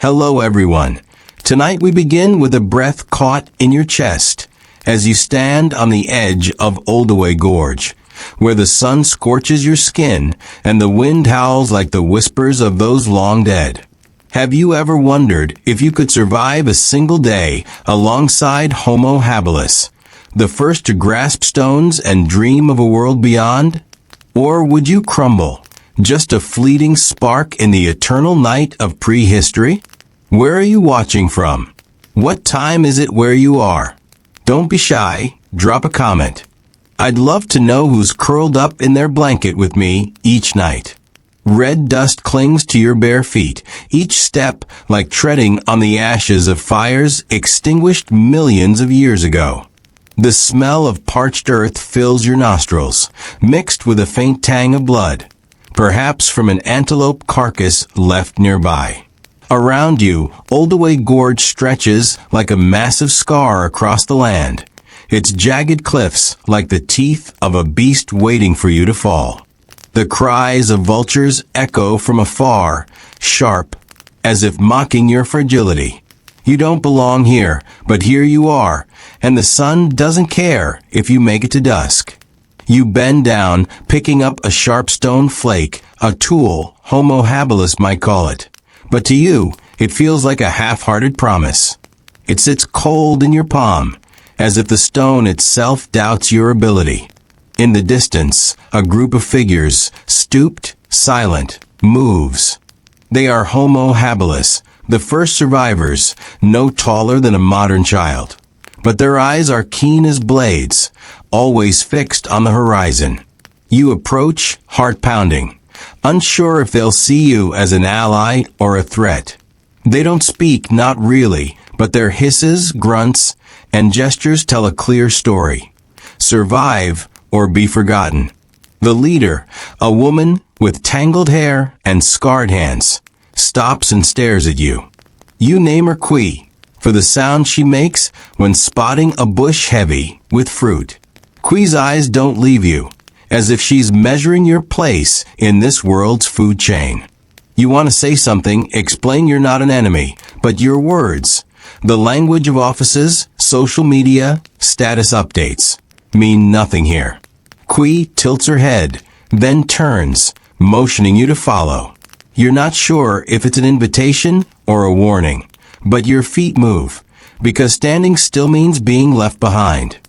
Hello everyone. Tonight we begin with a breath caught in your chest as you stand on the edge of Oldoway Gorge, where the sun scorches your skin and the wind howls like the whispers of those long dead. Have you ever wondered if you could survive a single day alongside Homo habilis, the first to grasp stones and dream of a world beyond? Or would you crumble, just a fleeting spark in the eternal night of prehistory? Where are you watching from? What time is it where you are? Don't be shy, drop a comment. I'd love to know who's curled up in their blanket with me each night. Red dust clings to your bare feet, each step like treading on the ashes of fires extinguished millions of years ago. The smell of parched earth fills your nostrils, mixed with a faint tang of blood, perhaps from an antelope carcass left nearby. Around you, Oldoway Gorge stretches like a massive scar across the land, its jagged cliffs like the teeth of a beast waiting for you to fall. The cries of vultures echo from afar, sharp, as if mocking your fragility. You don't belong here, but here you are, and the sun doesn't care if you make it to dusk. You bend down, picking up a sharp stone flake, a tool, Homo habilis might call it. But to you, it feels like a half-hearted promise. It sits cold in your palm, as if the stone itself doubts your ability. In the distance, a group of figures, stooped, silent, moves. They are Homo habilis, the first survivors, no taller than a modern child. But their eyes are keen as blades, always fixed on the horizon. You approach, heart pounding, unsure if they'll see you as an ally or a threat. They don't speak, not really, but their hisses, grunts, and gestures tell a clear story. Survive or be forgotten. The leader, a woman with tangled hair and scarred hands, stops and stares at you. You name her Kui, for the sound she makes when spotting a bush heavy with fruit. Kui's eyes don't leave you, as if she's measuring your place in this world's food chain. You want to say something, explain you're not an enemy, but your words, the language of offices, social media, status updates, mean nothing here. Kui tilts her head, then turns, motioning you to follow. You're not sure if it's an invitation or a warning, but your feet move, because standing still means being left behind.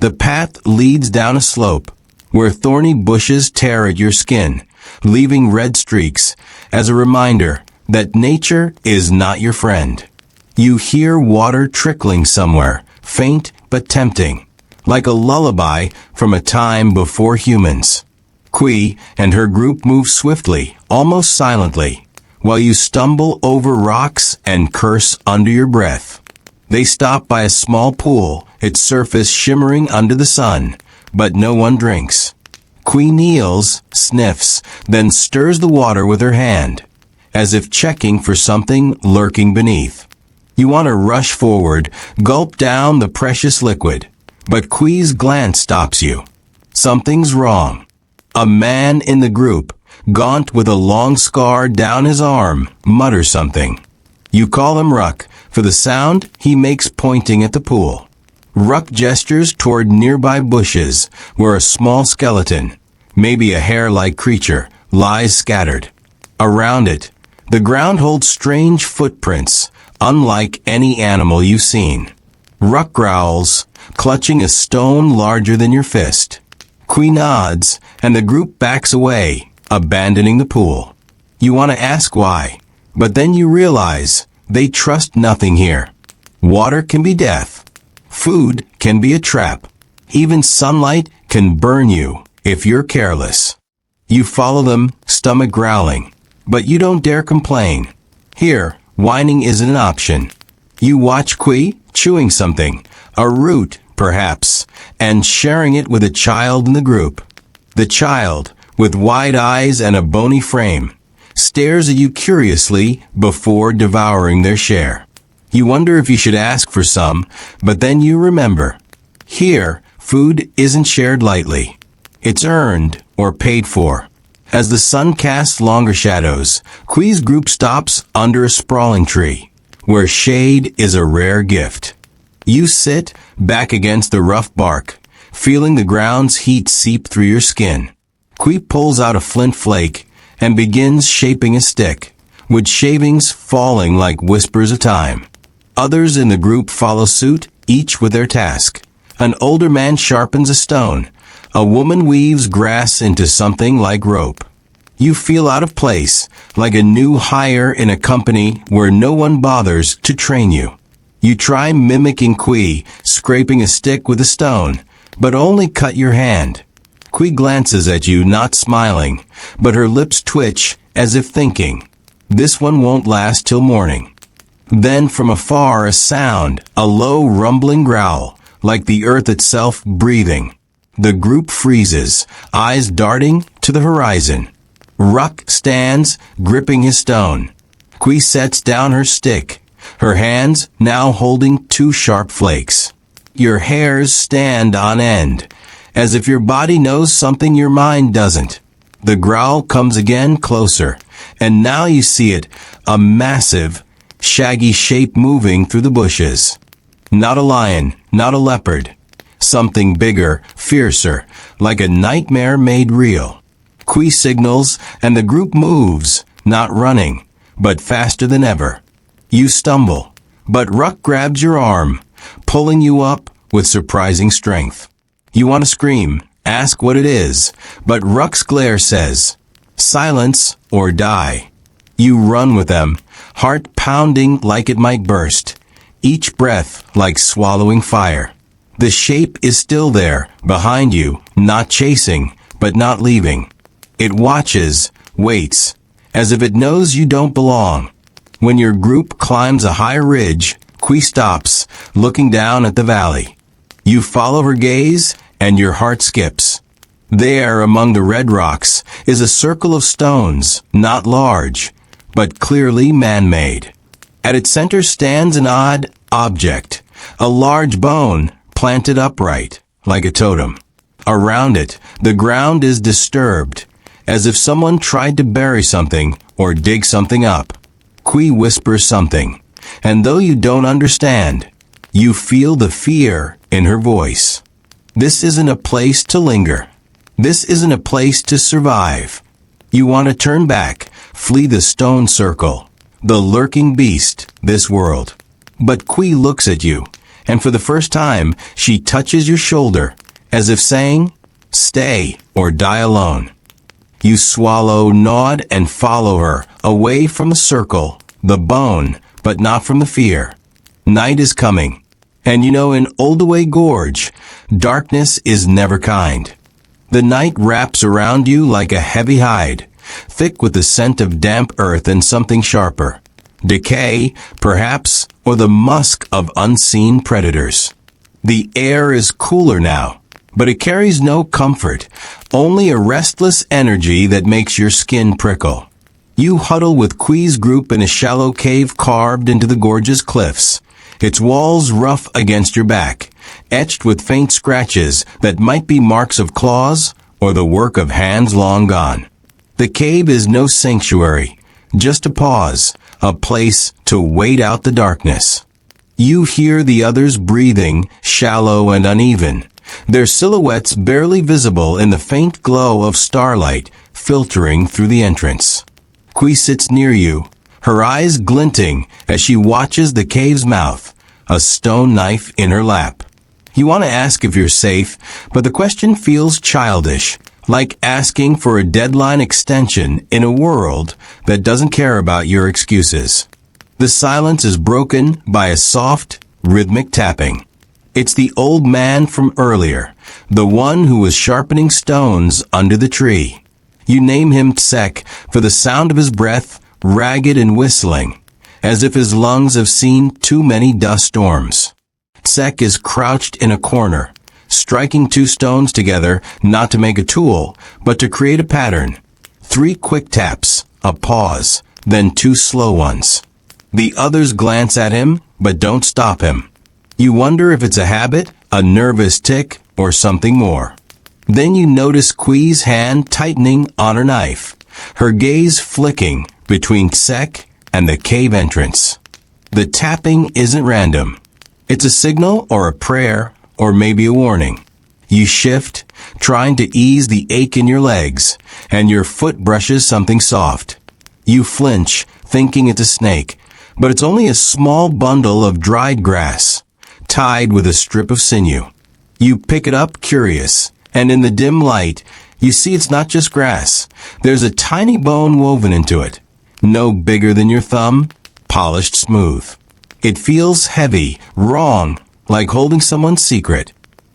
The path leads down a slope, where thorny bushes tear at your skin, leaving red streaks, as a reminder that nature is not your friend. You hear water trickling somewhere, faint but tempting, like a lullaby from a time before humans. Kui and her group move swiftly, almost silently, while you stumble over rocks and curse under your breath. They stop by a small pool, its surface shimmering under the sun, but no one drinks. Kui kneels, sniffs, then stirs the water with her hand, as if checking for something lurking beneath. You want to rush forward, gulp down the precious liquid, but Kui's glance stops you. Something's wrong. A man in the group, gaunt with a long scar down his arm, mutters something. You call him Ruck, for the sound he makes pointing at the pool. Ruck gestures toward nearby bushes, where a small skeleton, maybe a hare-like creature, lies scattered. Around it, the ground holds strange footprints, unlike any animal you've seen. Ruck growls, clutching a stone larger than your fist. Kui nods, and the group backs away, abandoning the pool. You want to ask why, but then you realize they trust nothing here. Water can be death. Food can be a trap. Even sunlight can burn you if you're careless. You follow them, stomach growling, but you don't dare complain. Here, whining isn't an option. You watch Kui chewing something, a root, perhaps, and sharing it with a child in the group. The child, with wide eyes and a bony frame, stares at you curiously before devouring their share. You wonder if you should ask for some, but then you remember. Here, food isn't shared lightly. It's earned or paid for. As the sun casts longer shadows, Kwee's group stops under a sprawling tree, where shade is a rare gift. You sit back against the rough bark, feeling the ground's heat seep through your skin. Kwee pulls out a flint flake and begins shaping a stick, with shavings falling like whispers of time. Others in the group follow suit, each with their task. An older man sharpens a stone. A woman weaves grass into something like rope. You feel out of place, like a new hire in a company where no one bothers to train you. You try mimicking Kwee, scraping a stick with a stone, but only cut your hand. Kwee glances at you, not smiling, but her lips twitch as if thinking, "This one won't last till morning." Then from afar a sound, a low rumbling growl, like the earth itself breathing. The group freezes, eyes darting to the horizon. Ruck stands, gripping his stone. Kwee sets down her stick, her hands now holding two sharp flakes. Your hairs stand on end, as if your body knows something your mind doesn't. The growl comes again closer, and now you see it, a massive, shaggy shape moving through the bushes. Not a lion, not a leopard. Something bigger, fiercer, like a nightmare made real. Kwee signals, and the group moves, not running, but faster than ever. You stumble, but Ruck grabs your arm, pulling you up with surprising strength. You want to scream, ask what it is, but Ruck's glare says, "Silence or die." You run with them, heart pounding like it might burst, each breath like swallowing fire. The shape is still there, behind you, not chasing, but not leaving. It watches, waits, as if it knows you don't belong. When your group climbs a high ridge, Kwee stops, looking down at the valley. You follow her gaze, and your heart skips. There, among the red rocks, is a circle of stones, not large, but clearly man-made. At its center stands an odd object, a large bone, planted upright, like a totem. Around it, the ground is disturbed, as if someone tried to bury something or dig something up. Kwee whispers something, and though you don't understand, you feel the fear in her voice. This isn't a place to linger. This isn't a place to survive. You want to turn back, flee the stone circle, the lurking beast, this world. But Kwee looks at you, and for the first time, she touches your shoulder, as if saying, "Stay or die alone." You swallow, nod, and follow her, away from the circle, the bone, but not from the fear. Night is coming, and you know in Oldaway Gorge, darkness is never kind. The night wraps around you like a heavy hide, thick with the scent of damp earth and something sharper. Decay, perhaps, or the musk of unseen predators. The air is cooler now, but it carries no comfort, only a restless energy that makes your skin prickle. You huddle with Kwee's group in a shallow cave carved into the gorge's cliffs, its walls rough against your back, etched with faint scratches that might be marks of claws or the work of hands long gone. The cave is no sanctuary, just a pause, a place to wait out the darkness. You hear the others breathing, shallow and uneven, their silhouettes barely visible in the faint glow of starlight filtering through the entrance. Kwee sits near you, her eyes glinting as she watches the cave's mouth, a stone knife in her lap. You want to ask if you're safe, but the question feels childish, like asking for a deadline extension in a world that doesn't care about your excuses. The silence is broken by a soft, rhythmic tapping. It's the old man from earlier, the one who was sharpening stones under the tree. You name him Tsek for the sound of his breath, ragged and whistling, as if his lungs have seen too many dust storms. Tsek is crouched in a corner, striking two stones together not to make a tool, but to create a pattern. 3 quick taps, a pause, then 2 slow ones. The others glance at him, but don't stop him. You wonder if it's a habit, a nervous tic, or something more. Then you notice Qui's hand tightening on her knife, her gaze flicking between Sek and the cave entrance. The tapping isn't random. It's a signal or a prayer or maybe a warning. You shift, trying to ease the ache in your legs, and your foot brushes something soft. You flinch, thinking it's a snake, but it's only a small bundle of dried grass, tied with a strip of sinew. You pick it up, curious, and in the dim light, you see it's not just grass. There's a tiny bone woven into it, no bigger than your thumb, polished smooth. It feels heavy, wrong, like holding someone's secret.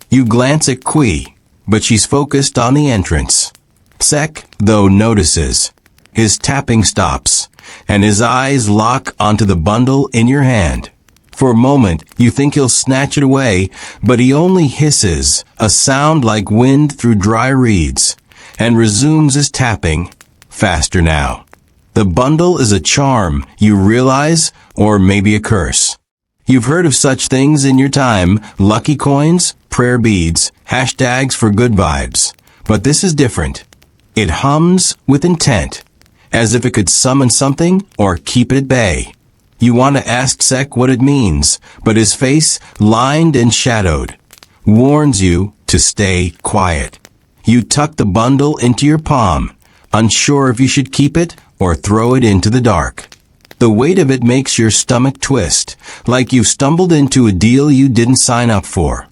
You glance at Qui, but she's focused on the entrance. Sek, though, notices. His tapping stops, and his eyes lock onto the bundle in your hand. For a moment, you think he'll snatch it away, but he only hisses, a sound like wind through dry reeds, and resumes his tapping, faster now. The bundle is a charm, you realize, or maybe a curse. You've heard of such things in your time, lucky coins, prayer beads, hashtags for good vibes. But this is different. It hums with intent, as if it could summon something or keep it at bay. You want to ask Sek what it means, but his face, lined and shadowed, warns you to stay quiet. You tuck the bundle into your palm, unsure if you should keep it or throw it into the dark. The weight of it makes your stomach twist, like you've stumbled into a deal you didn't sign up for.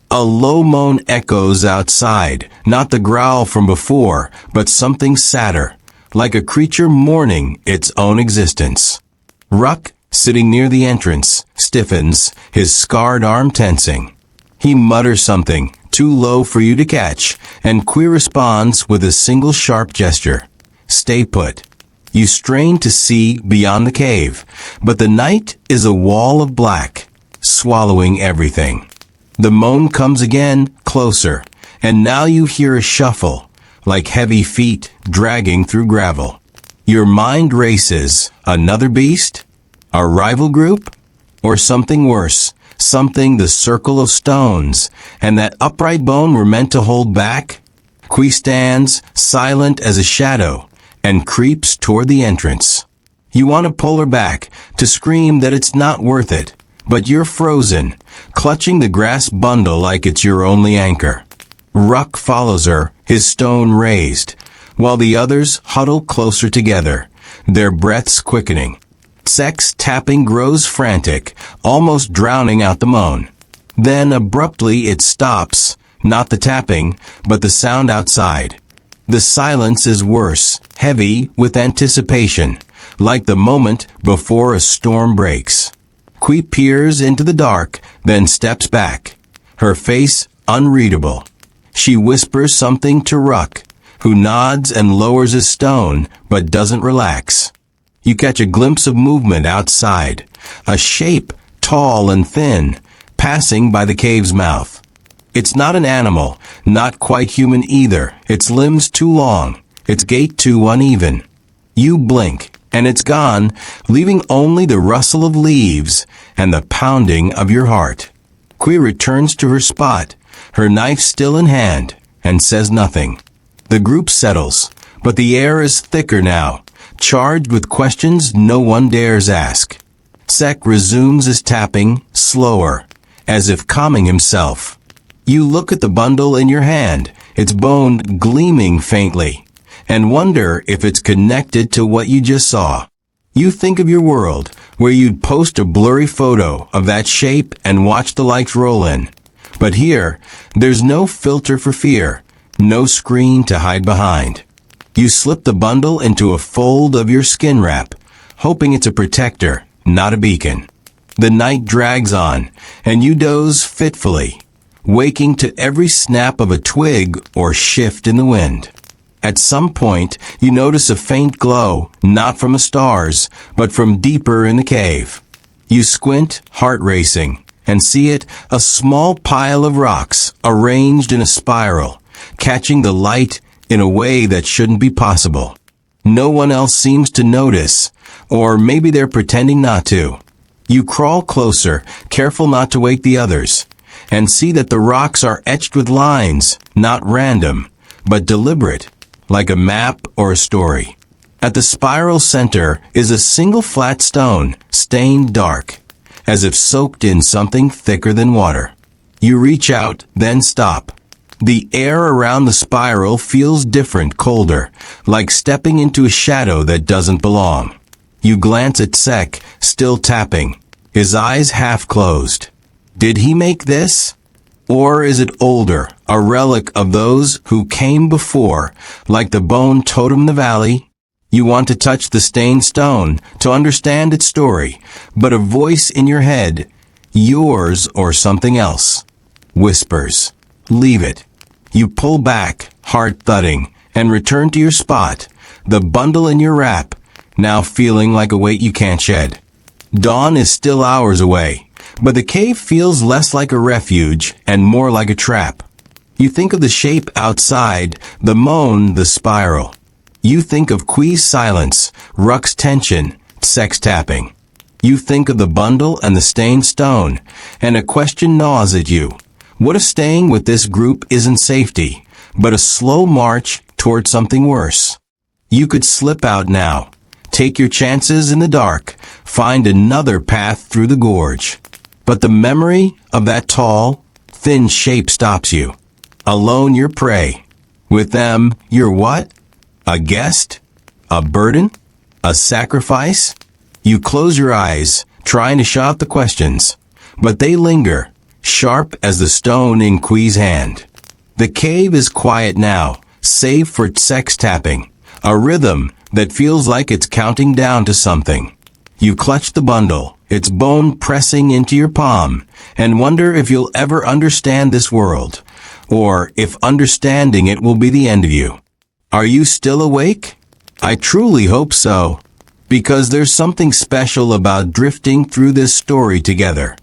A low moan echoes outside, not the growl from before, but something sadder, like a creature mourning its own existence. Ruck, sitting near the entrance, stiffens, his scarred arm tensing. He mutters something, too low for you to catch, and Qui responds with a single sharp gesture. Stay put. You strain to see beyond the cave, but the night is a wall of black, swallowing everything. The moan comes again, closer, and now you hear a shuffle, like heavy feet dragging through gravel. Your mind races. Another beast? A rival group? Or something worse, something the circle of stones and that upright bone were meant to hold back? Qui stands, silent as a shadow, and creeps toward the entrance. You want to pull her back, to scream that it's not worth it, but you're frozen, clutching the grass bundle like it's your only anchor. Ruck follows her, his stone raised, while the others huddle closer together, their breaths quickening. Sek's tapping grows frantic, almost drowning out the moan. Then abruptly it stops, not the tapping, but the sound outside. The silence is worse, heavy with anticipation, like the moment before a storm breaks. Qui peers into the dark, then steps back, her face unreadable. She whispers something to Ruck, who nods and lowers his stone, but doesn't relax. You catch a glimpse of movement outside, a shape, tall and thin, passing by the cave's mouth. It's not an animal, not quite human either, its limbs too long, its gait too uneven. You blink, and it's gone, leaving only the rustle of leaves and the pounding of your heart. Qui returns to her spot, her knife still in hand, and says nothing. The group settles, but the air is thicker now, charged with questions no one dares ask. Sek resumes his tapping, slower, as if calming himself. You look at the bundle in your hand, its bone gleaming faintly, and wonder if it's connected to what you just saw. You think of your world, where you'd post a blurry photo of that shape and watch the likes roll in. But here, there's no filter for fear, no screen to hide behind. You slip the bundle into a fold of your skin wrap, hoping it's a protector, not a beacon. The night drags on, and you doze fitfully, waking to every snap of a twig or shift in the wind. At some point, you notice a faint glow, not from the stars, but from deeper in the cave. You squint, heart racing, and see it, a small pile of rocks, arranged in a spiral, catching the light in a way that shouldn't be possible. No one else seems to notice, or maybe they're pretending not to. You crawl closer, careful not to wake the others, and see that the rocks are etched with lines, not random, but deliberate, like a map or a story. At the spiral center is a single flat stone, stained dark, as if soaked in something thicker than water. You reach out, then stop. The air around the spiral feels different, colder, like stepping into a shadow that doesn't belong. You glance at Sek, still tapping, his eyes half closed. Did he make this? Or is it older, a relic of those who came before, like the bone totem in the valley? You want to touch the stained stone, to understand its story, but a voice in your head, yours or something else, whispers, "Leave it." You pull back, heart thudding, and return to your spot, the bundle in your wrap, now feeling like a weight you can't shed. Dawn is still hours away, but the cave feels less like a refuge and more like a trap. You think of the shape outside, the moan, the spiral. You think of Qui's silence, Ruck's tension, Sek's tapping. You think of the bundle and the stained stone, and a question gnaws at you. What if staying with this group isn't safety, but a slow march toward something worse? You could slip out now, take your chances in the dark, find another path through the gorge. But the memory of that tall, thin shape stops you. Alone you're prey. With them, you're what? A guest? A burden? A sacrifice? You close your eyes, trying to shut out the questions, but they linger, sharp as the stone in Qui's hand. The cave is quiet now, save for Sek's tapping, a rhythm that feels like it's counting down to something. You clutch the bundle, its bone pressing into your palm, and wonder if you'll ever understand this world, or if understanding it will be the end of you. Are you still awake? I truly hope so, because there's something special about drifting through this story together.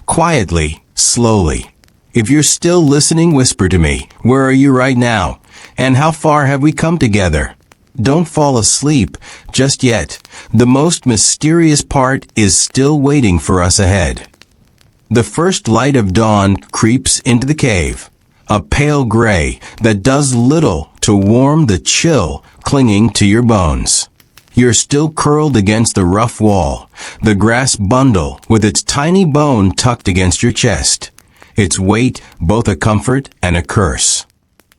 Quietly, slowly. If you're still listening, whisper to me, where are you right now? And how far have we come together? Don't fall asleep just yet. The most mysterious part is still waiting for us ahead. The first light of dawn creeps into the cave, a pale gray that does little to warm the chill clinging to your bones. You're still curled against the rough wall, the grass bundle with its tiny bone tucked against your chest, its weight both a comfort and a curse.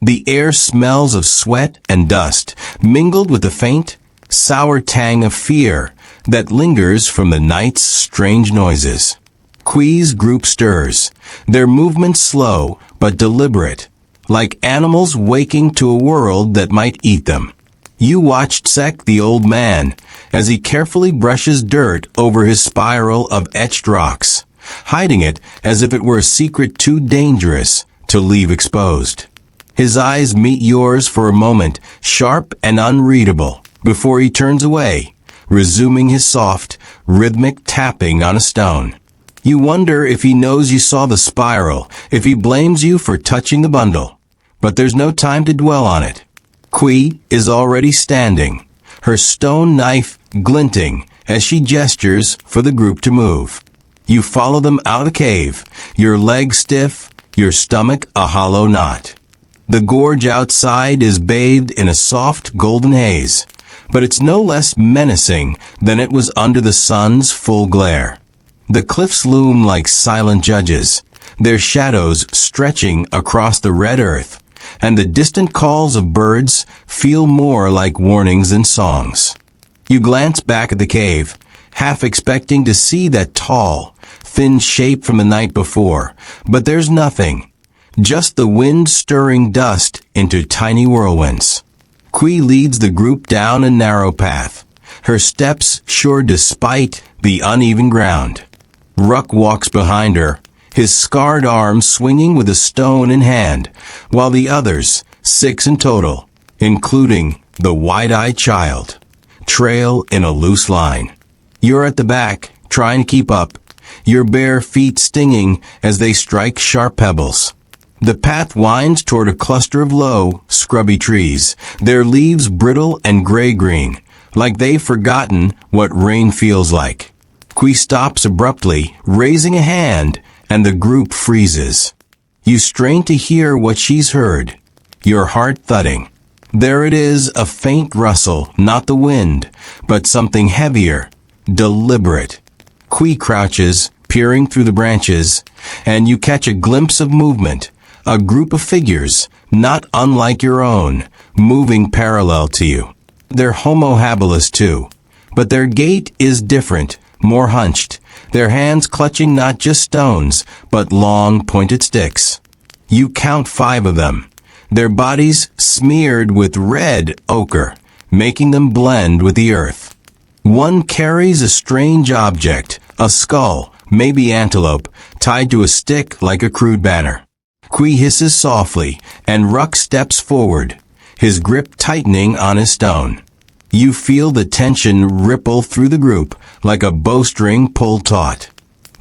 The air smells of sweat and dust, mingled with the faint, sour tang of fear that lingers from the night's strange noises. Qui's group stirs, their movements slow but deliberate, like animals waking to a world that might eat them. You watched Sek, the old man, as he carefully brushes dirt over his spiral of etched rocks, hiding it as if it were a secret too dangerous to leave exposed. His eyes meet yours for a moment, sharp and unreadable, before he turns away, resuming his soft, rhythmic tapping on a stone. You wonder if he knows you saw the spiral, if he blames you for touching the bundle. But there's no time to dwell on it. Qui is already standing, her stone knife glinting as she gestures for the group to move. You follow them out of the cave, your legs stiff, your stomach a hollow knot. The gorge outside is bathed in a soft golden haze, but it's no less menacing than it was under the sun's full glare. The cliffs loom like silent judges, their shadows stretching across the red earth, and the distant calls of birds feel more like warnings than songs. You glance back at the cave, half expecting to see that tall, thin shape from the night before, but there's nothing. Just the wind stirring dust into tiny whirlwinds. Qui leads the group down a narrow path, her steps sure despite the uneven ground. Ruck walks behind her, his scarred arm swinging with a stone in hand, while the others, 6 in total, including the wide-eyed child, trail in a loose line. You're at the back, trying to keep up, your bare feet stinging as they strike sharp pebbles. The path winds toward a cluster of low, scrubby trees, their leaves brittle and gray-green, like they've forgotten what rain feels like. Qui stops abruptly, raising a hand and the group freezes. You strain to hear what she's heard, your heart thudding. There it is, a faint rustle, not the wind, but something heavier, deliberate. Qui crouches, peering through the branches, and you catch a glimpse of movement, a group of figures, not unlike your own, moving parallel to you. They're Homo habilis too, but their gait is different, more hunched, their hands clutching not just stones, but long, pointed sticks. You count 5 of them, their bodies smeared with red ochre, making them blend with the earth. One carries a strange object, a skull, maybe antelope, tied to a stick like a crude banner. Qui hisses softly, and Ruck steps forward, his grip tightening on his stone. You feel the tension ripple through the group, like a bowstring pulled taut.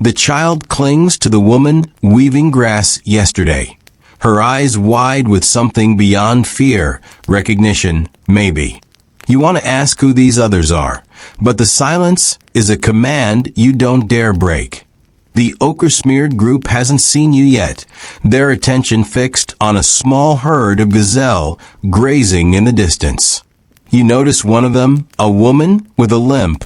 The child clings to the woman weaving grass yesterday, her eyes wide with something beyond fear, recognition, maybe. You want to ask who these others are, but the silence is a command you don't dare break. The ochre-smeared group hasn't seen you yet, their attention fixed on a small herd of gazelle grazing in the distance. You notice one of them, a woman with a limp,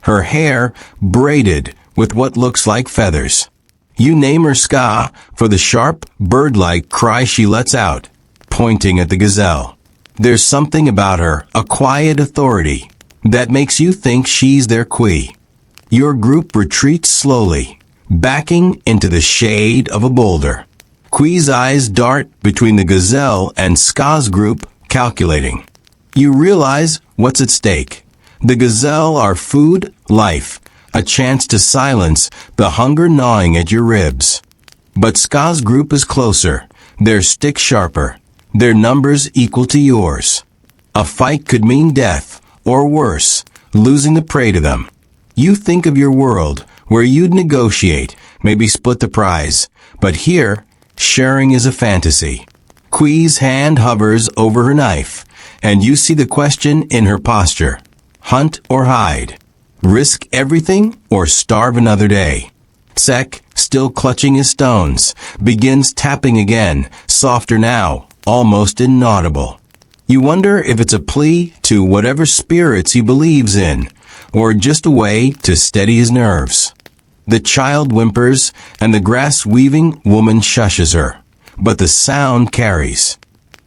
her hair braided with what looks like feathers. You name her Ska for the sharp, bird-like cry she lets out, pointing at the gazelle. There's something about her, a quiet authority, that makes you think she's their Qui. Your group retreats slowly, backing into the shade of a boulder. Qui's eyes dart between the gazelle and Ska's group, calculating. You realize what's at stake. The gazelle are food, life, a chance to silence the hunger gnawing at your ribs. But Ska's group is closer, their stick sharper, their numbers equal to yours. A fight could mean death, or worse, losing the prey to them. You think of your world, where you'd negotiate, maybe split the prize, but here, sharing is a fantasy. Qui's hand hovers over her knife, and you see the question in her posture. Hunt or hide? Risk everything or starve another day? Sek, still clutching his stones, begins tapping again, softer now, almost inaudible. You wonder if it's a plea to whatever spirits he believes in, or just a way to steady his nerves. The child whimpers, and the grass-weaving woman shushes her, but the sound carries.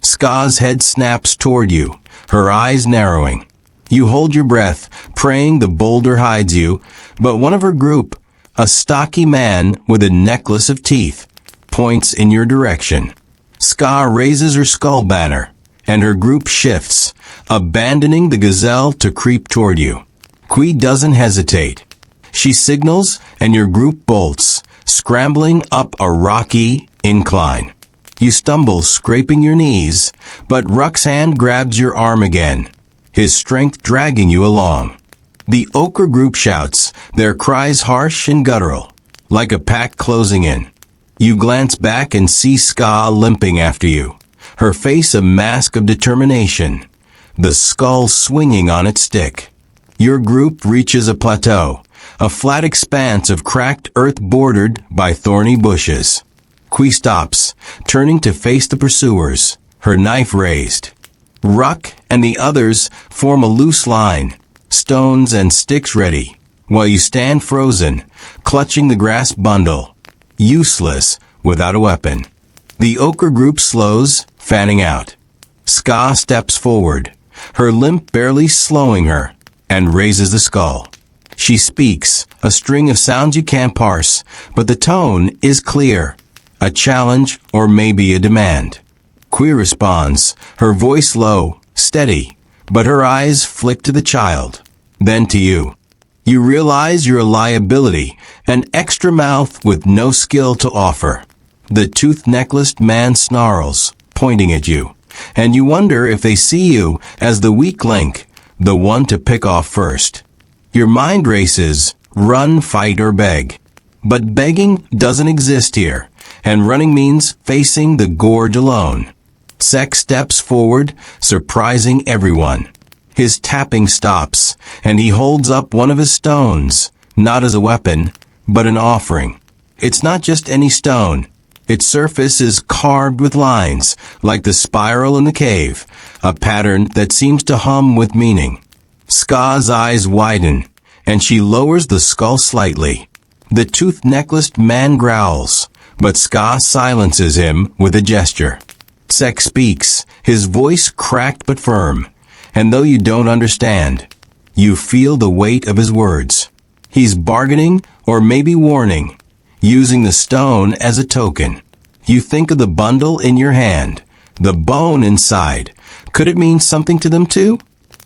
Ska's head snaps toward you, her eyes narrowing. You hold your breath, praying the boulder hides you, but one of her group, a stocky man with a necklace of teeth, points in your direction. Ska raises her skull banner, and her group shifts, abandoning the gazelle to creep toward you. Qui doesn't hesitate. She signals, and your group bolts, scrambling up a rocky incline. You stumble, scraping your knees, but Ruck's hand grabs your arm again, his strength dragging you along. The ochre group shouts, their cries harsh and guttural, like a pack closing in. You glance back and see Ska limping after you, her face a mask of determination, the skull swinging on its stick. Your group reaches a plateau, a flat expanse of cracked earth bordered by thorny bushes. Qui stops, turning to face the pursuers, her knife raised. Ruck and the others form a loose line, stones and sticks ready, while you stand frozen, clutching the grass bundle, useless without a weapon. The ochre group slows, fanning out. Ska steps forward, her limp barely slowing her, and raises the skull. She speaks, a string of sounds you can't parse, but the tone is clear, a challenge or maybe a demand. Qui responds, her voice low, steady, but her eyes flick to the child, then to you. You realize you're a liability, an extra mouth with no skill to offer. The tooth-necklaced man snarls, pointing at you, and you wonder if they see you as the weak link, the one to pick off first. Your mind races, run, fight, or beg. But begging doesn't exist here, and running means facing the gorge alone. Sek steps forward, surprising everyone. His tapping stops, and he holds up one of his stones, not as a weapon, but an offering. It's not just any stone. Its surface is carved with lines, like the spiral in the cave, a pattern that seems to hum with meaning. Ska's eyes widen, and she lowers the skull slightly. The tooth-necklaced man growls, but Ska silences him with a gesture. Tsek speaks, his voice cracked but firm, and though you don't understand, you feel the weight of his words. He's bargaining, or maybe warning, using the stone as a token. You think of the bundle in your hand, the bone inside. Could it mean something to them too?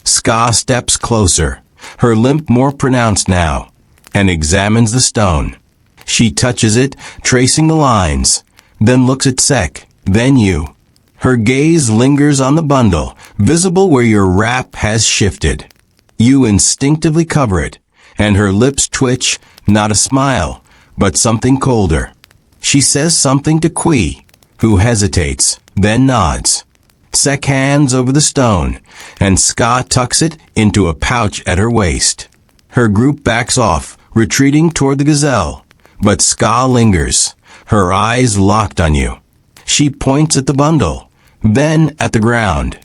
Ska steps closer, her limp more pronounced now, and examines the stone. She touches it, tracing the lines, then looks at Tsek, then you. Her gaze lingers on the bundle, visible where your wrap has shifted. You instinctively cover it, and her lips twitch, not a smile, but something colder. She says something to Kui, who hesitates, then nods. Tsek hands over the stone, and Ska tucks it into a pouch at her waist. Her group backs off, retreating toward the gazelle, but Ska lingers, her eyes locked on you. She points at the bundle, then at the ground,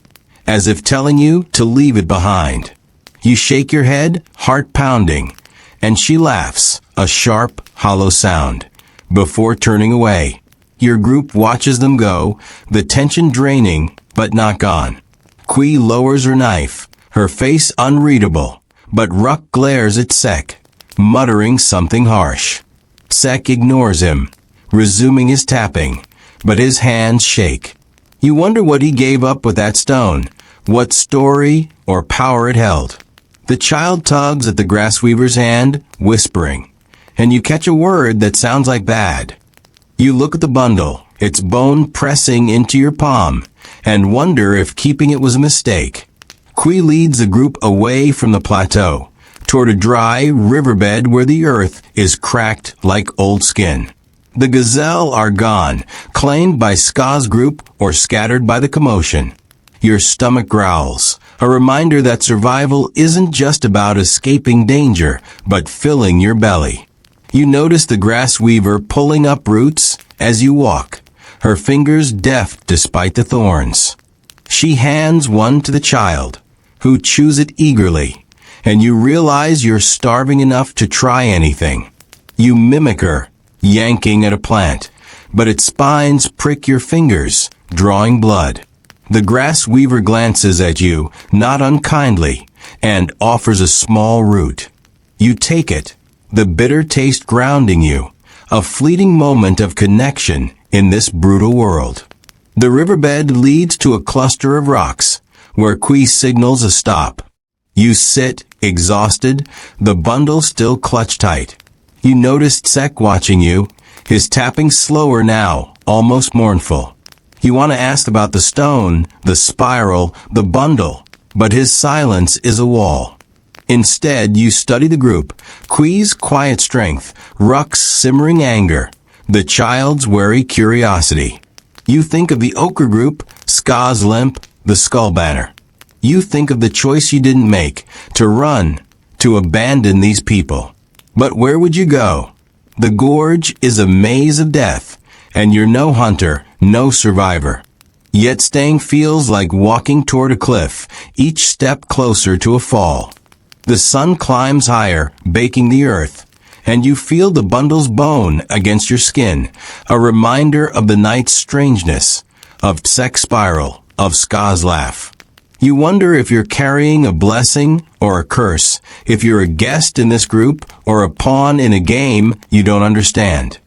as if telling you to leave it behind. You shake your head, heart pounding, and she laughs, a sharp, hollow sound, before turning away. Your group watches them go, the tension draining, but not gone. Kui lowers her knife, her face unreadable, but Ruck glares at Tsek, muttering something harsh. Tsek ignores him, resuming his tapping, but his hands shake. You wonder what he gave up with that stone, what story or power it held. The child tugs at the grassweaver's hand, whispering, and you catch a word that sounds like bad. You look at the bundle, its bone pressing into your palm, and wonder if keeping it was a mistake. Kui leads the group away from the plateau, toward a dry riverbed where the earth is cracked like old skin. The gazelle are gone, claimed by Ska's group or scattered by the commotion. Your stomach growls, a reminder that survival isn't just about escaping danger, but filling your belly. You notice the grass weaver pulling up roots as you walk, her fingers deft despite the thorns. She hands one to the child, who chews it eagerly, and you realize you're starving enough to try anything. You mimic her, yanking at a plant, but its spines prick your fingers, drawing blood. The grass weaver glances at you, not unkindly, and offers a small root. You take it, the bitter taste grounding you, a fleeting moment of connection in this brutal world. The riverbed leads to a cluster of rocks, where Kui signals a stop. You sit, exhausted, the bundle still clutched tight. You notice Tsek watching you, his tapping slower now, almost mournful. You want to ask about the stone, the spiral, the bundle, but his silence is a wall. Instead, you study the group, Kui's quiet strength, Ruck's simmering anger, the child's wary curiosity. You think of the ochre group, Ska's limp, the skull banner. You think of the choice you didn't make, to run, to abandon these people. But where would you go? The gorge is a maze of death, and you're no hunter, no survivor. Yet staying feels like walking toward a cliff, each step closer to a fall. The sun climbs higher, baking the earth, and you feel the bundle's bone against your skin, a reminder of the night's strangeness, of Tsek's spiral, of Ska's laugh. You wonder if you're carrying a blessing or a curse, if you're a guest in this group or a pawn in a game you don't understand.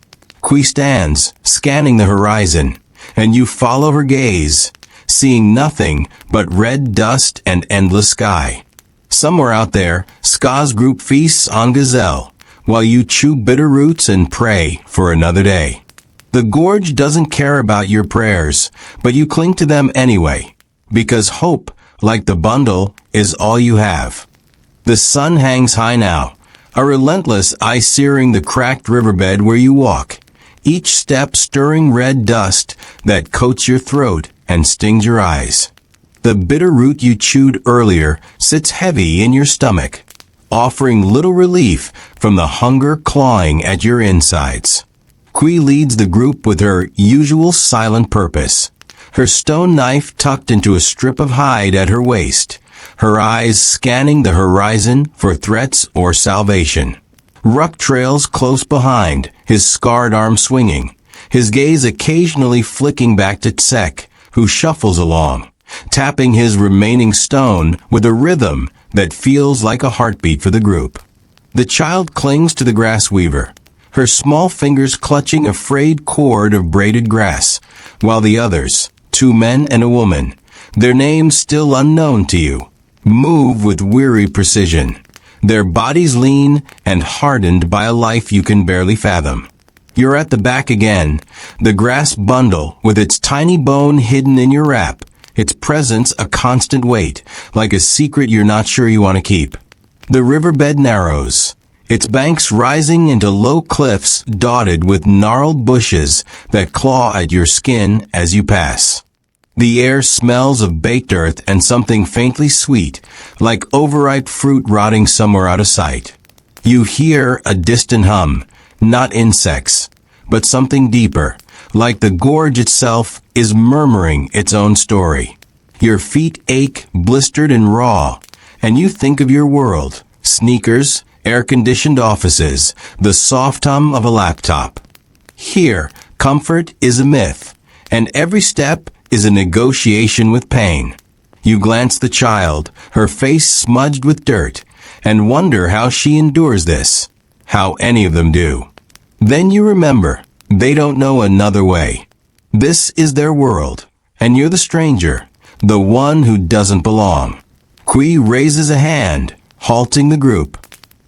Kui stands, scanning the horizon, and you follow her gaze, seeing nothing but red dust and endless sky. Somewhere out there, Ska's group feasts on gazelle, while you chew bitter roots and pray for another day. The gorge doesn't care about your prayers, but you cling to them anyway, because hope, like the bundle, is all you have. The sun hangs high now, a relentless ice searing the cracked riverbed where you walk, each step stirring red dust that coats your throat and stings your eyes. The bitter root you chewed earlier sits heavy in your stomach, offering little relief from the hunger clawing at your insides. Kui leads the group with her usual silent purpose. Her stone knife tucked into a strip of hide at her waist, her eyes scanning the horizon for threats or salvation. Ruck trails close behind, his scarred arm swinging, his gaze occasionally flicking back to Tsek, who shuffles along, tapping his remaining stone with a rhythm that feels like a heartbeat for the group. The child clings to the grass weaver, her small fingers clutching a frayed cord of braided grass, while the others, 2 men and a woman, their names still unknown to you, move with weary precision, their bodies lean and hardened by a life you can barely fathom. You're at the back again, the grass bundle with its tiny bone hidden in your wrap, its presence a constant weight, like a secret you're not sure you want to keep. The riverbed narrows, its banks rising into low cliffs dotted with gnarled bushes that claw at your skin as you pass. The air smells of baked earth and something faintly sweet, like overripe fruit rotting somewhere out of sight. You hear a distant hum, not insects, but something deeper, like the gorge itself is murmuring its own story. Your feet ache, blistered and raw, and you think of your world, sneakers, air-conditioned offices, the soft hum of a laptop. Here, comfort is a myth, and every step is a negotiation with pain. You glance the child, her face smudged with dirt, and wonder how she endures this, how any of them do. Then you remember, they don't know another way. This is their world, and you're the stranger, the one who doesn't belong. Kui raises a hand, halting the group.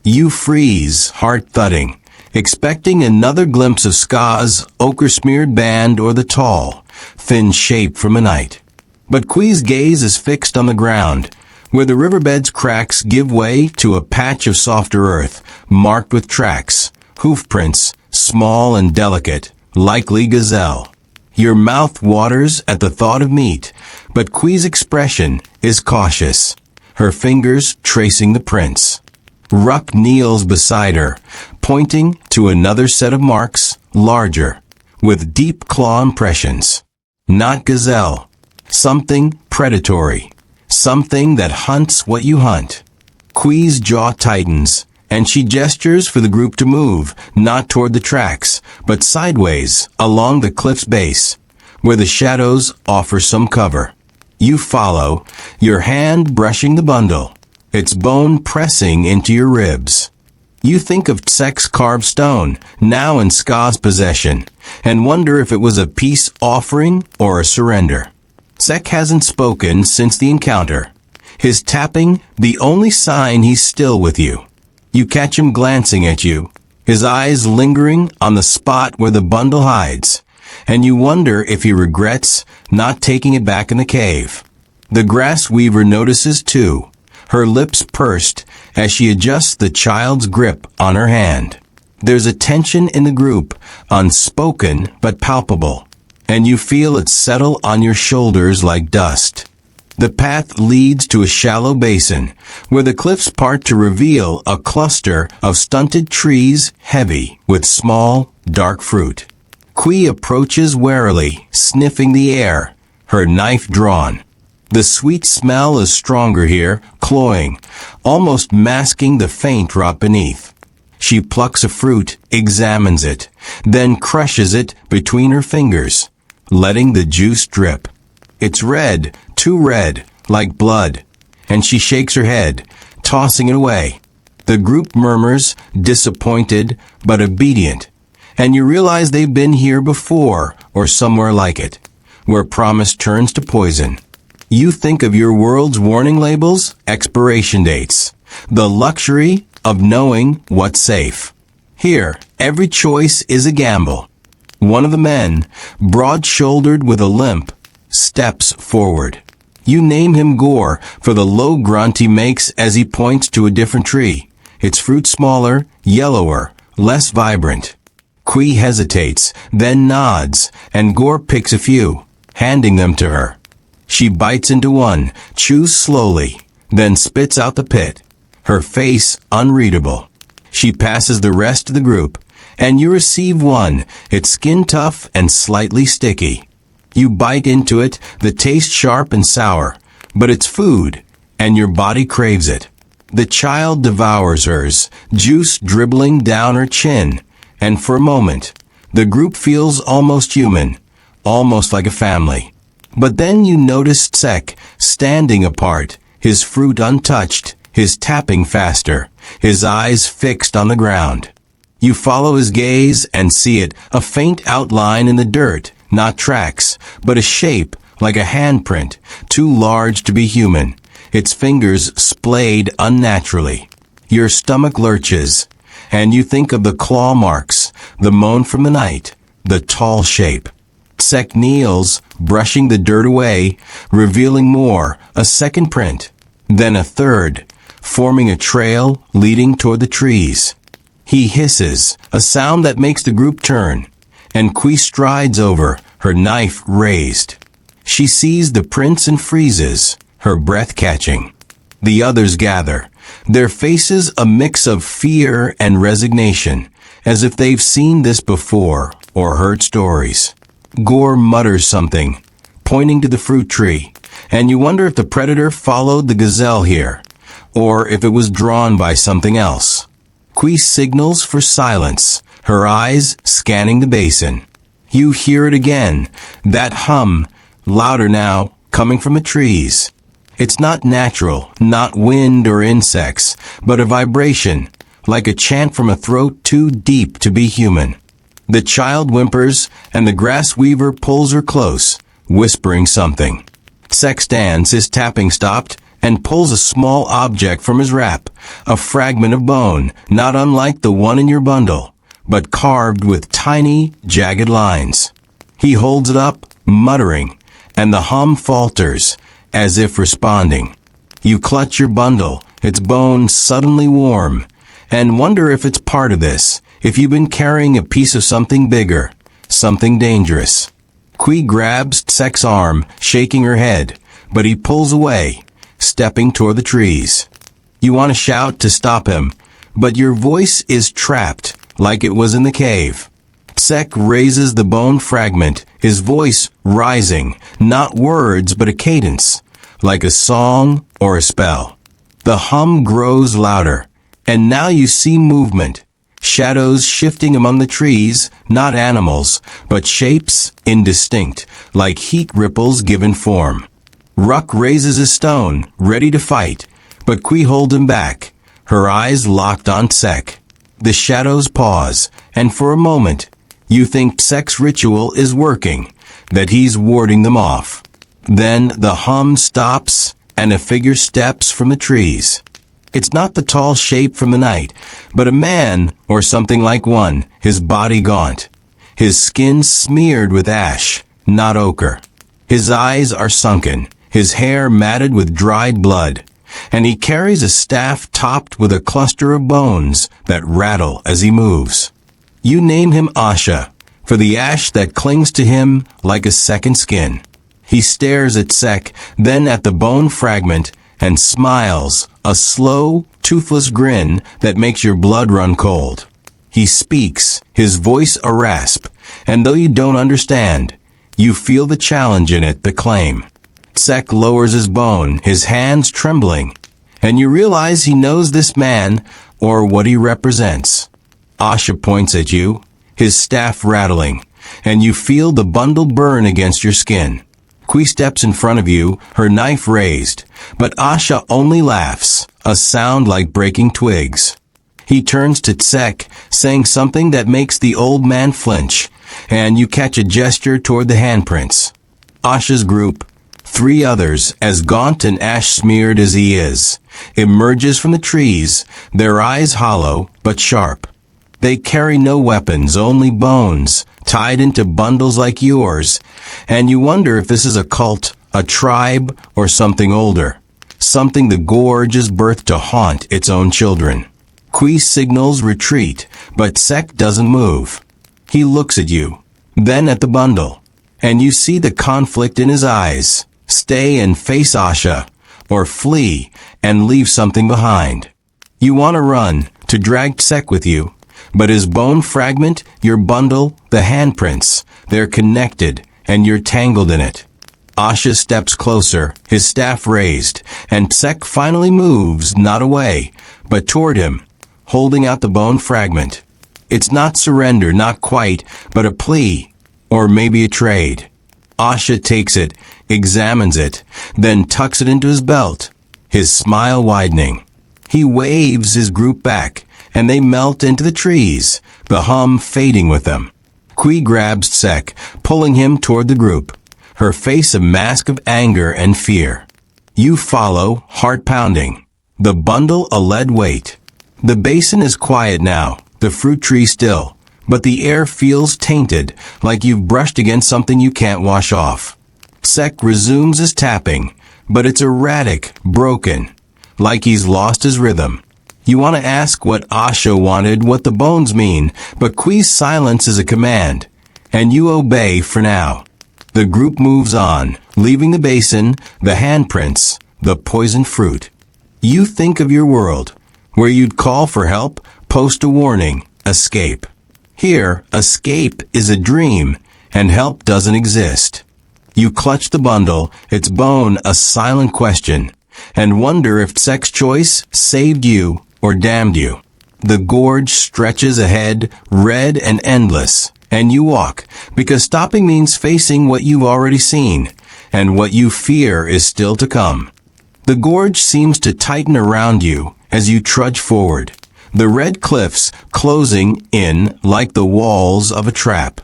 You freeze, heart thudding, expecting another glimpse of Ska's ochre-smeared band or the tall, thin shape from a night. But Kui's gaze is fixed on the ground, where the riverbed's cracks give way to a patch of softer earth, marked with tracks, hoof prints, small and delicate, likely gazelle. Your mouth waters at the thought of meat, but Kui's expression is cautious, her fingers tracing the prints. Ruck kneels beside her, pointing to another set of marks, larger, with deep claw impressions. Not gazelle. Something predatory. Something that hunts what you hunt. Kui's jaw tightens, and she gestures for the group to move, not toward the tracks, but sideways, along the cliff's base, where the shadows offer some cover. You follow, your hand brushing the bundle, its bone pressing into your ribs. You think of Tsek's carved stone, now in Ska's possession, and wonder if it was a peace offering or a surrender. Tsek hasn't spoken since the encounter, his tapping the only sign he's still with you. You catch him glancing at you, his eyes lingering on the spot where the bundle hides, and you wonder if he regrets not taking it back in the cave. The grass weaver notices too, her lips pursed as she adjusts the child's grip on her hand. There's a tension in the group, unspoken but palpable, and you feel it settle on your shoulders like dust. The path leads to a shallow basin, where the cliffs part to reveal a cluster of stunted trees heavy with small, dark fruit. Kui approaches warily, sniffing the air, her knife drawn. The sweet smell is stronger here, cloying, almost masking the faint rot beneath. She plucks a fruit, examines it, then crushes it between her fingers, letting the juice drip. It's red, too red, like blood, and she shakes her head, tossing it away. The group murmurs, disappointed but obedient, and you realize they've been here before or somewhere like it, where promise turns to poison. You think of your world's warning labels, expiration dates, the luxury of knowing what's safe. Here, every choice is a gamble. One of the men, broad-shouldered with a limp, steps forward. You name him Gore for the low grunt he makes as he points to a different tree, its fruit smaller, yellower, less vibrant. Kui hesitates, then nods, and Gore picks a few, handing them to her. She bites into one, chews slowly, then spits out the pit, her face unreadable. She passes the rest of the group, and you receive one, its skin tough and slightly sticky. You bite into it, the taste sharp and sour, but it's food, and your body craves it. The child devours hers, juice dribbling down her chin, and for a moment, the group feels almost human, almost like a family. But then you notice Tsek standing apart, his fruit untouched, his tapping faster, his eyes fixed on the ground. You follow his gaze and see it, a faint outline in the dirt, not tracks, but a shape like a handprint, too large to be human, its fingers splayed unnaturally. Your stomach lurches, and you think of the claw marks, the moan from the night, the tall shape. Tsek kneels, brushing the dirt away, revealing more, a second print, then a third, forming a trail leading toward the trees. He hisses, a sound that makes the group turn, and Kui strides over, her knife raised. She sees the prints and freezes, her breath catching. The others gather, their faces a mix of fear and resignation, as if they've seen this before or heard stories. Gore mutters something, pointing to the fruit tree, and you wonder if the predator followed the gazelle here, or if it was drawn by something else. Kui signals for silence, her eyes scanning the basin. You hear it again, that hum, louder now, coming from the trees. It's not natural, not wind or insects, but a vibration, like a chant from a throat too deep to be human. The child whimpers, and the grass weaver pulls her close, whispering something. Tsek stands, his tapping stopped, and pulls a small object from his wrap, a fragment of bone, not unlike the one in your bundle, but carved with tiny, jagged lines. He holds it up, muttering, and the hum falters, as if responding. You clutch your bundle, its bone suddenly warm, and wonder if it's part of this, if you've been carrying a piece of something bigger, something dangerous. Kui grabs Tsek's arm, shaking her head, but he pulls away, stepping toward the trees. You want to shout to stop him, but your voice is trapped, like it was in the cave. Tsek raises the bone fragment, his voice rising, not words but a cadence, like a song or a spell. The hum grows louder, and now you see movement, shadows shifting among the trees, not animals, but shapes indistinct, like heat ripples given form. Ruck raises a stone, ready to fight, but Kui holds him back, her eyes locked on Tsek. The shadows pause, and for a moment, you think Tsek's ritual is working, that he's warding them off. Then the hum stops, and a figure steps from the trees. It's not the tall shape from the night, but a man, or something like one, his body gaunt. His skin smeared with ash, not ochre. His eyes are sunken, his hair matted with dried blood, and he carries a staff topped with a cluster of bones that rattle as he moves. You name him Asha, for the ash that clings to him like a second skin. He stares at Tsek, then at the bone fragment, and smiles, a slow, toothless grin that makes your blood run cold. He speaks, his voice a rasp, and though you don't understand, you feel the challenge in it, the claim. Tsek lowers his bone, his hands trembling, and you realize he knows this man, or what he represents. Asha points at you, his staff rattling, and you feel the bundle burn against your skin. Kui steps in front of you, her knife raised, but Asha only laughs, a sound like breaking twigs. He turns to Tsek, saying something that makes the old man flinch, and you catch a gesture toward the handprints. Asha's group, 3 others, as gaunt and ash-smeared as he is, emerges from the trees, their eyes hollow but sharp. They carry no weapons, only bones, tied into bundles like yours, and you wonder if this is a cult, a tribe, or something older, something the gorge is birthed to haunt its own children. Kui signals retreat, but Tsek doesn't move. He looks at you, then at the bundle, and you see the conflict in his eyes. Stay and face Asha, or flee and leave something behind. You want to run, to drag Tsek with you, But his bone fragment, your bundle, the handprints, they're connected, and you're tangled in it. Asha steps closer, his staff raised, and Tsek finally moves, not away, but toward him, holding out the bone fragment. It's not surrender, not quite, but a plea, or maybe a trade. Asha takes it, examines it, then tucks it into his belt, his smile widening. He waves his group back, and they melt into the trees, the hum fading with them. Kui grabs Tsek, pulling him toward the group, her face a mask of anger and fear. You follow, heart pounding. The bundle a lead weight. The basin is quiet now, the fruit tree still, but the air feels tainted, like you've brushed against something you can't wash off. Tsek resumes his tapping, but it's erratic, broken, like he's lost his rhythm. You want to ask what Asha wanted, what the bones mean, but Kui's silence is a command, and you obey for now. The group moves on, leaving the basin, the handprints, the poisoned fruit. You think of your world, where you'd call for help, post a warning, escape. Here, escape is a dream, and help doesn't exist. You clutch the bundle, its bone a silent question, and wonder if Tsek's choice saved you or damned you. The gorge stretches ahead, red and endless, and you walk, because stopping means facing what you've already seen, and what you fear is still to come. The gorge seems to tighten around you as you trudge forward, the red cliffs closing in like the walls of a trap.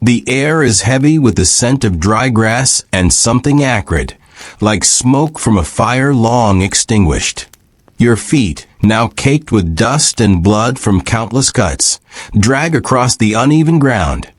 The air is heavy with the scent of dry grass and something acrid, like smoke from a fire long extinguished. Your feet, now caked with dust and blood from countless cuts, drag across the uneven ground.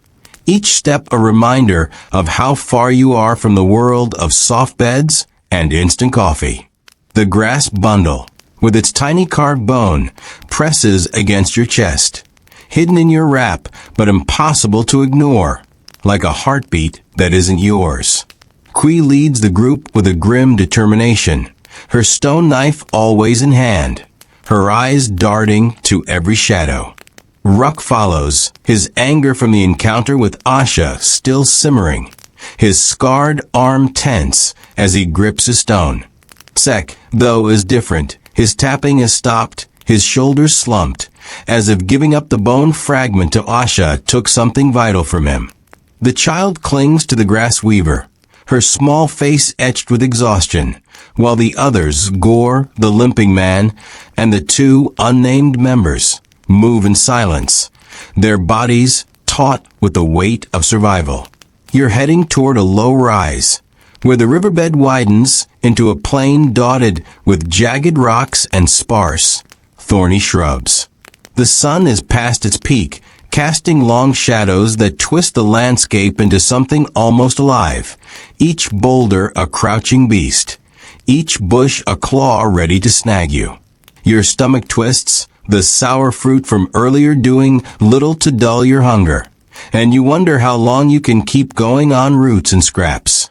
Each step a reminder of how far you are from the world of soft beds and instant coffee. The grass bundle, with its tiny carved bone, presses against your chest, hidden in your wrap but impossible to ignore, like a heartbeat that isn't yours. Kui leads the group with a grim determination, her stone knife always in hand, her eyes darting to every shadow. Ruck follows, his anger from the encounter with Asha still simmering, his scarred arm tense as he grips his stone. Tsek, though, is different. His tapping is stopped, his shoulders slumped, as if giving up the bone fragment to Asha took something vital from him. The child clings to the grass weaver, her small face etched with exhaustion, while the others, Gore, the limping man, and the two unnamed members, move in silence, their bodies taut with the weight of survival. You're heading toward a low rise, where the riverbed widens into a plain dotted with jagged rocks and sparse, thorny shrubs. The sun is past its peak, casting long shadows that twist the landscape into something almost alive, each boulder a crouching beast, each bush a claw ready to snag you. Your stomach twists, the sour fruit from earlier doing little to dull your hunger, and you wonder how long you can keep going on roots and scraps.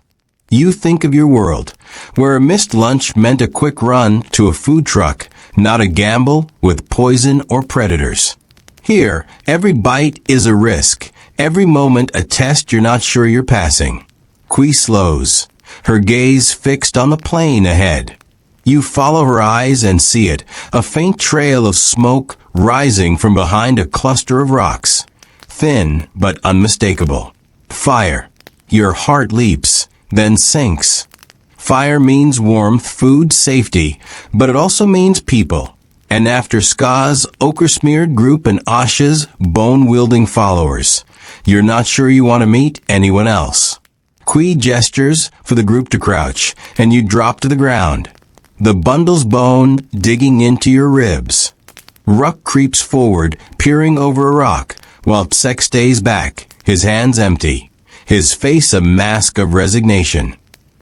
You think of your world, where a missed lunch meant a quick run to a food truck, not a gamble with poison or predators. Here, every bite is a risk, every moment a test you're not sure you're passing. Kui slows, her gaze fixed on the plain ahead. You follow her eyes and see it, a faint trail of smoke rising from behind a cluster of rocks. Thin but unmistakable. Fire. Your heart leaps, then sinks. Fire means warmth, food, safety, but it also means people. And after Ska's ochre-smeared group and Asha's bone-wielding followers, you're not sure you want to meet anyone else. Kui gestures for the group to crouch, and you drop to the ground, the bundle's bone digging into your ribs. Ruck creeps forward, peering over a rock, while Tsek stays back, his hands empty, his face a mask of resignation.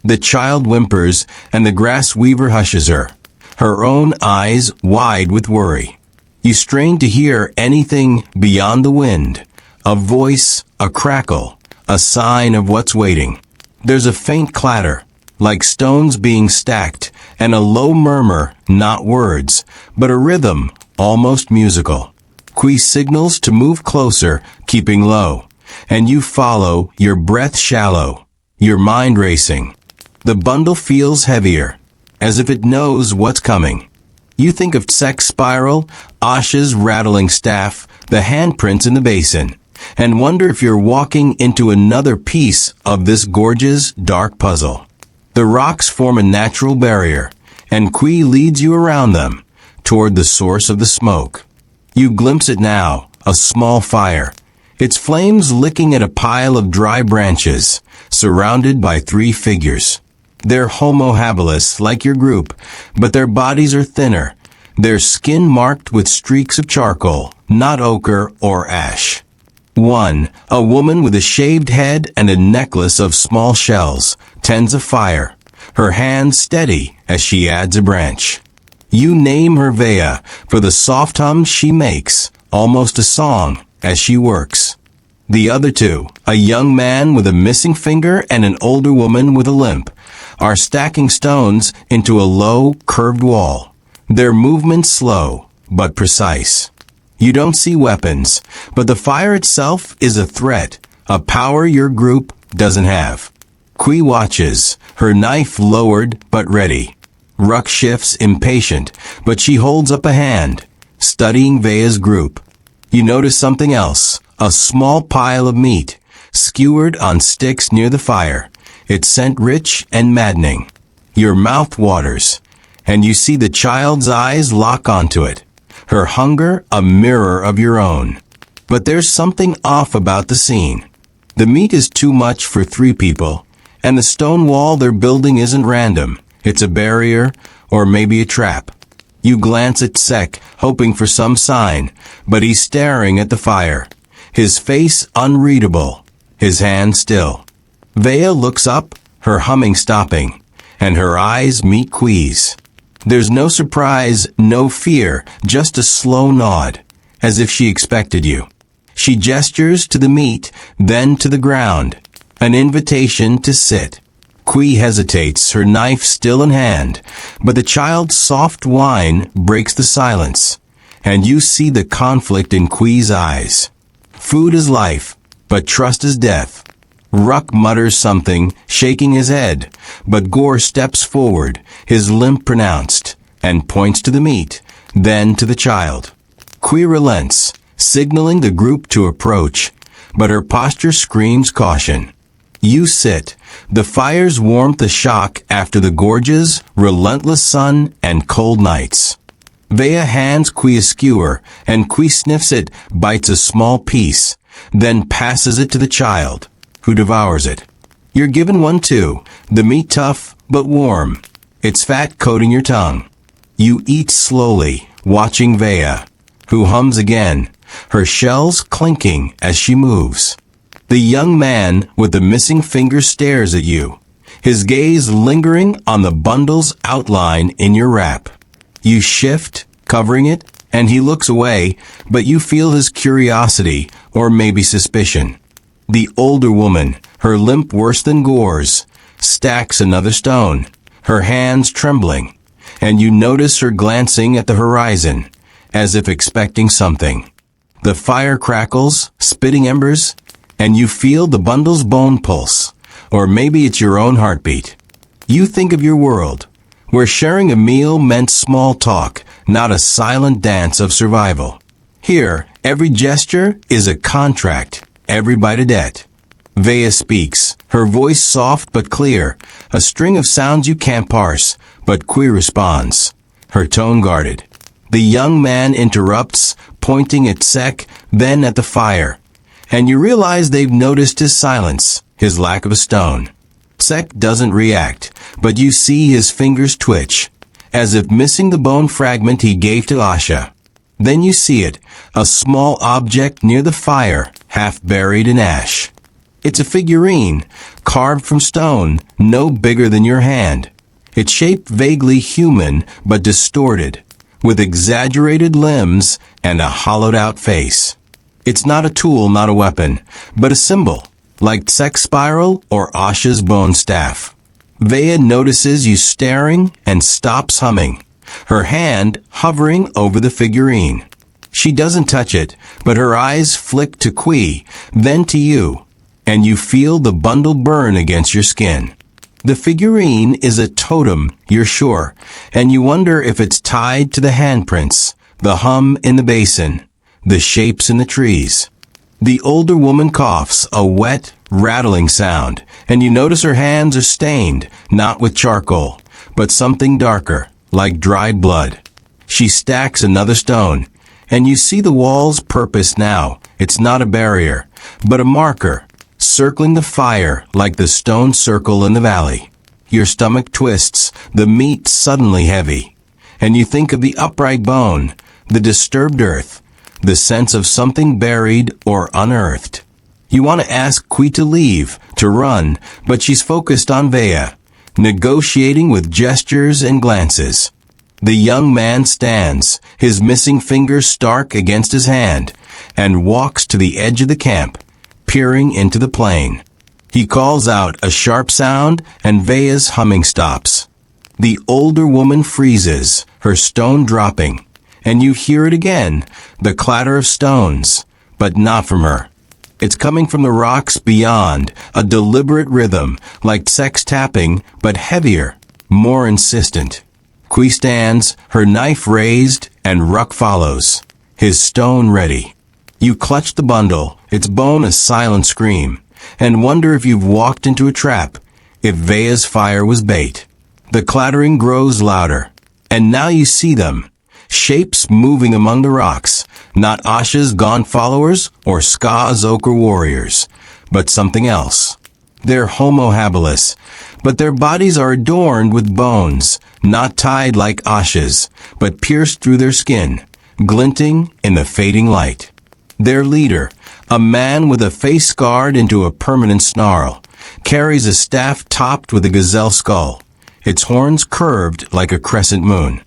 The child whimpers, and the grass weaver hushes her, her own eyes wide with worry. You strain to hear anything beyond the wind, a voice, a crackle, a sign of what's waiting. There's a faint clatter, like stones being stacked, and a low murmur, not words, but a rhythm, almost musical. Kui signals to move closer, keeping low. And you follow, your breath shallow, your mind racing. The bundle feels heavier, as if it knows what's coming. You think of Tsek's spiral, Asha's rattling staff, the handprints in the basin, and wonder if you're walking into another piece of this gorgeous, dark puzzle. The rocks form a natural barrier, and Kui leads you around them, toward the source of the smoke. You glimpse it now, a small fire, its flames licking at a pile of dry branches, surrounded by 3 figures. They're Homo habilis, like your group, but their bodies are thinner, their skin marked with streaks of charcoal, not ochre or ash. 1. A woman with a shaved head and a necklace of small shells, tends a fire, her hands steady as she adds a branch. You name her Vea, for the soft hum she makes, almost a song, as she works. The other 2, a young man with a missing finger and an older woman with a limp, are stacking stones into a low, curved wall. Their movements slow, but precise. You don't see weapons, but the fire itself is a threat, a power your group doesn't have. Kui watches, her knife lowered but ready. Ruck shifts impatient, but she holds up a hand, studying Vea's group. You notice something else, a small pile of meat, skewered on sticks near the fire. Its scent rich and maddening. Your mouth waters, and you see the child's eyes lock onto it, her hunger a mirror of your own. But there's something off about the scene. The meat is too much for 3 people, and the stone wall they're building isn't random. It's a barrier, or maybe a trap. You glance at Tsek, hoping for some sign, but he's staring at the fire, his face unreadable, his hand still. Vea looks up, her humming stopping, and her eyes meet Kui's. There's no surprise, no fear, just a slow nod, as if she expected you. She gestures to the meat, then to the ground, an invitation to sit. Kui hesitates, her knife still in hand, but the child's soft whine breaks the silence, and you see the conflict in Kui's eyes. Food is life, but trust is death. Ruck mutters something, shaking his head, but Gore steps forward, his limp pronounced, and points to the meat, then to the child. Kui relents, signaling the group to approach, but her posture screams caution. You sit, the fire's warmth a shock after the gorge's relentless sun and cold nights. Vea hands Kui a skewer, and Kui sniffs it, bites a small piece, then passes it to the child, who devours it. You're given one too, the meat tough but warm, its fat coating your tongue. You eat slowly, watching Vea, who hums again, her shells clinking as she moves. The young man with the missing finger stares at you, his gaze lingering on the bundle's outline in your wrap. You shift, covering it, and he looks away, but you feel his curiosity, or maybe suspicion. The older woman, her limp worse than Gore's, stacks another stone, her hands trembling, and you notice her glancing at the horizon, as if expecting something. The fire crackles, spitting embers, and you feel the bundle's bone pulse, or maybe it's your own heartbeat. You think of your world, where sharing a meal meant small talk, not a silent dance of survival. Here, every gesture is a contract, every bite a debt. Vea speaks, her voice soft but clear, a string of sounds you can't parse, but Kui responds, her tone guarded. The young man interrupts, pointing at Tsek, then at the fire, and you realize they've noticed his silence, his lack of a stone. Tsek doesn't react, but you see his fingers twitch, as if missing the bone fragment he gave to Asha. Then you see it, a small object near the fire, half buried in ash. It's a figurine, carved from stone, no bigger than your hand. It's shaped vaguely human, but distorted, with exaggerated limbs and a hollowed-out face. It's not a tool, not a weapon, but a symbol, like Tsek's spiral or Asha's bone staff. Vea notices you staring and stops humming, her hand hovering over the figurine. She doesn't touch it, but her eyes flick to Kui, then to you, and you feel the bundle burn against your skin. The figurine is a totem, you're sure, and you wonder if it's tied to the handprints, the hum in the basin, the shapes in the trees. The older woman coughs, a wet, rattling sound, and you notice her hands are stained, not with charcoal, but something darker, like dried blood. She stacks another stone, and you see the wall's purpose now. It's not a barrier, but a marker, circling the fire like the stone circle in the valley. Your stomach twists, the meat suddenly heavy, and you think of the upright bone, the disturbed earth, the sense of something buried or unearthed. You want to ask Kui to leave, to run, but she's focused on Vea, negotiating with gestures and glances. The young man stands, his missing finger stark against his hand, and walks to the edge of the camp, peering into the plain. He calls out a sharp sound, and Vea's humming stops. The older woman freezes, her stone dropping, and you hear it again, the clatter of stones, but not from her. It's coming from the rocks beyond, a deliberate rhythm, like sex tapping, but heavier, more insistent. Kui stands, her knife raised, and Ruck follows, his stone ready. You clutch the bundle, its bone a silent scream, and wonder if you've walked into a trap, if Vea's fire was bait. The clattering grows louder, and now you see them, shapes moving among the rocks, not Asha's gaunt followers or Ska Azoka warriors, but something else. They're Homo habilis, but their bodies are adorned with bones, not tied like Asha's, but pierced through their skin, glinting in the fading light. Their leader, a man with a face scarred into a permanent snarl, carries a staff topped with a gazelle skull, its horns curved like a crescent moon.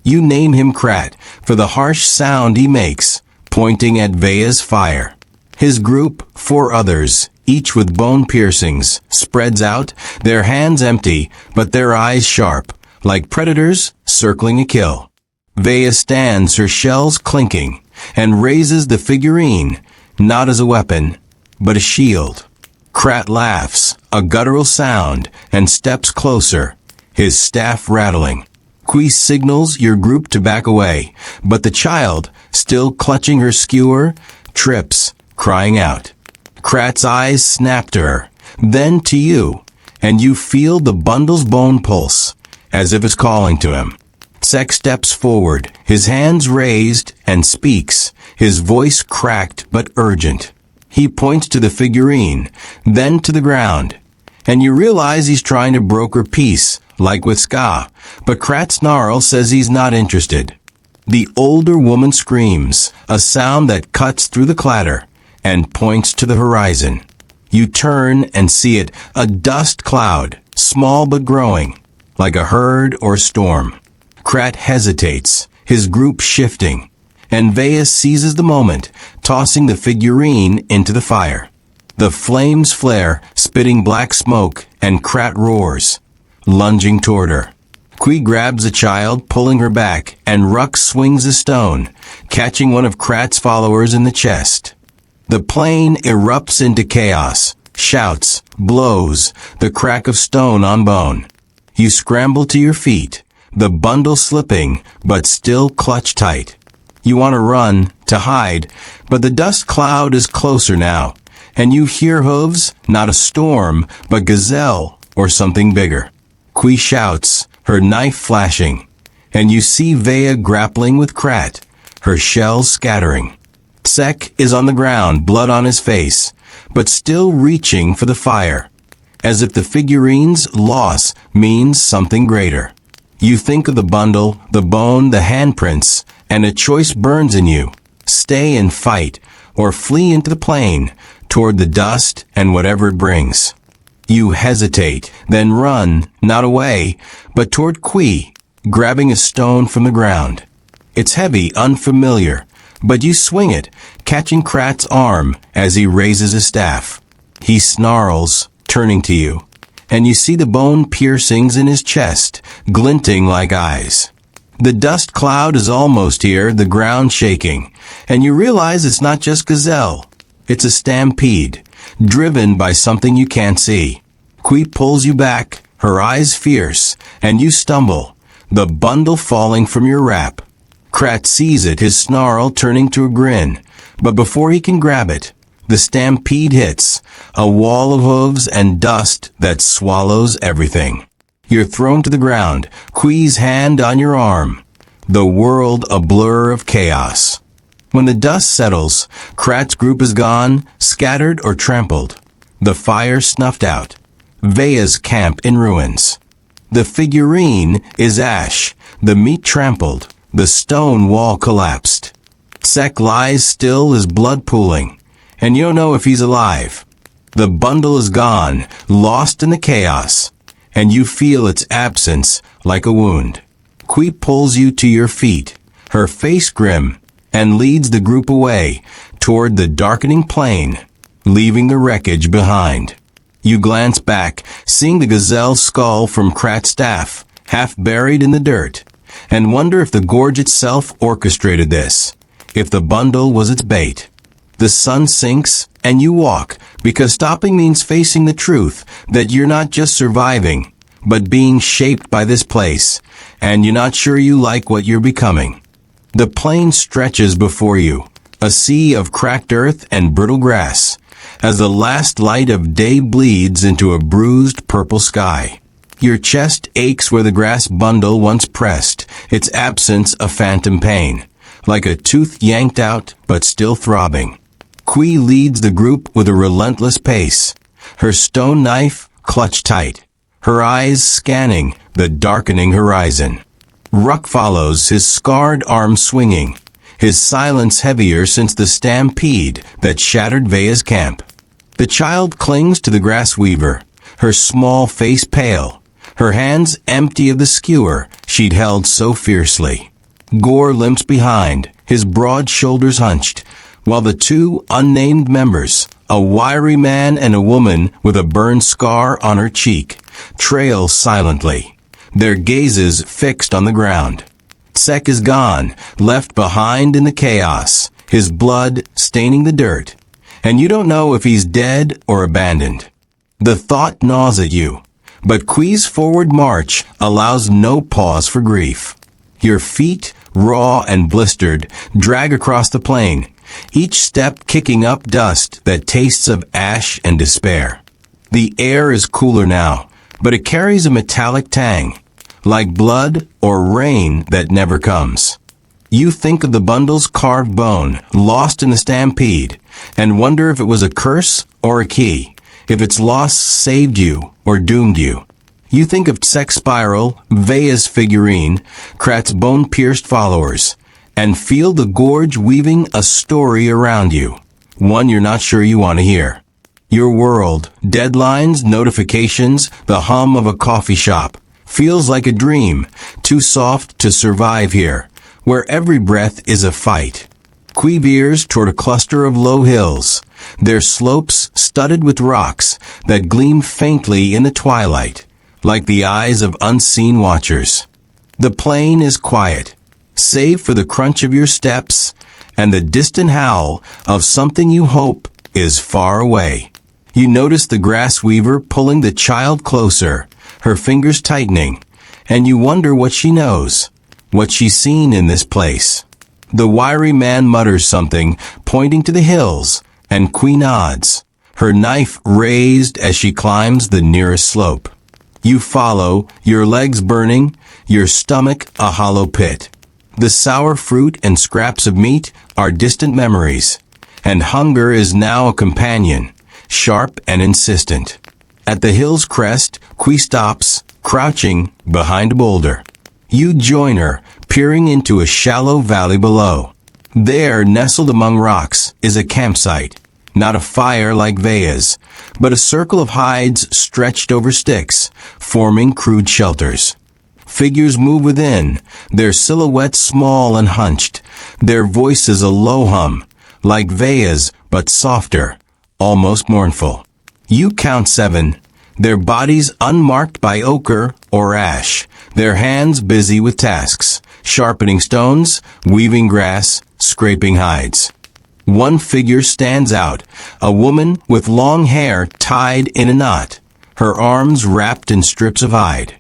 You name him Krat for the harsh sound he makes, pointing at Vea's fire. His group, 4 others, each with bone piercings, spreads out, their hands empty, but their eyes sharp, like predators circling a kill. Vea stands, her shells clinking, and raises the figurine, not as a weapon, but a shield. Krat laughs, a guttural sound, and steps closer, his staff rattling. Kui signals your group to back away, but the child, still clutching her skewer, trips, crying out. Krat's eyes snap to her, then to you, and you feel the bundle's bone pulse, as if it's calling to him. Sek steps forward, his hands raised, and speaks, his voice cracked but urgent. He points to the figurine, then to the ground, and you realize he's trying to broker peace, like with Ska, but Krat snarl says he's not interested. The older woman screams, a sound that cuts through the clatter, and points to the horizon. You turn and see it, a dust cloud, small but growing, like a herd or storm. Krat hesitates, his group shifting, and Vea seizes the moment, tossing the figurine into the fire. The flames flare, spitting black smoke, and Krat roars, lunging toward her. Kui grabs the child, pulling her back, and Ruck swings a stone, catching one of Krat's followers in the chest. The plain erupts into chaos, shouts, blows, the crack of stone on bone. You scramble to your feet, the bundle slipping, but still clutched tight. You want to run, to hide, but the dust cloud is closer now, and you hear hooves, not a storm, but gazelle, or something bigger. Kui shouts, her knife flashing, and you see Vea grappling with Krat, her shells scattering. Sek is on the ground, blood on his face, but still reaching for the fire, as if the figurine's loss means something greater. You think of the bundle, the bone, the handprints, and a choice burns in you. Stay and fight, or flee into the plain, toward the dust and whatever it brings. You hesitate, then run, not away, but toward Kui, grabbing a stone from the ground. It's heavy, unfamiliar, but you swing it, catching Krat's arm as he raises his staff. He snarls, turning to you, and you see the bone piercings in his chest, glinting like eyes. The dust cloud is almost here, the ground shaking, and you realize it's not just gazelle. It's a stampede, driven by something you can't see. Qui pulls you back, her eyes fierce, and you stumble, the bundle falling from your wrap. Krat sees it, his snarl turning to a grin, but before he can grab it, the stampede hits, a wall of hooves and dust that swallows everything. You're thrown to the ground, Qui's hand on your arm, the world a blur of chaos. When the dust settles, Krat's group is gone, scattered or trampled. The fire snuffed out. Vea's camp in ruins. The figurine is ash, the meat trampled, the stone wall collapsed. Sek lies still, his blood pooling, and you don't know if he's alive. The bundle is gone, lost in the chaos, and you feel its absence like a wound. Qui pulls you to your feet, her face grim, and leads the group away toward the darkening plain, leaving the wreckage behind. You glance back, seeing the gazelle's skull from Krat's staff, half buried in the dirt, and wonder if the gorge itself orchestrated this, if the bundle was its bait. The sun sinks, and you walk, because stopping means facing the truth that you're not just surviving, but being shaped by this place, and you're not sure you like what you're becoming. The plain stretches before you, a sea of cracked earth and brittle grass, as the last light of day bleeds into a bruised purple sky. Your chest aches where the grass bundle once pressed, its absence a phantom pain, like a tooth yanked out but still throbbing. Qui leads the group with a relentless pace, her stone knife clutched tight, her eyes scanning the darkening horizon. Ruck follows, his scarred arm swinging, his silence heavier since the stampede that shattered Vea's camp. The child clings to the grass weaver, her small face pale, her hands empty of the skewer she'd held so fiercely. Gore limps behind, his broad shoulders hunched, while the two unnamed members, a wiry man and a woman with a burn scar on her cheek, trail silently, their gazes fixed on the ground. Sek is gone, left behind in the chaos, his blood staining the dirt, and you don't know if he's dead or abandoned. The thought gnaws at you, but Qui's forward march allows no pause for grief. Your feet, raw and blistered, drag across the plain, each step kicking up dust that tastes of ash and despair. The air is cooler now, but it carries a metallic tang, like blood or rain that never comes. You think of the bundle's carved bone, lost in the stampede, and wonder if it was a curse or a key, if its loss saved you or doomed you. You think of Sek's spiral, Vea's figurine, Krat's bone-pierced followers, and feel the gorge weaving a story around you, one you're not sure you want to hear. Your world, deadlines, notifications, the hum of a coffee shop, feels like a dream, too soft to survive here, where every breath is a fight. Qui veers toward a cluster of low hills, their slopes studded with rocks that gleam faintly in the twilight, like the eyes of unseen watchers. The plain is quiet, save for the crunch of your steps and the distant howl of something you hope is far away. You notice the grass weaver pulling the child closer, her fingers tightening, and you wonder what she knows, what she's seen in this place. The wiry man mutters something, pointing to the hills, and Qui nods, her knife raised as she climbs the nearest slope. You follow, your legs burning, your stomach a hollow pit. The sour fruit and scraps of meat are distant memories, and hunger is now a companion, sharp and insistent. At the hill's crest, Qui stops, crouching behind a boulder. You join her, peering into a shallow valley below. There, nestled among rocks, is a campsite. Not a fire like Vea's, but a circle of hides stretched over sticks, forming crude shelters. Figures move within, their silhouettes small and hunched, their voices a low hum, like Vea's, but softer, almost mournful. You count 7, their bodies unmarked by ochre or ash, their hands busy with tasks, sharpening stones, weaving grass, scraping hides. One figure stands out, a woman with long hair tied in a knot, her arms wrapped in strips of hide.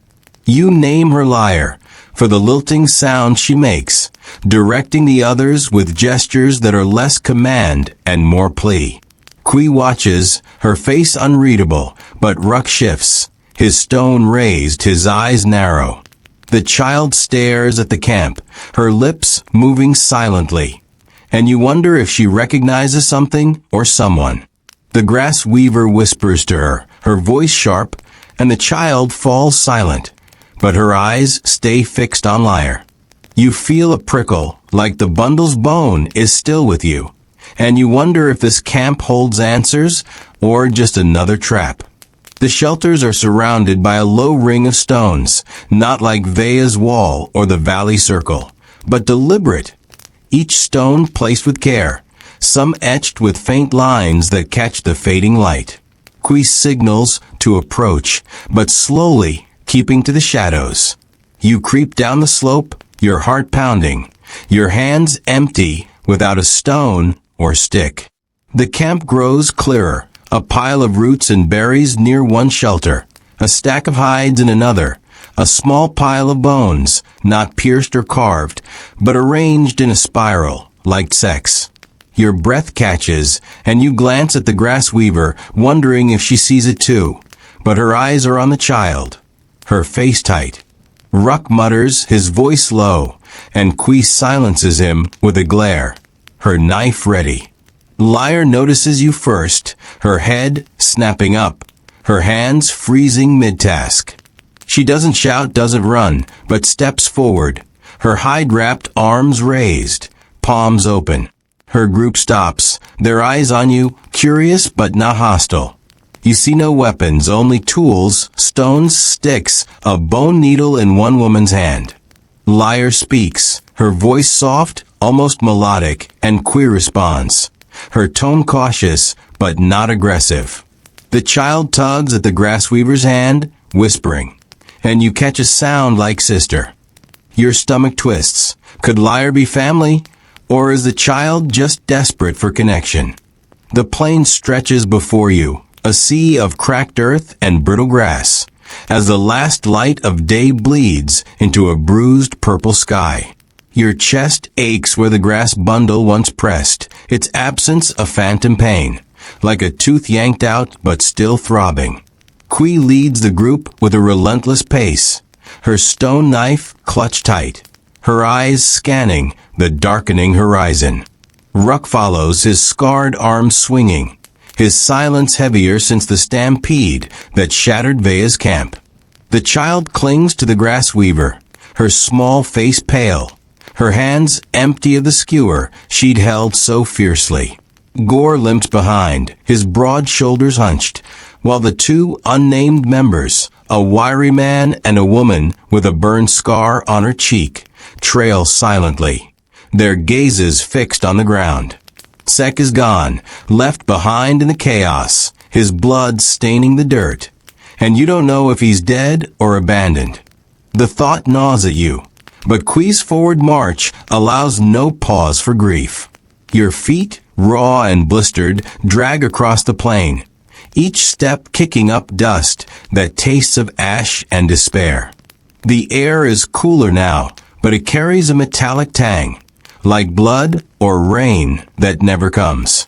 You name her Lyre, for the lilting sound she makes, directing the others with gestures that are less command and more plea. Qui watches, her face unreadable, but Ruck shifts, his stone raised, his eyes narrow. The child stares at the camp, her lips moving silently, and you wonder if she recognizes something or someone. The grass weaver whispers to her, her voice sharp, and the child falls silent, but her eyes stay fixed on Lyre. You feel a prickle, like the bundle's bone is still with you, and you wonder if this camp holds answers or just another trap. The shelters are surrounded by a low ring of stones, not like Vea's wall or the valley circle, but deliberate. Each stone placed with care, some etched with faint lines that catch the fading light. Qui signals to approach, but slowly, keeping to the shadows. You creep down the slope, your heart pounding, your hands empty without a stone or stick. The camp grows clearer, a pile of roots and berries near one shelter, a stack of hides in another, a small pile of bones, not pierced or carved, but arranged in a spiral, like sex. Your breath catches, and you glance at the grass weaver, wondering if she sees it too, but her eyes are on the child, her face tight. Ruck mutters, his voice low, and Qui silences him with a glare, her knife ready. Lyre notices you first, her head snapping up, her hands freezing mid-task. She doesn't shout, doesn't run, but steps forward, her hide-wrapped arms raised, palms open. Her group stops, their eyes on you, curious but not hostile. You see no weapons, only tools, stones, sticks, a bone needle in one woman's hand. Lyre speaks, her voice soft, almost melodic, and Qui responds, her tone cautious, but not aggressive. The child tugs at the grass weaver's hand, whispering, and you catch a sound like sister. Your stomach twists. Could Lyre be family? Or is the child just desperate for connection? The plain stretches before you, a sea of cracked earth and brittle grass, as the last light of day bleeds into a bruised purple sky. Your chest aches where the grass bundle once pressed, its absence a phantom pain, like a tooth yanked out but still throbbing. Qui leads the group with a relentless pace, her stone knife clutched tight, her eyes scanning the darkening horizon. Ruck follows, his scarred arms swinging, his silence heavier since the stampede that shattered Vea's camp. The child clings to the grass weaver, her small face pale, her hands empty of the skewer she'd held so fiercely. Gore limps behind, his broad shoulders hunched, while the two unnamed members, a wiry man and a woman with a burned scar on her cheek, trail silently, their gazes fixed on the ground. Sek is gone, left behind in the chaos, his blood staining the dirt, and you don't know if he's dead or abandoned. The thought gnaws at you, but Qui's forward march allows no pause for grief. Your feet, raw and blistered, drag across the plain, each step kicking up dust that tastes of ash and despair. The air is cooler now, but it carries a metallic tang, like blood or rain that never comes.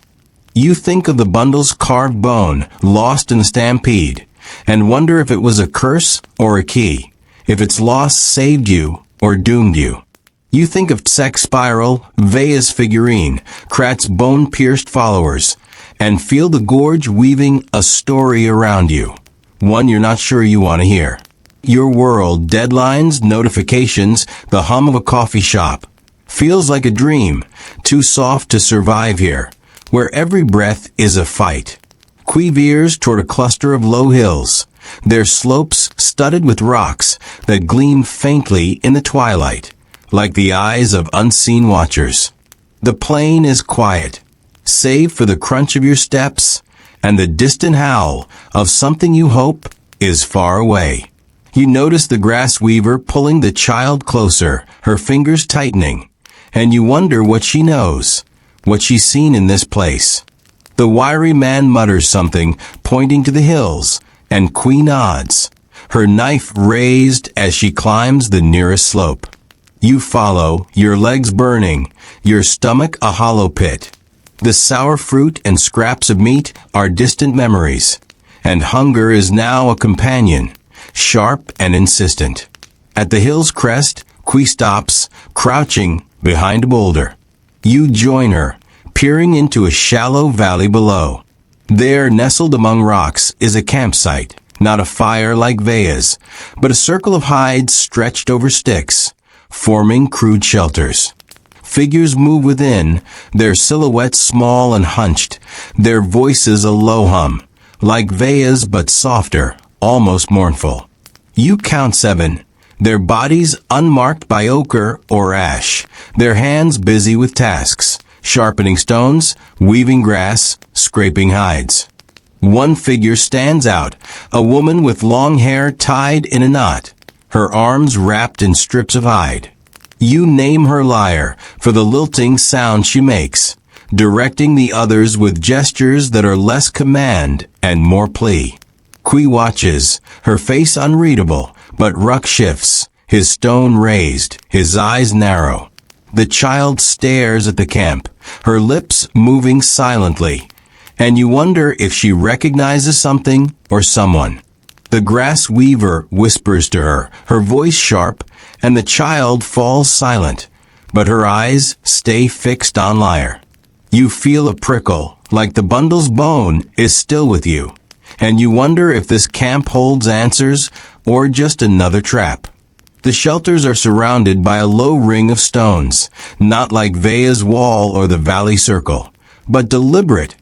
You think of the bundle's carved bone lost in the stampede, and wonder if it was a curse or a key, if its loss saved you or doomed you. You think of Sek's spiral, Vea's figurine, Krat's bone-pierced followers, and feel the gorge weaving a story around you, one you're not sure you want to hear. Your world, deadlines, notifications, the hum of a coffee shop, feels like a dream, too soft to survive here, where every breath is a fight. Qui veers toward a cluster of low hills, their slopes studded with rocks that gleam faintly in the twilight, like the eyes of unseen watchers. The plain is quiet, save for the crunch of your steps and the distant howl of something you hope is far away. You notice the grass weaver pulling the child closer, her fingers tightening, and you wonder what she knows, what she's seen in this place. The wiry man mutters something, pointing to the hills, and Qui nods, her knife raised as she climbs the nearest slope. You follow, your legs burning, your stomach a hollow pit. The sour fruit and scraps of meat are distant memories, and hunger is now a companion, sharp and insistent. At the hill's crest, Qui stops, crouching behind a boulder. You join her, peering into a shallow valley below. There, nestled among rocks, is a campsite, not a fire like Vea's, but a circle of hides stretched over sticks, forming crude shelters. Figures move within, their silhouettes small and hunched, their voices a low hum, like Vea's but softer, almost mournful. You count 7, their bodies unmarked by ochre or ash, their hands busy with tasks, sharpening stones, weaving grass, scraping hides. One figure stands out, a woman with long hair tied in a knot, her arms wrapped in strips of hide. You name her Lyre for the lilting sound she makes, directing the others with gestures that are less command and more plea. Qui watches, her face unreadable, but Ruck shifts, his stone raised, his eyes narrow. The child stares at the camp, her lips moving silently, and you wonder if she recognizes something or someone. The grass weaver whispers to her, her voice sharp, and the child falls silent, but her eyes stay fixed on Lyre. You feel a prickle, like the bundle's bone is still with you, and you wonder if this camp holds answers or just another trap. The shelters are surrounded by a low ring of stones, not like Vea's wall or the valley circle, but deliberate,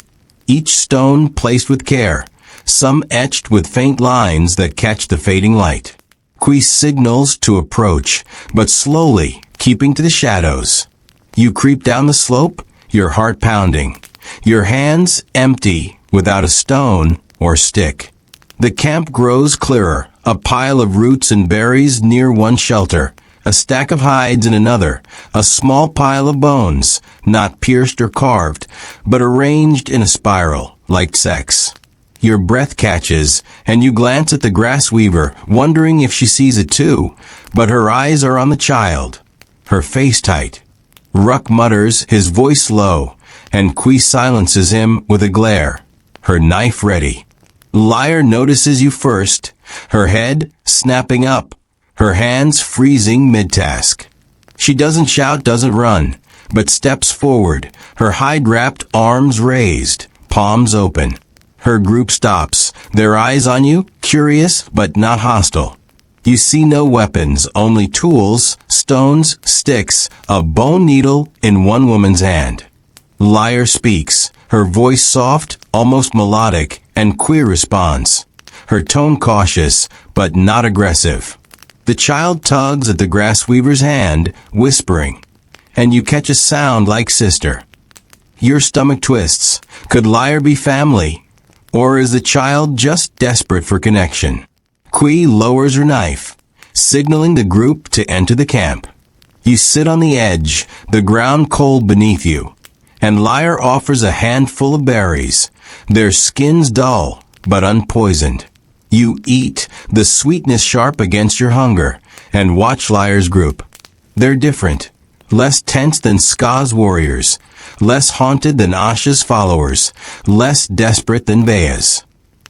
each stone placed with care, some etched with faint lines that catch the fading light. Qui signals to approach, but slowly, keeping to the shadows. You creep down the slope, your heart pounding, your hands empty, without a stone or stick. The camp grows clearer, a pile of roots and berries near one shelter, a stack of hides in another, a small pile of bones, not pierced or carved, but arranged in a spiral, like sex. Your breath catches, and you glance at the grass weaver, wondering if she sees it too, but her eyes are on the child, her face tight. Ruck mutters, his voice low, and Qui silences him with a glare, her knife ready. Lyre notices you first, her head snapping up, her hands freezing mid-task. She doesn't shout, doesn't run, but steps forward, her hide-wrapped arms raised, palms open. Her group stops, their eyes on you, curious but not hostile. You see no weapons, only tools, stones, sticks, a bone needle in one woman's hand. Lyre speaks, her voice soft, almost melodic, and Qui responds, her tone cautious, but not aggressive. The child tugs at the grass weaver's hand, whispering, and you catch a sound like sister. Your stomach twists. Could Lyre be family? Or is the child just desperate for connection? Qui lowers her knife, signaling the group to enter the camp. You sit on the edge, the ground cold beneath you, and Lyre offers a handful of berries, their skins dull but unpoisoned. You eat, the sweetness sharp against your hunger, and watch Lyre's group. They're different, less tense than Ska's warriors, less haunted than Asha's followers, less desperate than Vea's.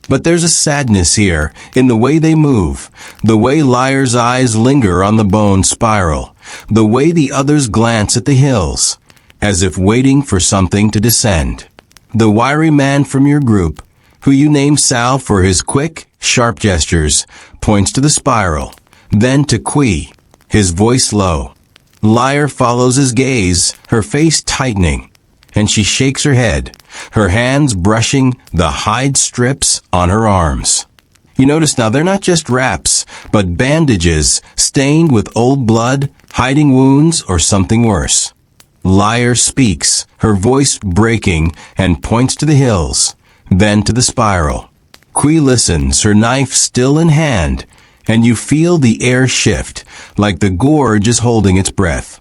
But there's a sadness here in the way they move, the way Lyre's eyes linger on the bone spiral, the way the others glance at the hills, as if waiting for something to descend. The wiry man from your group, who you name Sal for his quick, sharp gestures, points to the spiral, then to Qui, his voice low. Lyre follows his gaze, her face tightening, and she shakes her head, her hands brushing the hide strips on her arms. You notice now they're not just wraps, but bandages stained with old blood, hiding wounds or something worse. Lyre speaks, her voice breaking, and points to the hills, then to the spiral. Qui listens, her knife still in hand, and you feel the air shift, like the gorge is holding its breath.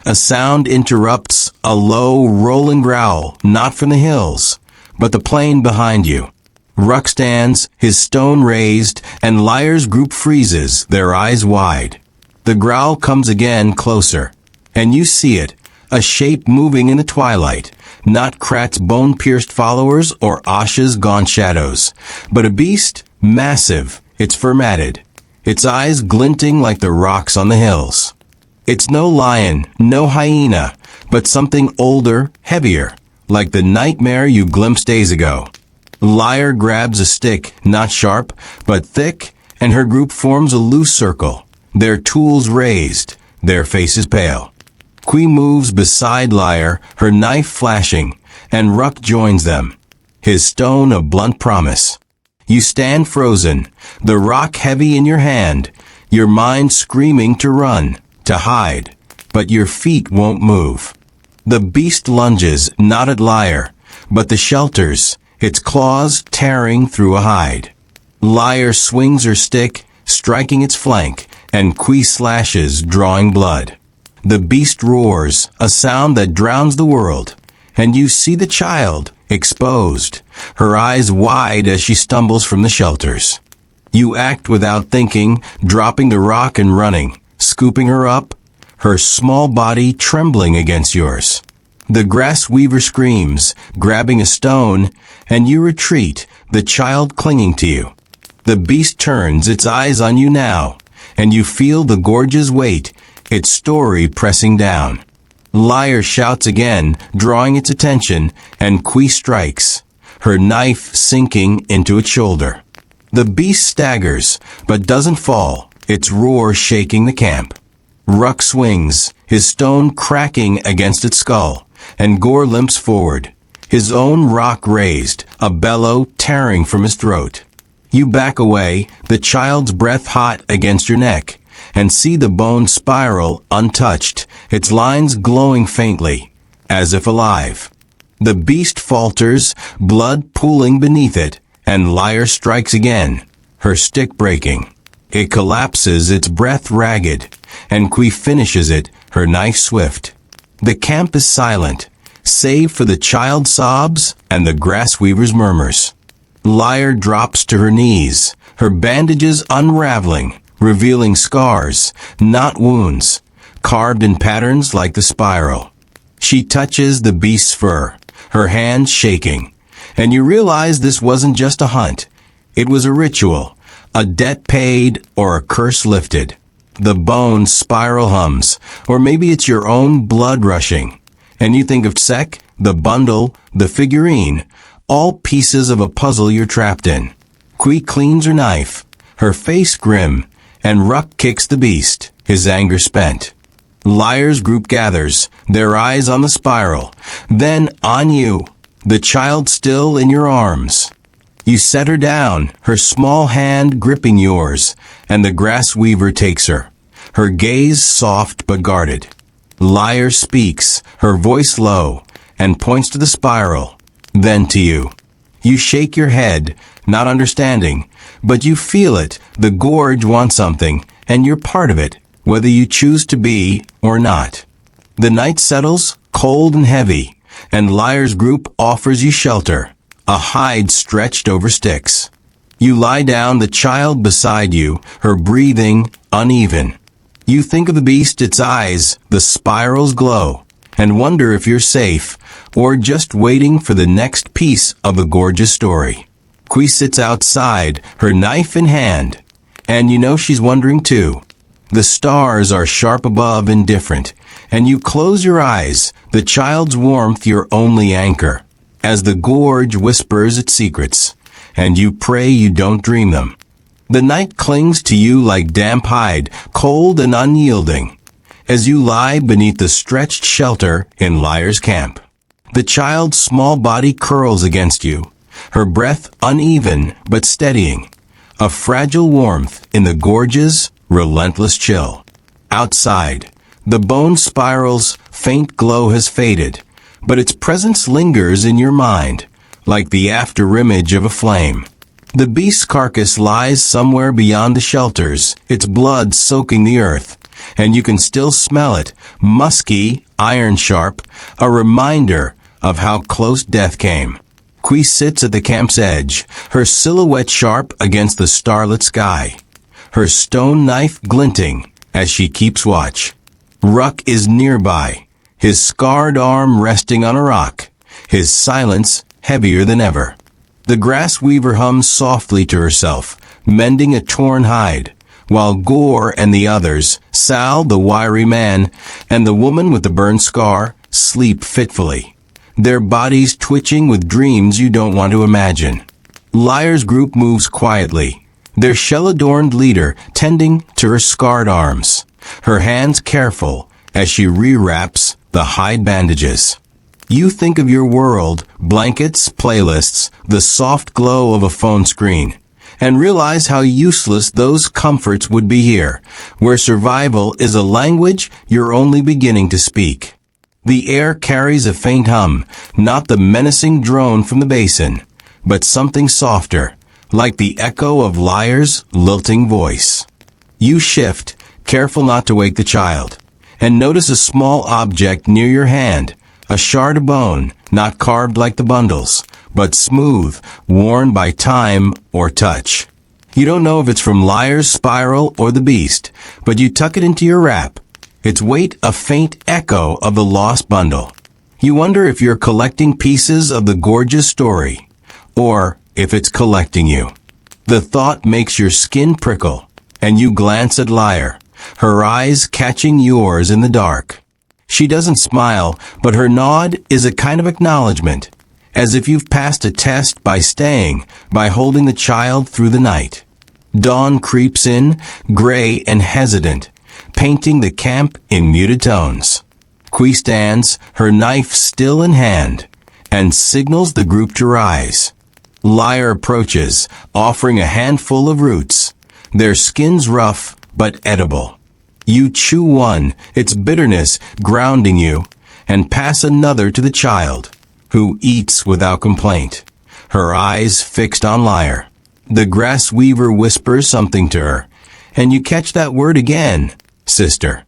A sound interrupts, a low, rolling growl, not from the hills, but the plain behind you. Ruck stands, his stone raised, and Liar's group freezes, their eyes wide. The growl comes again closer, and you see it, a shape moving in the twilight, not Krat's bone-pierced followers or Asha's gaunt shadows, but a beast, massive, its fur matted, its eyes glinting like the rocks on the hills. It's no lion, no hyena, but something older, heavier, like the nightmare you glimpsed days ago. Liar grabs a stick, not sharp, but thick, and her group forms a loose circle, their tools raised, their faces pale. Kui moves beside Liar, her knife flashing, and Ruck joins them, his stone a blunt promise. You stand frozen, the rock heavy in your hand, your mind screaming to run, to hide, but your feet won't move. The beast lunges, not at Liar, but the shelters, its claws tearing through a hide. Liar swings her stick, striking its flank, and Kui slashes, drawing blood. The beast roars, a sound that drowns the world, and you see the child, exposed, her eyes wide as she stumbles from the shelters. You act without thinking, dropping the rock and running, scooping her up, her small body trembling against yours. The grass weaver screams, grabbing a stone, and you retreat, the child clinging to you. The beast turns its eyes on you now, and you feel the gorge's weight, its story pressing down. Liar shouts again, drawing its attention, and Kui strikes, her knife sinking into its shoulder. The beast staggers, but doesn't fall, its roar shaking the camp. Ruck swings, his stone cracking against its skull, and Gore limps forward, his own rock raised, a bellow tearing from his throat. You back away, the child's breath hot against your neck, and see the bone spiral untouched, its lines glowing faintly, as if alive. The beast falters, blood pooling beneath it, and Liar strikes again, her stick breaking. It collapses, its breath ragged, and Kui finishes it, her knife swift. The camp is silent, save for the child's sobs and the grass weaver's murmurs. Liar drops to her knees, her bandages unraveling, revealing scars, not wounds, carved in patterns like the spiral. She touches the beast's fur, her hands shaking, and you realize this wasn't just a hunt. It was a ritual, a debt paid or a curse lifted. The bone spiral hums, or maybe it's your own blood rushing, and you think of Sek, the bundle, the figurine, all pieces of a puzzle you're trapped in. Kui cleans her knife, her face grim, and Ruck kicks the beast, his anger spent. Liar's group gathers, their eyes on the spiral, then on you, the child still in your arms. You set her down, her small hand gripping yours, and the grass weaver takes her, her gaze soft but guarded. Liar speaks, her voice low, and points to the spiral, then to you. You shake your head, not understanding, but you feel it, the gorge wants something, and you're part of it, whether you choose to be or not. The night settles, cold and heavy, and Liar's group offers you shelter, a hide stretched over sticks. You lie down, the child beside you, her breathing uneven. You think of the beast, its eyes, the spiral's glow, and wonder if you're safe, or just waiting for the next piece of the gorgeous story. Kui sits outside, her knife in hand, and you know she's wondering too. The stars are sharp above, indifferent, and you close your eyes, the child's warmth your only anchor, as the gorge whispers its secrets, and you pray you don't dream them. The night clings to you like damp hide, cold and unyielding, as you lie beneath the stretched shelter in Liar's camp. The child's small body curls against you, her breath uneven but steadying, a fragile warmth in the gorge's relentless chill. Outside, the bone spiral's faint glow has faded, but its presence lingers in your mind, like the after-image of a flame. The beast's carcass lies somewhere beyond the shelters, its blood soaking the earth, and you can still smell it, musky, iron-sharp, a reminder of how close death came. Qui sits at the camp's edge, her silhouette sharp against the starlit sky, her stone knife glinting as she keeps watch. Ruck is nearby, his scarred arm resting on a rock, his silence heavier than ever. The grass weaver hums softly to herself, mending a torn hide, while Gore and the others, Sal, the wiry man, and the woman with the burned scar, sleep fitfully, their bodies twitching with dreams you don't want to imagine. Liar's group moves quietly, their shell-adorned leader tending to her scarred arms, her hands careful as she rewraps the hide bandages. You think of your world, blankets, playlists, the soft glow of a phone screen, and realize how useless those comforts would be here, where survival is a language you're only beginning to speak. The air carries a faint hum, not the menacing drone from the basin, but something softer, like the echo of Liar's lilting voice. You shift, careful not to wake the child, and notice a small object near your hand, a shard of bone, not carved like the bundles, but smooth, worn by time or touch. You don't know if it's from Liar's spiral or the beast, but you tuck it into your wrap, its weight a faint echo of the lost bundle. You wonder if you're collecting pieces of the gorgeous story, or if it's collecting you. The thought makes your skin prickle, and you glance at Liar, her eyes catching yours in the dark. She doesn't smile, but her nod is a kind of acknowledgement, as if you've passed a test by staying, by holding the child through the night. Dawn creeps in, gray and hesitant, painting the camp in muted tones. Qui stands, her knife still in hand, and signals the group to rise. Liar approaches, offering a handful of roots, their skins rough but edible. You chew one, its bitterness grounding you, and pass another to the child, who eats without complaint, her eyes fixed on Liar. The grass weaver whispers something to her, and you catch that word again, sister.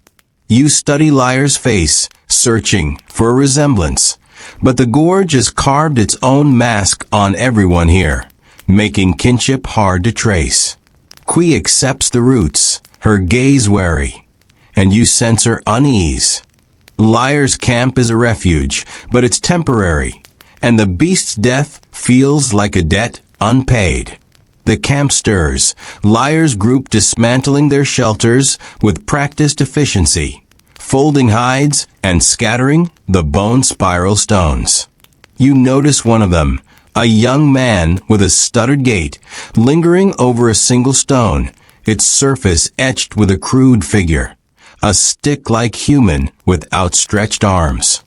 You study Liar's face, searching for a resemblance, but the gorge has carved its own mask on everyone here, making kinship hard to trace. Qui accepts the roots, her gaze wary, and you sense her unease. Liar's camp is a refuge, but it's temporary, and the beast's death feels like a debt unpaid. The camp stirs, Liar's group dismantling their shelters with practiced efficiency, folding hides and scattering the bone spiral stones. You notice one of them, a young man with a stuttered gait, lingering over a single stone, its surface etched with a crude figure, a stick-like human with outstretched arms.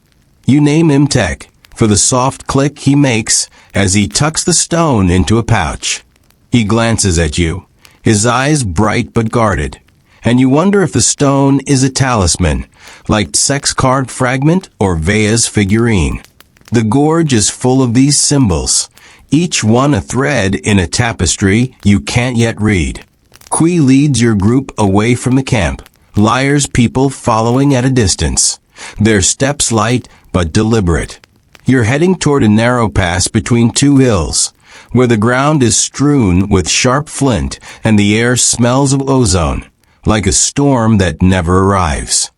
You name him Tech, for the soft click he makes as he tucks the stone into a pouch. He glances at you, his eyes bright but guarded, and you wonder if the stone is a talisman, like Sex card fragment or Vea's figurine. The gorge is full of these symbols, each one a thread in a tapestry you can't yet read. Qui leads your group away from the camp, Liar's people following at a distance, their steps light but deliberate. You're heading toward a narrow pass between two hills, where the ground is strewn with sharp flint and the air smells of ozone, like a storm that never arrives.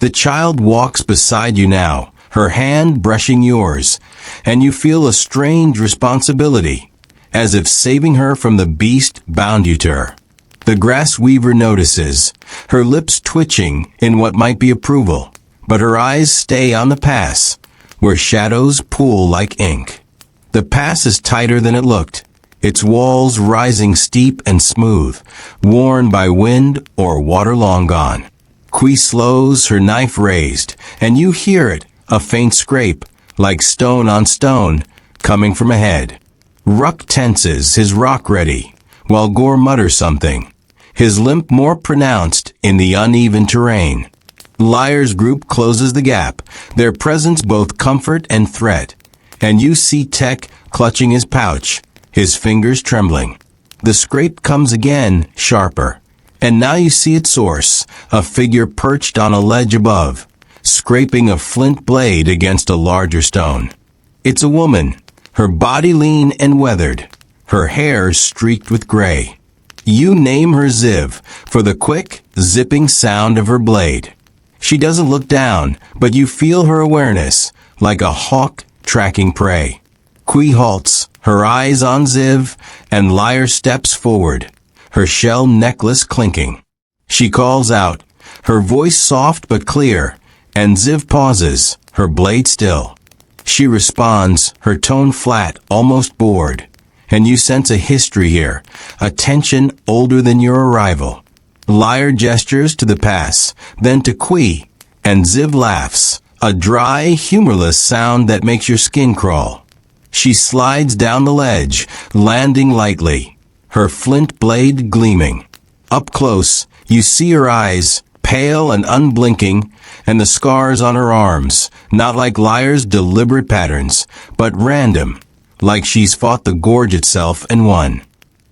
The child walks beside you now, her hand brushing yours, and you feel a strange responsibility, as if saving her from the beast bound you to her. The grass weaver notices, her lips twitching in what might be approval, but her eyes stay on the pass, where shadows pool like ink. The pass is tighter than it looked, its walls rising steep and smooth, worn by wind or water long gone. Qui slows, her knife raised, and you hear it, a faint scrape, like stone on stone, coming from ahead. Ruck tenses, his rock ready, while Gore mutters something, his limp more pronounced in the uneven terrain. Liar's group closes the gap, their presence both comfort and threat, and you see Tech clutching his pouch, his fingers trembling. The scrape comes again, sharper. And now you see its source, a figure perched on a ledge above, scraping a flint blade against a larger stone. It's a woman, her body lean and weathered, her hair streaked with gray. You name her Ziv for the quick, zipping sound of her blade. She doesn't look down, but you feel her awareness, like a hawk tracking prey. Qui halts, her eyes on Ziv, and Lyre steps forward, her shell necklace clinking. She calls out, her voice soft but clear, and Ziv pauses, her blade still. She responds, her tone flat, almost bored. And you sense a history here, a tension older than your arrival. Lyre gestures to the pass, then to Qui, and Ziv laughs, a dry, humorless sound that makes your skin crawl. She slides down the ledge, landing lightly, her flint blade gleaming. Up close, you see her eyes, pale and unblinking, and the scars on her arms, not like Lyre's deliberate patterns, but random, like she's fought the gorge itself and won.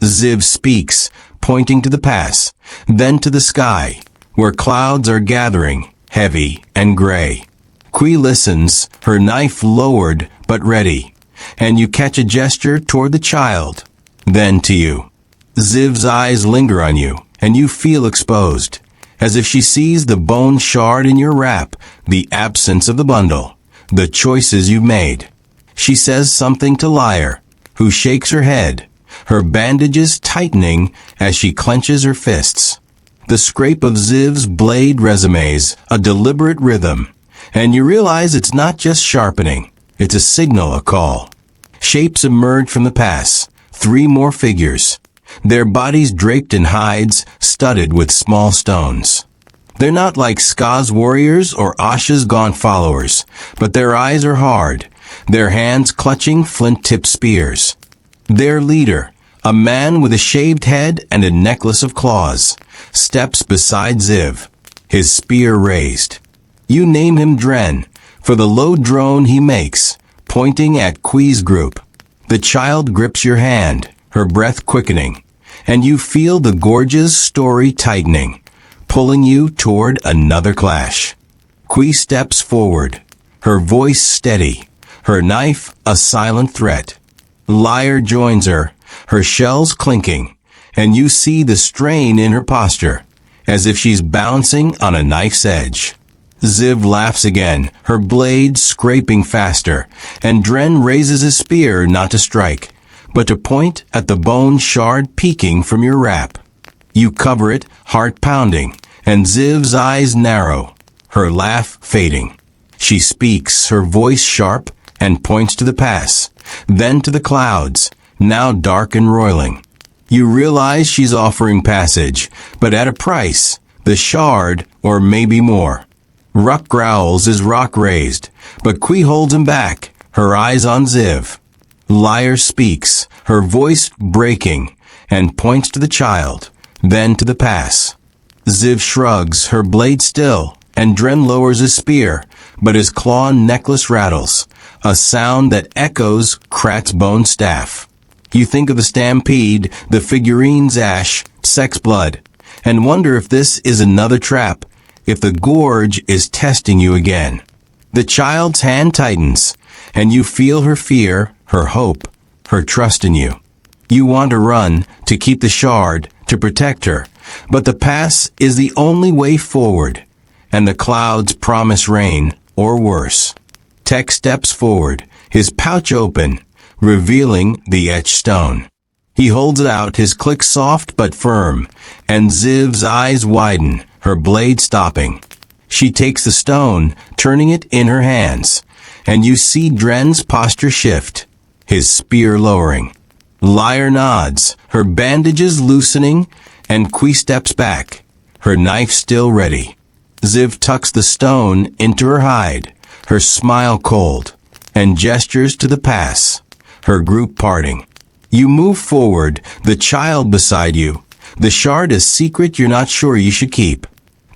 Ziv speaks, pointing to the pass, then to the sky, where clouds are gathering, heavy and gray. Qui listens, her knife lowered but ready, and you catch a gesture toward the child, then to you. Ziv's eyes linger on you, and you feel exposed, as if she sees the bone shard in your wrap, the absence of the bundle, the choices you've made. She says something to Lyre, who shakes her head, her bandages tightening as she clenches her fists. The scrape of Ziv's blade resumes, a deliberate rhythm, and you realize it's not just sharpening, it's a signal, a call. Shapes emerge from the pass, 3 more figures, their bodies draped in hides, studded with small stones. They're not like Ska's warriors or Asha's gaunt followers, but their eyes are hard, their hands clutching flint-tipped spears. Their leader, a man with a shaved head and a necklace of claws, steps beside Ziv, his spear raised. You name him Dren, for the low drone he makes, pointing at Qui's group. The child grips your hand, her breath quickening, and you feel the gorge's story tightening, pulling you toward another clash. Qui steps forward, her voice steady, her knife a silent threat. Lyre joins her, her shells clinking, and you see the strain in her posture, as if she's balancing on a knife's edge. Ziv laughs again, her blade scraping faster, and Dren raises his spear not to strike, but to point at the bone shard peeking from your wrap. You cover it, heart pounding, and Ziv's eyes narrow, her laugh fading. She speaks, her voice sharp, and points to the pass, then to the clouds, now dark and roiling. You realize she's offering passage, but at a price, the shard, or maybe more. Ruck growls as Rock raised, but Qui holds him back, her eyes on Ziv. Lyre speaks, her voice breaking, and points to the child, then to the pass. Ziv shrugs, her blade still, and Dren lowers his spear, but his claw necklace rattles, a sound that echoes Krat's bone staff. You think of the stampede, the figurines ash, sex blood, and wonder if this is another trap, if the gorge is testing you again. The child's hand tightens, and you feel her fear, her hope, her trust in you. You want to run, to keep the shard, to protect her, but the pass is the only way forward, and the clouds promise rain, or worse. Tech steps forward, his pouch open, revealing the etched stone. He holds it out, his click soft but firm, and Ziv's eyes widen, her blade stopping. She takes the stone, turning it in her hands, and you see Dren's posture shift, his spear lowering. Lyre nods, her bandages loosening, and Qui steps back, her knife still ready. Ziv tucks the stone into her hide, her smile cold, and gestures to the pass, her group parting. You move forward, the child beside you, the shard a secret you're not sure you should keep.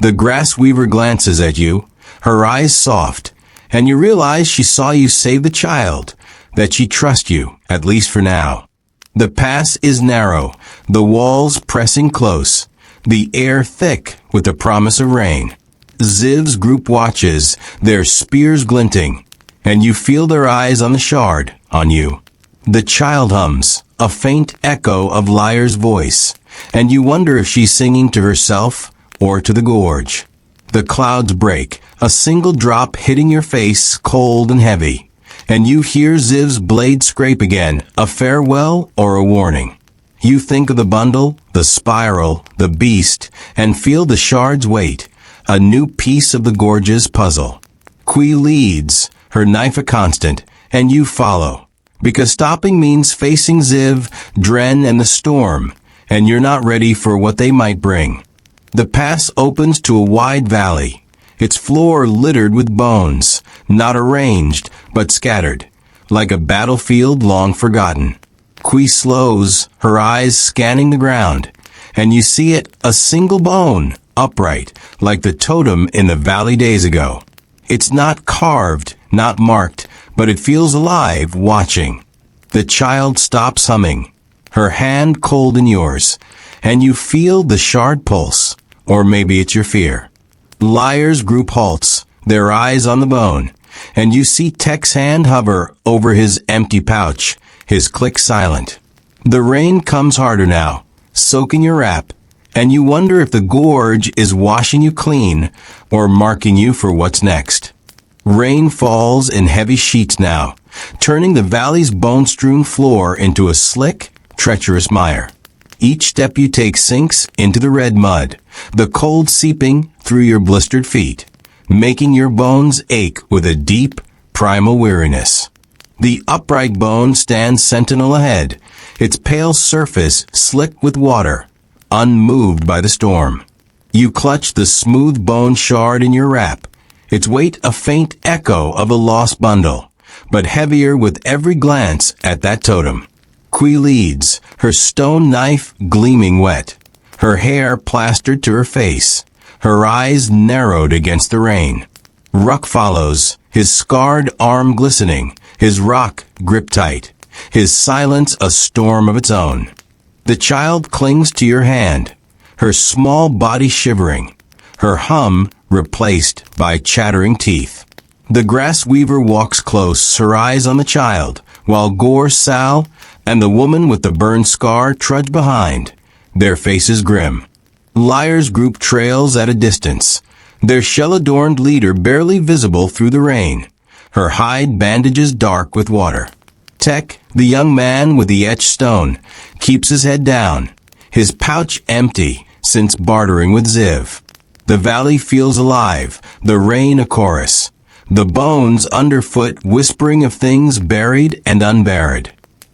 The grass weaver glances at you, her eyes soft, and you realize she saw you save the child, that she trusts you, at least for now. The pass is narrow, the walls pressing close, the air thick with the promise of rain. Ziv's group watches, their spears glinting, and you feel their eyes on the shard, on you. The child hums, a faint echo of Liar's voice, and you wonder if she's singing to herself or to the gorge. The clouds break, a single drop hitting your face cold and heavy, and you hear Ziv's blade scrape again, a farewell or a warning. You think of the bundle, the spiral, the beast, and feel the shard's weight, a new piece of the gorge's puzzle. Qui leads, her knife a constant, and you follow. Because stopping means facing Ziv, Dren, and the storm, and you're not ready for what they might bring. The pass opens to a wide valley, its floor littered with bones, not arranged, but scattered, like a battlefield long forgotten. Qui slows, her eyes scanning the ground, and you see it, a single bone, upright, like the totem in the valley days ago. It's not carved, not marked, but it feels alive, watching. The child stops humming, her hand cold in yours, and you feel the shard pulse, or maybe it's your fear. Liar's group halts, their eyes on the bone, and you see Tech's hand hover over his empty pouch, his click silent. The rain comes harder now, soaking your wrap, and you wonder if the gorge is washing you clean or marking you for what's next. Rain falls in heavy sheets now, turning the valley's bone-strewn floor into a slick, treacherous mire. Each step you take sinks into the red mud, the cold seeping through your blistered feet, making your bones ache with a deep, primal weariness. The upright bone stands sentinel ahead, its pale surface slick with water, unmoved by the storm. You clutch the smooth bone shard in your wrap, its weight a faint echo of a lost bundle, but heavier with every glance at that totem. Qui leads, her stone knife gleaming wet, her hair plastered to her face, her eyes narrowed against the rain. Ruck follows, his scarred arm glistening, his rock grip tight, his silence a storm of its own. The child clings to your hand, her small body shivering, her hum replaced by chattering teeth. The grass weaver walks close, her eyes on the child, while Gore, Sal, and the woman with the burned scar trudge behind, their faces grim. Liar's group trails at a distance, their shell-adorned leader barely visible through the rain, her hide bandages dark with water. Tech, the young man with the etched stone, keeps his head down, his pouch empty since bartering with Ziv. The valley feels alive, the rain a chorus, the bones underfoot whispering of things buried and unburied.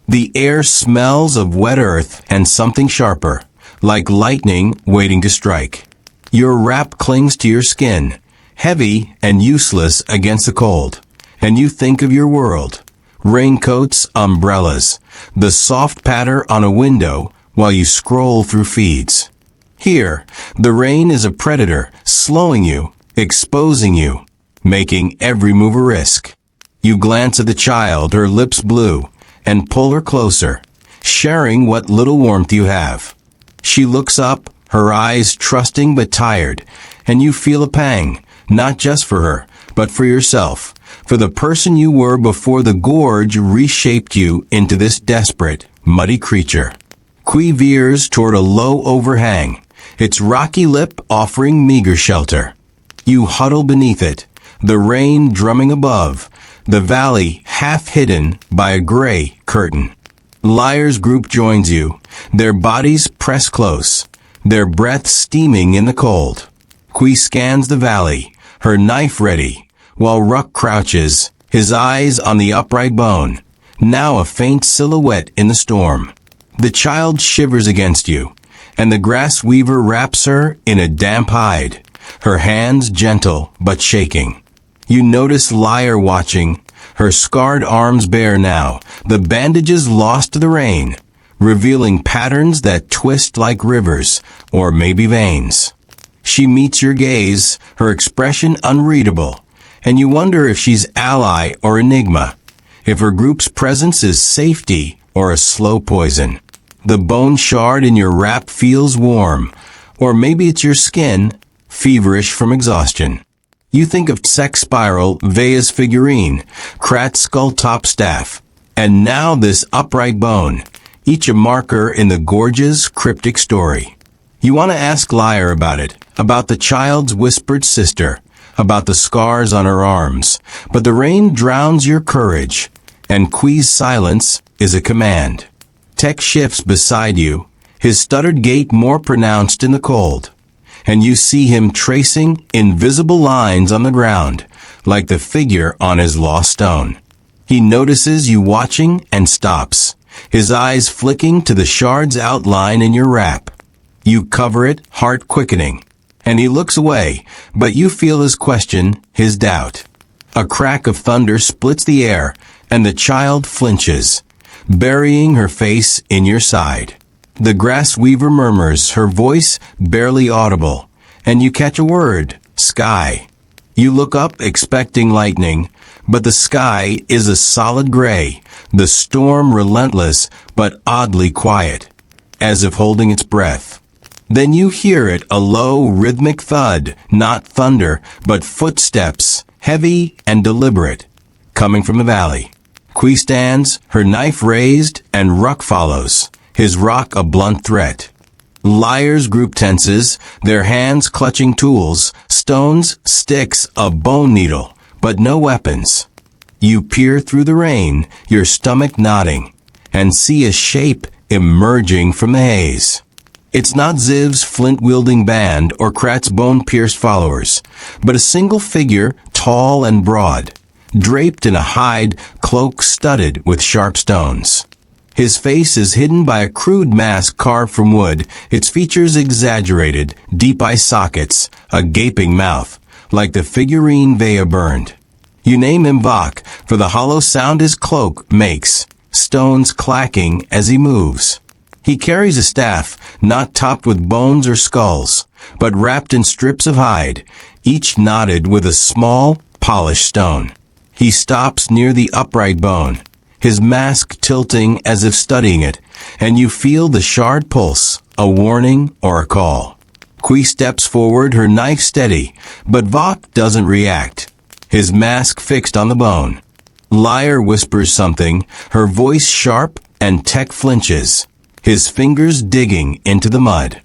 The air smells of wet earth and something sharper, like lightning waiting to strike. Your wrap clings to your skin, heavy and useless against the cold, and you think of your world. Raincoats, umbrellas, the soft patter on a window while you scroll through feeds. Here, the rain is a predator, slowing you, exposing you, making every move a risk. You glance at the child, her lips blue, and pull her closer, sharing what little warmth you have. She looks up, her eyes trusting but tired, and you feel a pang, not just for her, but for yourself, for the person you were before the gorge reshaped you into this desperate, muddy creature. Qui veers toward a low overhang, its rocky lip offering meager shelter. You huddle beneath it, the rain drumming above, the valley half hidden by a gray curtain. Liar's group joins you, their bodies pressed close, their breath steaming in the cold. Qui scans the valley, her knife ready, while Ruck crouches, his eyes on the upright bone, now a faint silhouette in the storm. The child shivers against you, and the grass weaver wraps her in a damp hide, her hands gentle but shaking. You notice Liar watching, her scarred arms bare now, the bandages lost to the rain, revealing patterns that twist like rivers, or maybe veins. She meets your gaze, her expression unreadable, and you wonder if she's ally or enigma, if her group's presence is safety or a slow poison. The bone shard in your wrap feels warm, or maybe it's your skin, feverish from exhaustion. You think of Sex Spiral, Vea's figurine, Krat's skull top staff, and now this upright bone, each a marker in the gorge's cryptic story. You want to ask Lyre about it, about the child's whispered sister, about the scars on her arms, but the rain drowns your courage, and Quee's silence is a command. Tech shifts beside you, his stuttered gait more pronounced in the cold, and you see him tracing invisible lines on the ground, like the figure on his lost stone. He notices you watching and stops, his eyes flicking to the shard's outline in your wrap. You cover it, heart quickening, and he looks away, but you feel his question, his doubt. A crack of thunder splits the air, and the child flinches, burying her face in your side. The grass weaver murmurs, her voice barely audible, and you catch a word, sky. You look up expecting lightning, but the sky is a solid gray, the storm relentless but oddly quiet, as if holding its breath. Then you hear it, a low, rhythmic thud, not thunder, but footsteps, heavy and deliberate, coming from the valley. Quee stands, her knife raised, and Ruck follows, his rock a blunt threat. Lyre's group tenses, their hands clutching tools, stones, sticks, a bone needle, but no weapons. You peer through the rain, your stomach knotting, and see a shape emerging from the haze. It's not Ziv's flint-wielding band or Krat's bone-pierced followers, but a single figure, tall and broad, draped in a hide cloak studded with sharp stones. His face is hidden by a crude mask carved from wood, its features exaggerated, deep eye sockets, a gaping mouth, like the figurine Vea burned. You name him Vok, for the hollow sound his cloak makes, stones clacking as he moves. He carries a staff, not topped with bones or skulls, but wrapped in strips of hide, each knotted with a small, polished stone. He stops near the upright bone, his mask tilting as if studying it, and you feel the shard pulse, a warning or a call. Quee steps forward, her knife steady, but Vok doesn't react, his mask fixed on the bone. Lyre whispers something, her voice sharp, and Tech flinches, his fingers digging into the mud.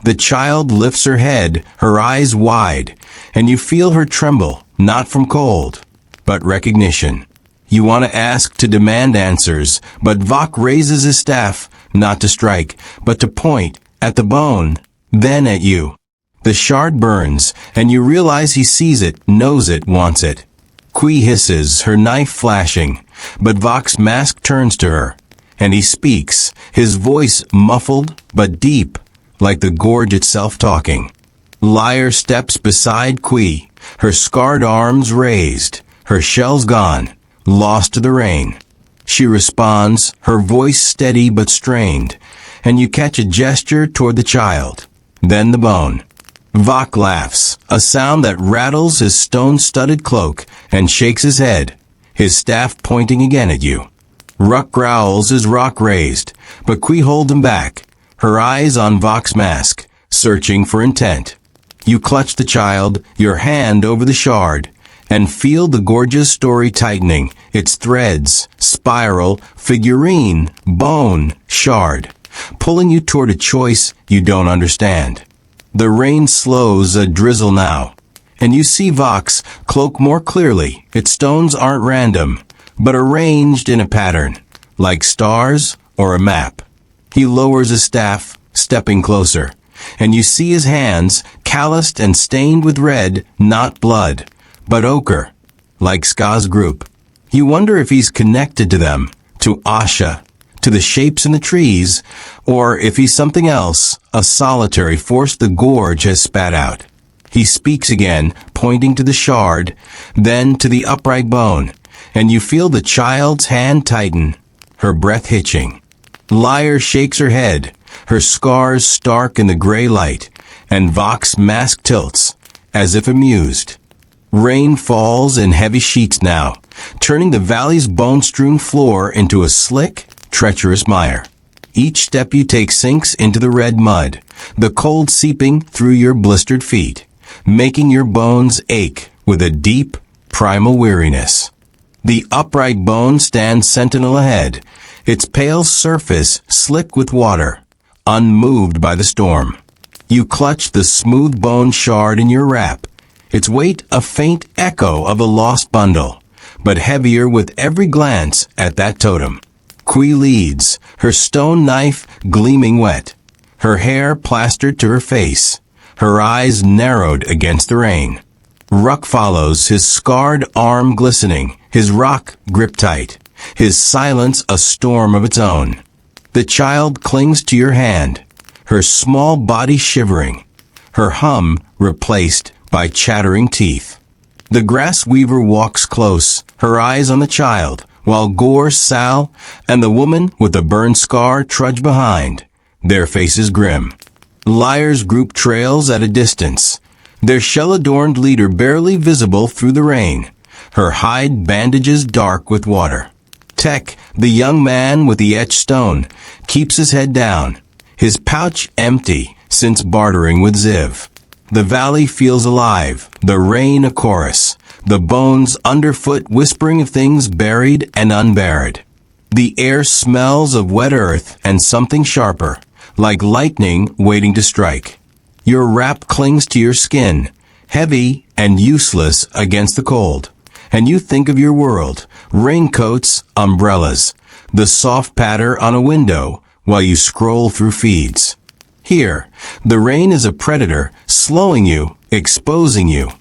The child lifts her head, her eyes wide, and you feel her tremble, not from cold, but recognition. You want to ask, to demand answers, but Vok raises his staff, not to strike, but to point, at the bone, then at you. The shard burns, and you realize he sees it, knows it, wants it. Quee hisses, her knife flashing, but Vok's mask turns to her, and he speaks, his voice muffled but deep, like the gorge itself talking. Lyre steps beside Quee, her scarred arms raised, her shells gone, lost to the rain. She responds, her voice steady but strained, and you catch a gesture toward the child, then the bone. Vok laughs, a sound that rattles his stone-studded cloak, and shakes his head, his staff pointing again at you. Ruck growls, his rock raised, but Quee holds him back, her eyes on Vok's mask, searching for intent. You clutch the child, your hand over the shard, and feel the gorgeous story tightening, its threads, spiral, figurine, bone, shard, pulling you toward a choice you don't understand. The rain slows a drizzle now, and you see Vok's cloak more clearly. Its stones aren't random, but arranged in a pattern, like stars or a map. He lowers his staff, stepping closer, and you see his hands, calloused and stained with red, not blood, but ochre, like Ska's group. You wonder if he's connected to them, to Asha, to the shapes in the trees, or if he's something else, a solitary force the gorge has spat out. He speaks again, pointing to the shard, then to the upright bone, and you feel the child's hand tighten, her breath hitching. Lyre shakes her head, her scars stark in the gray light, and Vok's mask tilts, as if amused. Rain falls in heavy sheets now, turning the valley's bone-strewn floor into a slick, treacherous mire. Each step you take sinks into the red mud, the cold seeping through your blistered feet, making your bones ache with a deep, primal weariness. The upright bone stands sentinel ahead, its pale surface slick with water, unmoved by the storm. You clutch the smooth bone shard in your wrap, its weight a faint echo of a lost bundle, but heavier with every glance at that totem. Kui leads, her stone knife gleaming wet, her hair plastered to her face, her eyes narrowed against the rain. Ruck follows, his scarred arm glistening, his rock grip tight, his silence a storm of its own. The child clings to your hand, her small body shivering, her hum replaced by chattering teeth. The grass weaver walks close, her eyes on the child, while Gore, Sal, and the woman with the burned scar trudge behind, their faces grim. Liar's group trails at a distance, their shell-adorned leader barely visible through the rain, her hide bandages dark with water. Tech, the young man with the etched stone, keeps his head down, his pouch empty since bartering with Ziv. The valley feels alive, the rain a chorus, the bones underfoot whispering of things buried and unburied. The air smells of wet earth and something sharper, like lightning waiting to strike. Your wrap clings to your skin, heavy and useless against the cold. And you think of your world, raincoats, umbrellas, the soft patter on a window while you scroll through feeds. Here, the rain is a predator, slowing you, exposing you,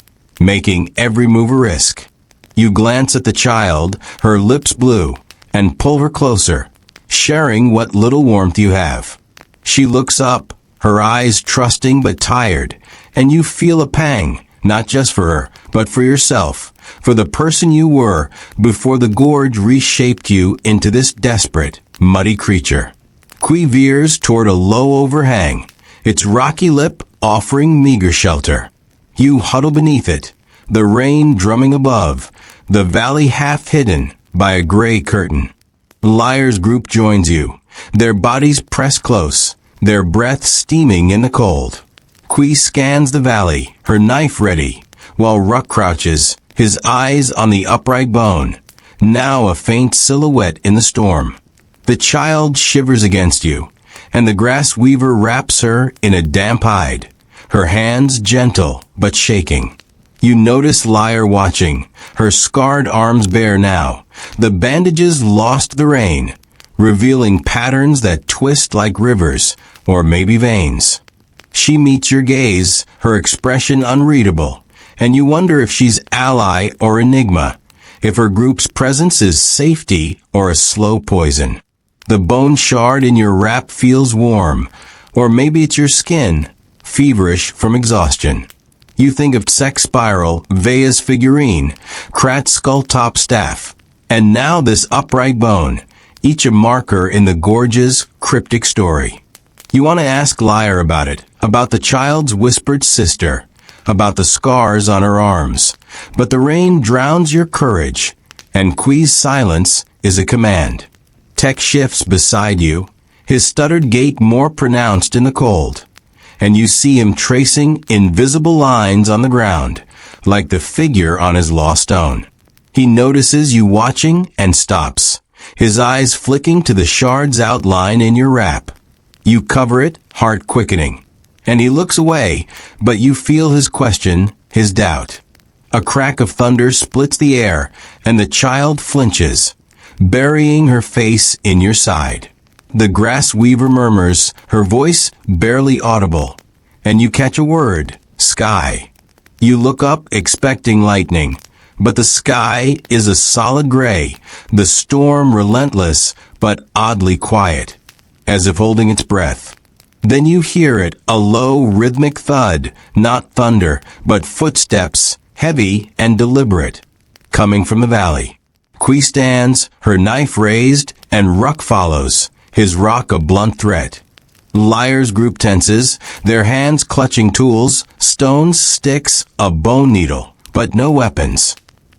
making every move a risk. You glance at the child, her lips blue, and pull her closer, sharing what little warmth you have. She looks up, her eyes trusting but tired, and you feel a pang, not just for her, but for yourself, for the person you were before the gorge reshaped you into this desperate, muddy creature. Kui veers toward a low overhang, its rocky lip offering meager shelter. You huddle beneath it, the rain drumming above, the valley half hidden by a gray curtain. Liar's group joins you, their bodies pressed close, their breath steaming in the cold. Kui scans the valley, her knife ready, while Ruck crouches, his eyes on the upright bone, now a faint silhouette in the storm. The child shivers against you, and the grass weaver wraps her in a damp hide, her hands gentle but shaking. You notice Liar watching, her scarred arms bare now, the bandages lost the rain, revealing patterns that twist like rivers, or maybe veins. She meets your gaze, her expression unreadable, and you wonder if she's ally or enigma, if her group's presence is safety or a slow poison. The bone shard in your wrap feels warm, or maybe it's your skin, feverish from exhaustion. You think of Sex Spiral, Vea's figurine, Krat's skull-top staff, and now this upright bone, each a marker in the gorge's cryptic story. You want to ask Liar about it, about the child's whispered sister, about the scars on her arms, but the rain drowns your courage, and Kui's silence is a command. Tech shifts beside you, his stuttered gait more pronounced in the cold, and you see him tracing invisible lines on the ground, like the figure on his lost stone. He notices you watching and stops, his eyes flicking to the shard's outline in your wrap. You cover it, heart quickening, and he looks away, but you feel his question, his doubt. A crack of thunder splits the air, and the child flinches, burying her face in your side. The grass weaver murmurs, her voice barely audible, and you catch a word, sky. You look up expecting lightning, but the sky is a solid gray, the storm relentless but oddly quiet, as if holding its breath. Then you hear it, a low rhythmic thud, not thunder, but footsteps, heavy and deliberate, coming from the valley. Kui stands, her knife raised, and Ruck follows, his rock a blunt threat. Liar's group tenses, their hands clutching tools, stones, sticks, a bone needle, but no weapons.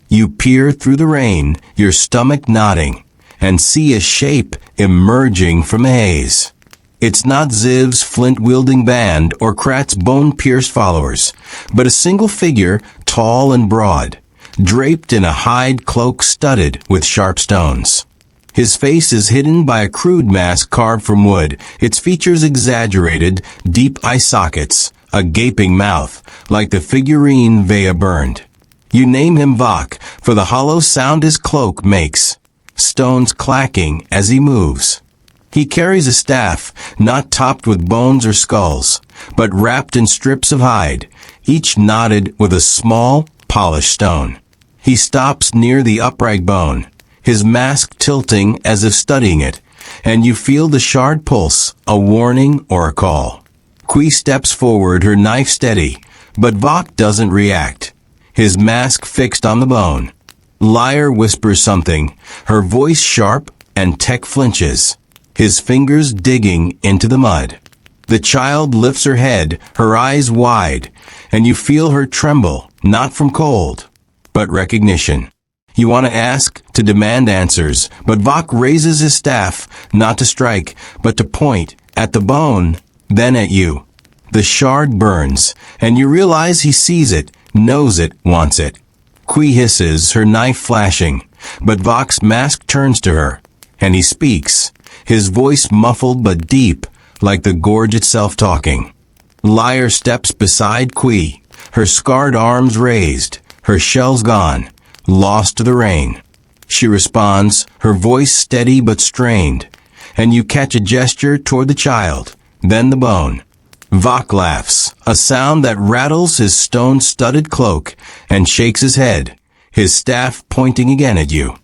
You peer through the rain, your stomach knotting, and see a shape emerging from the haze. It's not Ziv's flint-wielding band or Krat's bone-pierced followers, but a single figure, tall and broad, draped in a hide cloak studded with sharp stones. His face is hidden by a crude mask carved from wood, its features exaggerated, deep eye sockets, a gaping mouth, like the figurine Vea burned. You name him Vok, for the hollow sound his cloak makes, stones clacking as he moves. He carries a staff, not topped with bones or skulls, but wrapped in strips of hide, each knotted with a small, polished stone. He stops near the upright bone, his mask tilting as if studying it, and you feel the shard pulse, a warning or a call. Kui steps forward, her knife steady, but Vok doesn't react, his mask fixed on the bone. Lyre whispers something, her voice sharp, and Tech flinches, his fingers digging into the mud. The child lifts her head, her eyes wide, and you feel her tremble, not from cold, but recognition. You want to ask, to demand answers, but Vok raises his staff, not to strike, but to point, at the bone, then at you. The shard burns, and you realize he sees it, knows it, wants it. Kui hisses, her knife flashing, but Vok's mask turns to her, and he speaks, his voice muffled but deep, like the gorge itself talking. Lyre steps beside Kui, her scarred arms raised, her shells gone, lost to the rain. She responds, her voice steady but strained, and you catch a gesture toward the child, then the bone. Vok laughs, a sound that rattles his stone-studded cloak, and shakes his head, his staff pointing again at you.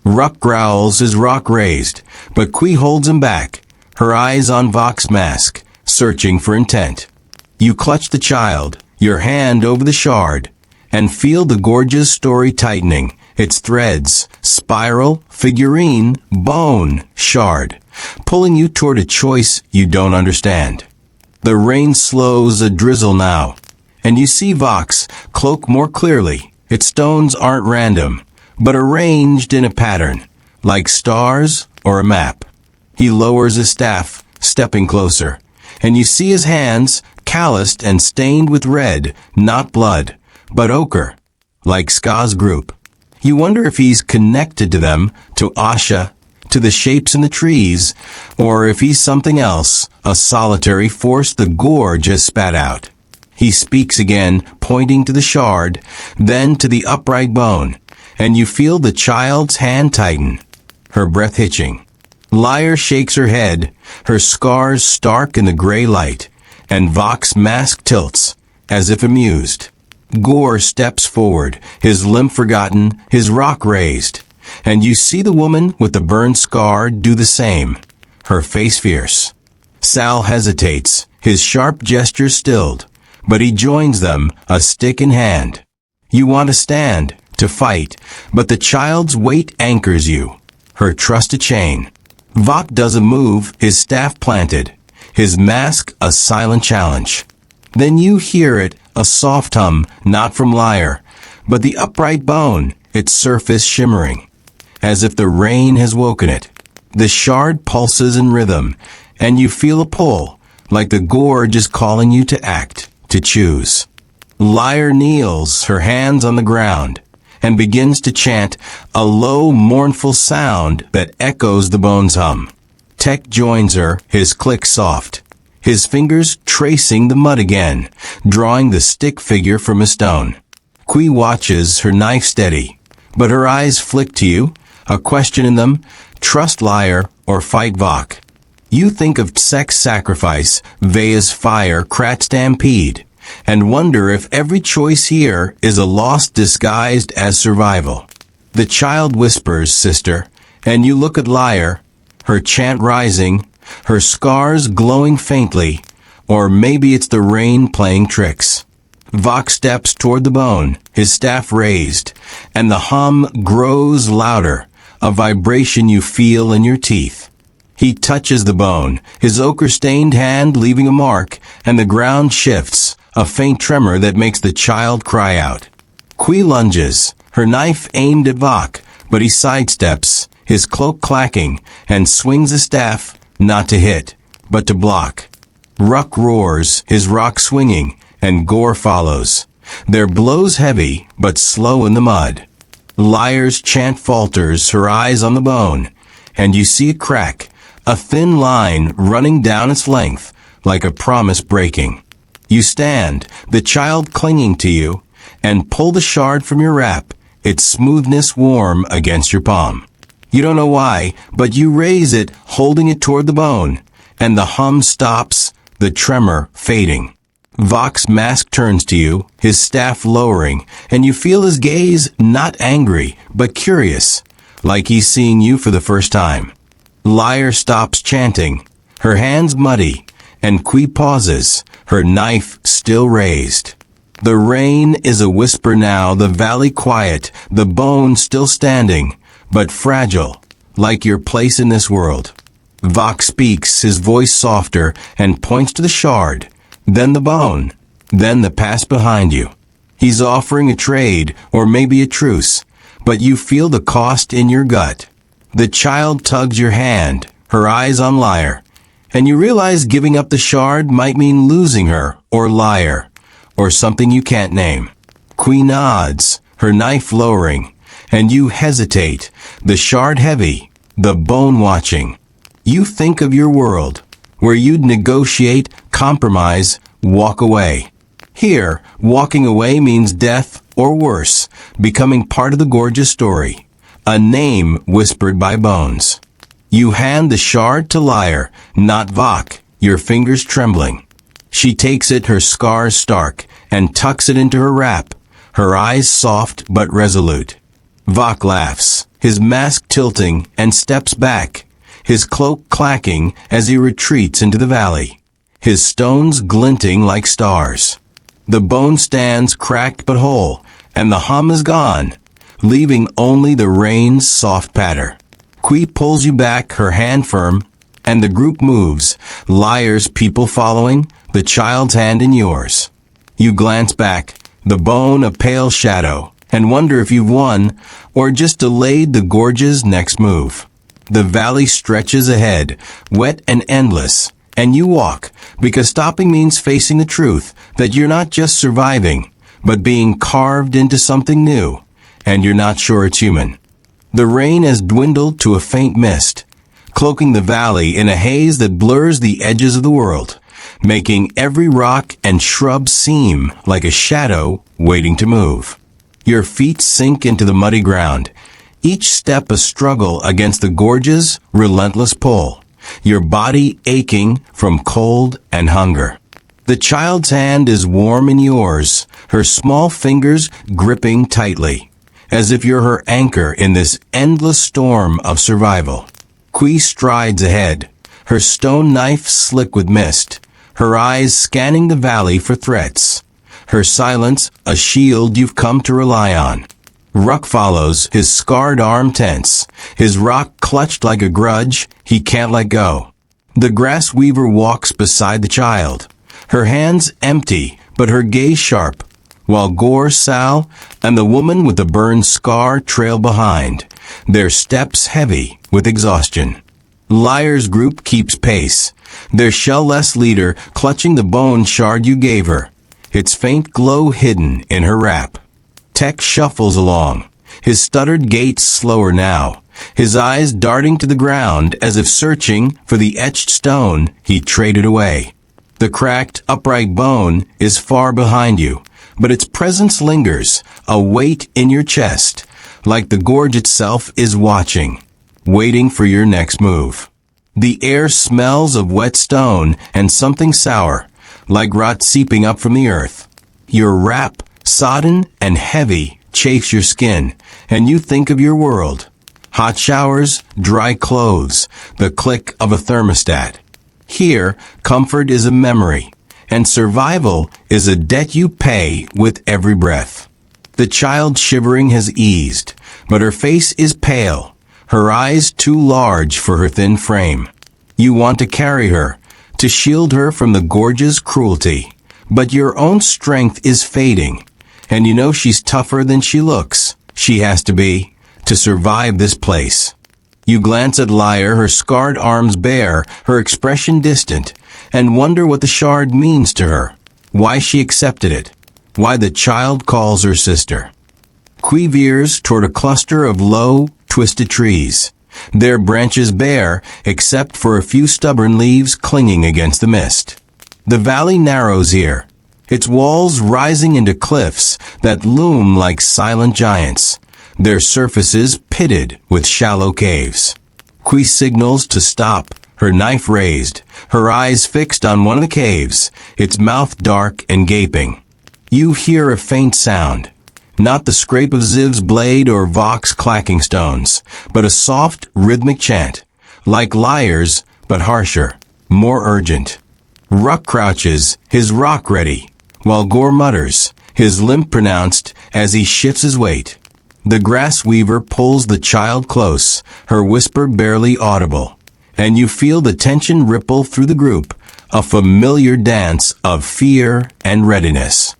Ruck growls, his rock raised, but Kui holds him back, her eyes on Vok's mask, searching for intent. You clutch the child, your hand over the shard, and feel the gorgeous story tightening, its threads, spiral, figurine, bone, shard, pulling you toward a choice you don't understand. The rain slows a drizzle now, and you see Vok's cloak more clearly. Its stones aren't random, but arranged in a pattern, like stars or a map. He lowers his staff, stepping closer, and you see his hands, calloused and stained with red, not blood, but ochre, like Ska's group. You wonder if he's connected to them, to Asha, to the shapes in the trees, or if he's something else, a solitary force the gorge has spat out. He speaks again, pointing to the shard, then to the upright bone, and you feel the child's hand tighten, her breath hitching. Lyre shakes her head, her scars stark in the gray light, and Vok's mask tilts, as if amused. Gore steps forward, his limp forgotten, his rock raised, and you see the woman with the burned scar do the same, her face fierce. Sal hesitates, his sharp gesture stilled, but he joins them, a stick in hand. You want to stand, to fight, but the child's weight anchors you, her trust a chain. Vok doesn't move, his staff planted, his mask a silent challenge. Then you hear it, a soft hum, not from Lyre, but the upright bone, its surface shimmering, as if the rain has woken it. The shard pulses in rhythm, and you feel a pull, like the gorge is calling you to act, to choose. Lyre kneels, her hands on the ground, and begins to chant, a low, mournful sound that echoes the bone's hum. Tech joins her, his click soft, his fingers tracing the mud again, drawing the stick figure from a stone. Kui watches, her knife steady, but her eyes flick to you, a question in them, trust Lyre or fight Vok. You think of sex sacrifice, Vea's fire, Krat stampede, and wonder if every choice here is a loss disguised as survival. The child whispers, sister, and you look at Lyre, her chant rising, her scars glowing faintly, or maybe it's the rain playing tricks. Vok steps toward the bone, his staff raised, and the hum grows louder, a vibration you feel in your teeth. He touches the bone, his ochre-stained hand leaving a mark, and the ground shifts, a faint tremor that makes the child cry out. Kui lunges, her knife aimed at Vok, but he sidesteps, his cloak clacking, and swings a staff, not to hit, but to block. Ruck roars, his rock swinging, and Gore follows. Their blows heavy, but slow in the mud. Liar's chant falters, her eyes on the bone, and you see a crack, a thin line running down its length, like a promise breaking. You stand, the child clinging to you, and pull the shard from your wrap, its smoothness warm against your palm. You don't know why, but you raise it, holding it toward the bone, and the hum stops, the tremor fading. Vok's mask turns to you, his staff lowering, and you feel his gaze not angry, but curious, like he's seeing you for the first time. Liar stops chanting, her hands muddy, and Qui pauses, her knife still raised. The rain is a whisper now, the valley quiet, the bone still standing, but fragile, like your place in this world. Vok speaks, his voice softer, and points to the shard, then the bone, then the past behind you. He's offering a trade, or maybe a truce, but you feel the cost in your gut. The child tugs your hand, her eyes on Liar, and you realize giving up the shard might mean losing her, or Liar, or something you can't name. Qui nods, her knife lowering, and you hesitate, the shard heavy, the bone watching. You think of your world, where you'd negotiate, compromise, walk away. Here, walking away means death, or worse, becoming part of the gorgeous story. A name whispered by bones. You hand the shard to Liar, not Vok, your fingers trembling. She takes it, her scars stark, and tucks it into her wrap, her eyes soft but resolute. Vok laughs, his mask tilting, and steps back, his cloak clacking as he retreats into the valley, his stones glinting like stars. The bone stands cracked but whole, and the hum is gone, leaving only the rain's soft patter. Qui pulls you back, her hand firm, and the group moves, Liar's people following, the child's hand in yours. You glance back, the bone a pale shadow, and wonder if you've won, or just delayed the gorge's next move. The valley stretches ahead, wet and endless, and you walk, because stopping means facing the truth that you're not just surviving, but being carved into something new, and you're not sure it's human. The rain has dwindled to a faint mist, cloaking the valley in a haze that blurs the edges of the world, making every rock and shrub seem like a shadow waiting to move. Your feet sink into the muddy ground, each step a struggle against the gorge's relentless pull, your body aching from cold and hunger. The child's hand is warm in yours, her small fingers gripping tightly, as if you're her anchor in this endless storm of survival. Qui strides ahead, her stone knife slick with mist, her eyes scanning the valley for threats, her silence a shield you've come to rely on. Ruck follows, his scarred arm tense, his rock clutched like a grudge he can't let go. The grass weaver walks beside the child, her hands empty but her gaze sharp, while Gore, Sal, and the woman with the burned scar trail behind, their steps heavy with exhaustion. Liar's group keeps pace, their shell-less leader clutching the bone shard you gave her, its faint glow hidden in her wrap. Tech shuffles along, his stuttered gait slower now, his eyes darting to the ground as if searching for the etched stone he traded away. The cracked, upright bone is far behind you, but its presence lingers, a weight in your chest, like the gorge itself is watching, waiting for your next move. The air smells of wet stone and something sour, like rot seeping up from the earth. Your wrap, sodden and heavy, chafes your skin, and you think of your world. Hot showers, dry clothes, the click of a thermostat. Here, comfort is a memory, and survival is a debt you pay with every breath. The child shivering has eased, but her face is pale, her eyes too large for her thin frame. You want to carry her, to shield her from the gorge's cruelty, but your own strength is fading, and you know she's tougher than she looks. She has to be, to survive this place. You glance at Liar, her scarred arms bare, her expression distant, and wonder what the shard means to her, why she accepted it, why the child calls her sister. Qui veers toward a cluster of low, twisted trees, their branches bare except for a few stubborn leaves clinging against the mist. The valley narrows here, its walls rising into cliffs that loom like silent giants, their surfaces pitted with shallow caves. Qui signals to stop, her knife raised, her eyes fixed on one of the caves, its mouth dark and gaping. You hear a faint sound, not the scrape of Ziv's blade or Vox clacking stones, but a soft, rhythmic chant, like Liar's, but harsher, more urgent. Ruck crouches, his rock ready, while Gore mutters, his limp pronounced as he shifts his weight. The grass weaver pulls the child close, her whisper barely audible, and you feel the tension ripple through the group, a familiar dance of fear and readiness.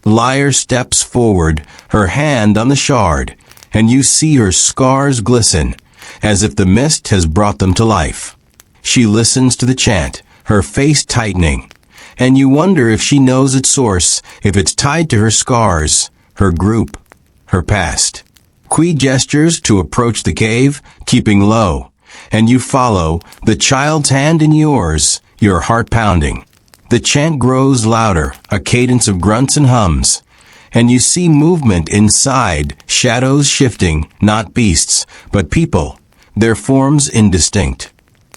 Liar steps forward, her hand on the shard, and you see her scars glisten, as if the mist has brought them to life. She listens to the chant, her face tightening, and you wonder if she knows its source, if it's tied to her scars, her group, her past. Qui gestures to approach the cave, keeping low, and you follow, the child's hand in yours, your heart pounding. The chant grows louder, a cadence of grunts and hums, and you see movement inside, shadows shifting, not beasts, but people, their forms indistinct.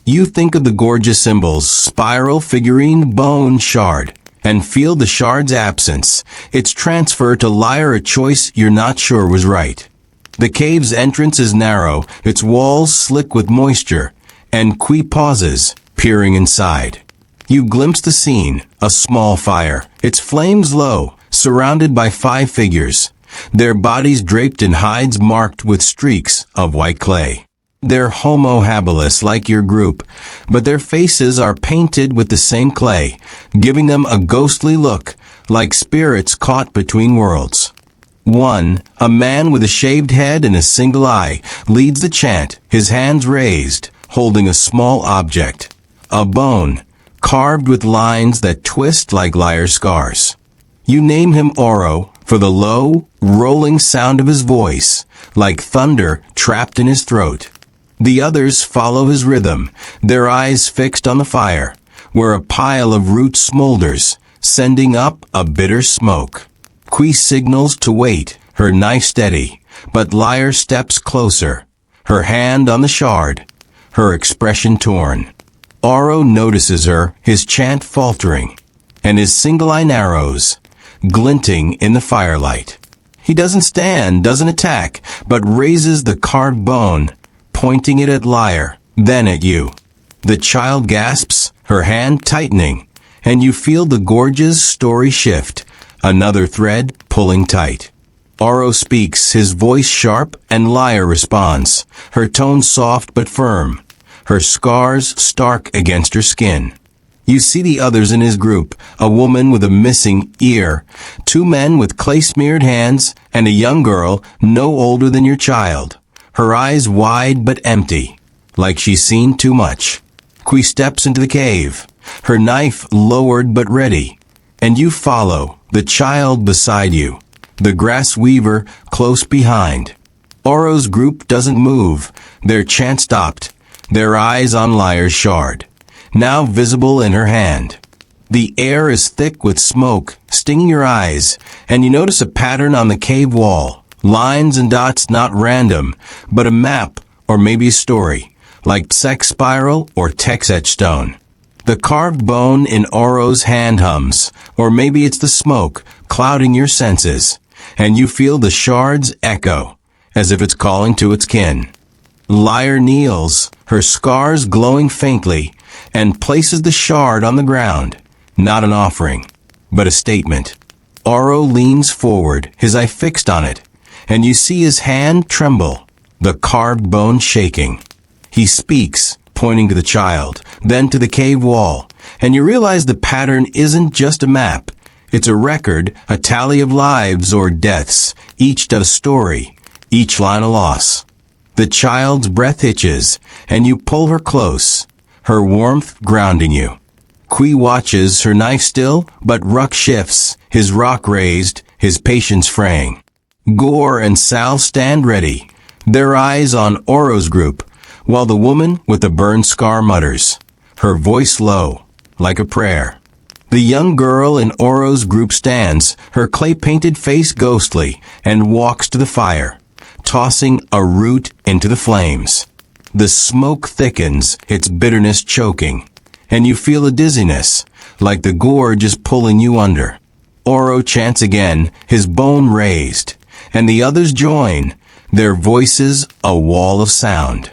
You think of the gorgeous symbols, spiral, figurine, bone, shard, and feel the shard's absence, its transfer to Liar, a choice you're not sure was right. The cave's entrance is narrow, its walls slick with moisture, and Qui pauses, peering inside. You glimpse the scene, a small fire, its flames low, surrounded by 5 figures, their bodies draped in hides marked with streaks of white clay. They're homo habilis like your group, but their faces are painted with the same clay, giving them a ghostly look, like spirits caught between worlds. One, a man with a shaved head and a single eye, leads the chant, his hands raised, holding a small object, a bone, carved with lines that twist like Liar's scars. You name him Oro for the low, rolling sound of his voice, like thunder trapped in his throat. The others follow his rhythm, their eyes fixed on the fire, where a pile of roots smolders, sending up a bitter smoke. Qui signals to wait, her knife steady, but Liar steps closer, her hand on the shard, her expression torn. Oro notices her, his chant faltering, and his single eye narrows, glinting in the firelight. He doesn't stand, doesn't attack, but raises the carved bone, pointing it at Liar, then at you. The child gasps, her hand tightening, and you feel the gorge's story shift, another thread pulling tight. Oro speaks, his voice sharp, and Liar responds, her tone soft but firm, her scars stark against her skin. You see the others in his group, a woman with a missing ear, 2 men with clay-smeared hands, and a young girl no older than your child, her eyes wide but empty, like she's seen too much. Qui steps into the cave, her knife lowered but ready, and you follow, the child beside you, the grass weaver close behind. Oro's group doesn't move, their chant stopped, their eyes on Liar's shard, now visible in her hand. The air is thick with smoke, stinging your eyes, and you notice a pattern on the cave wall, lines and dots not random, but a map, or maybe a story, like Sex spiral or Tex-etch stone. The carved bone in Oro's hand hums, or maybe it's the smoke, clouding your senses, and you feel the shard's echo, as if it's calling to its kin. Liar kneels, her scars glowing faintly, and places the shard on the ground, not an offering, but a statement. Oro leans forward, his eye fixed on it, and you see his hand tremble, the carved bone shaking. He speaks, pointing to the child, then to the cave wall, and you realize the pattern isn't just a map. It's a record, a tally of lives or deaths, each a story, each line a loss. The child's breath hitches, and you pull her close, her warmth grounding you. Qui watches, her knife still, but Ruck shifts, his rock raised, his patience fraying. Gore and Sal stand ready, their eyes on Oro's group, while the woman with the burn scar mutters, her voice low, like a prayer. The young girl in Oro's group stands, her clay-painted face ghostly, and walks to the fire, tossing a root into the flames. The smoke thickens, its bitterness choking, and you feel a dizziness, like the gorge is pulling you under. Oro chants again, his bone raised, and the others join, their voices a wall of sound.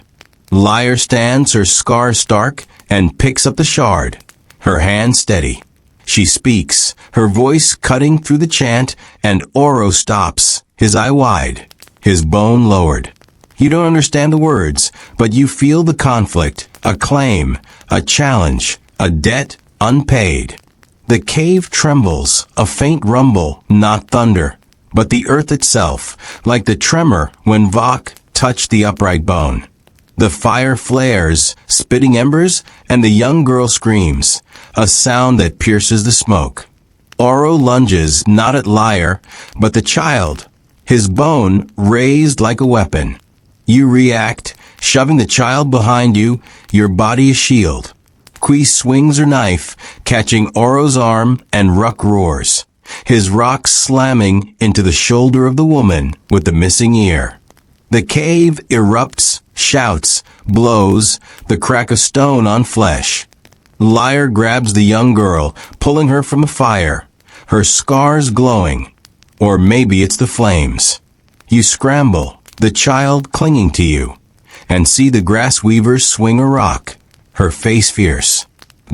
Lyre stands, her scar stark, and picks up the shard, her hand steady. She speaks, her voice cutting through the chant, and Oro stops, his eye wide, his bone lowered. You don't understand the words, but you feel the conflict, a claim, a challenge, a debt unpaid. The cave trembles, a faint rumble, not thunder, but the earth itself, like the tremor when Vok touched the upright bone. The fire flares, spitting embers, and the young girl screams, a sound that pierces the smoke. Oro lunges, not at Lyre, but the child, his bone raised like a weapon. You react, shoving the child behind you, your body a shield. Qui swings her knife, catching Oro's arm, and Ruck roars, his rock slamming into the shoulder of the woman with the missing ear. The cave erupts, shouts, blows, the crack of stone on flesh. Lyre grabs the young girl, pulling her from the fire, her scars glowing. Or maybe it's the flames. You scramble, the child clinging to you, and see the grass weaver swing a rock, her face fierce.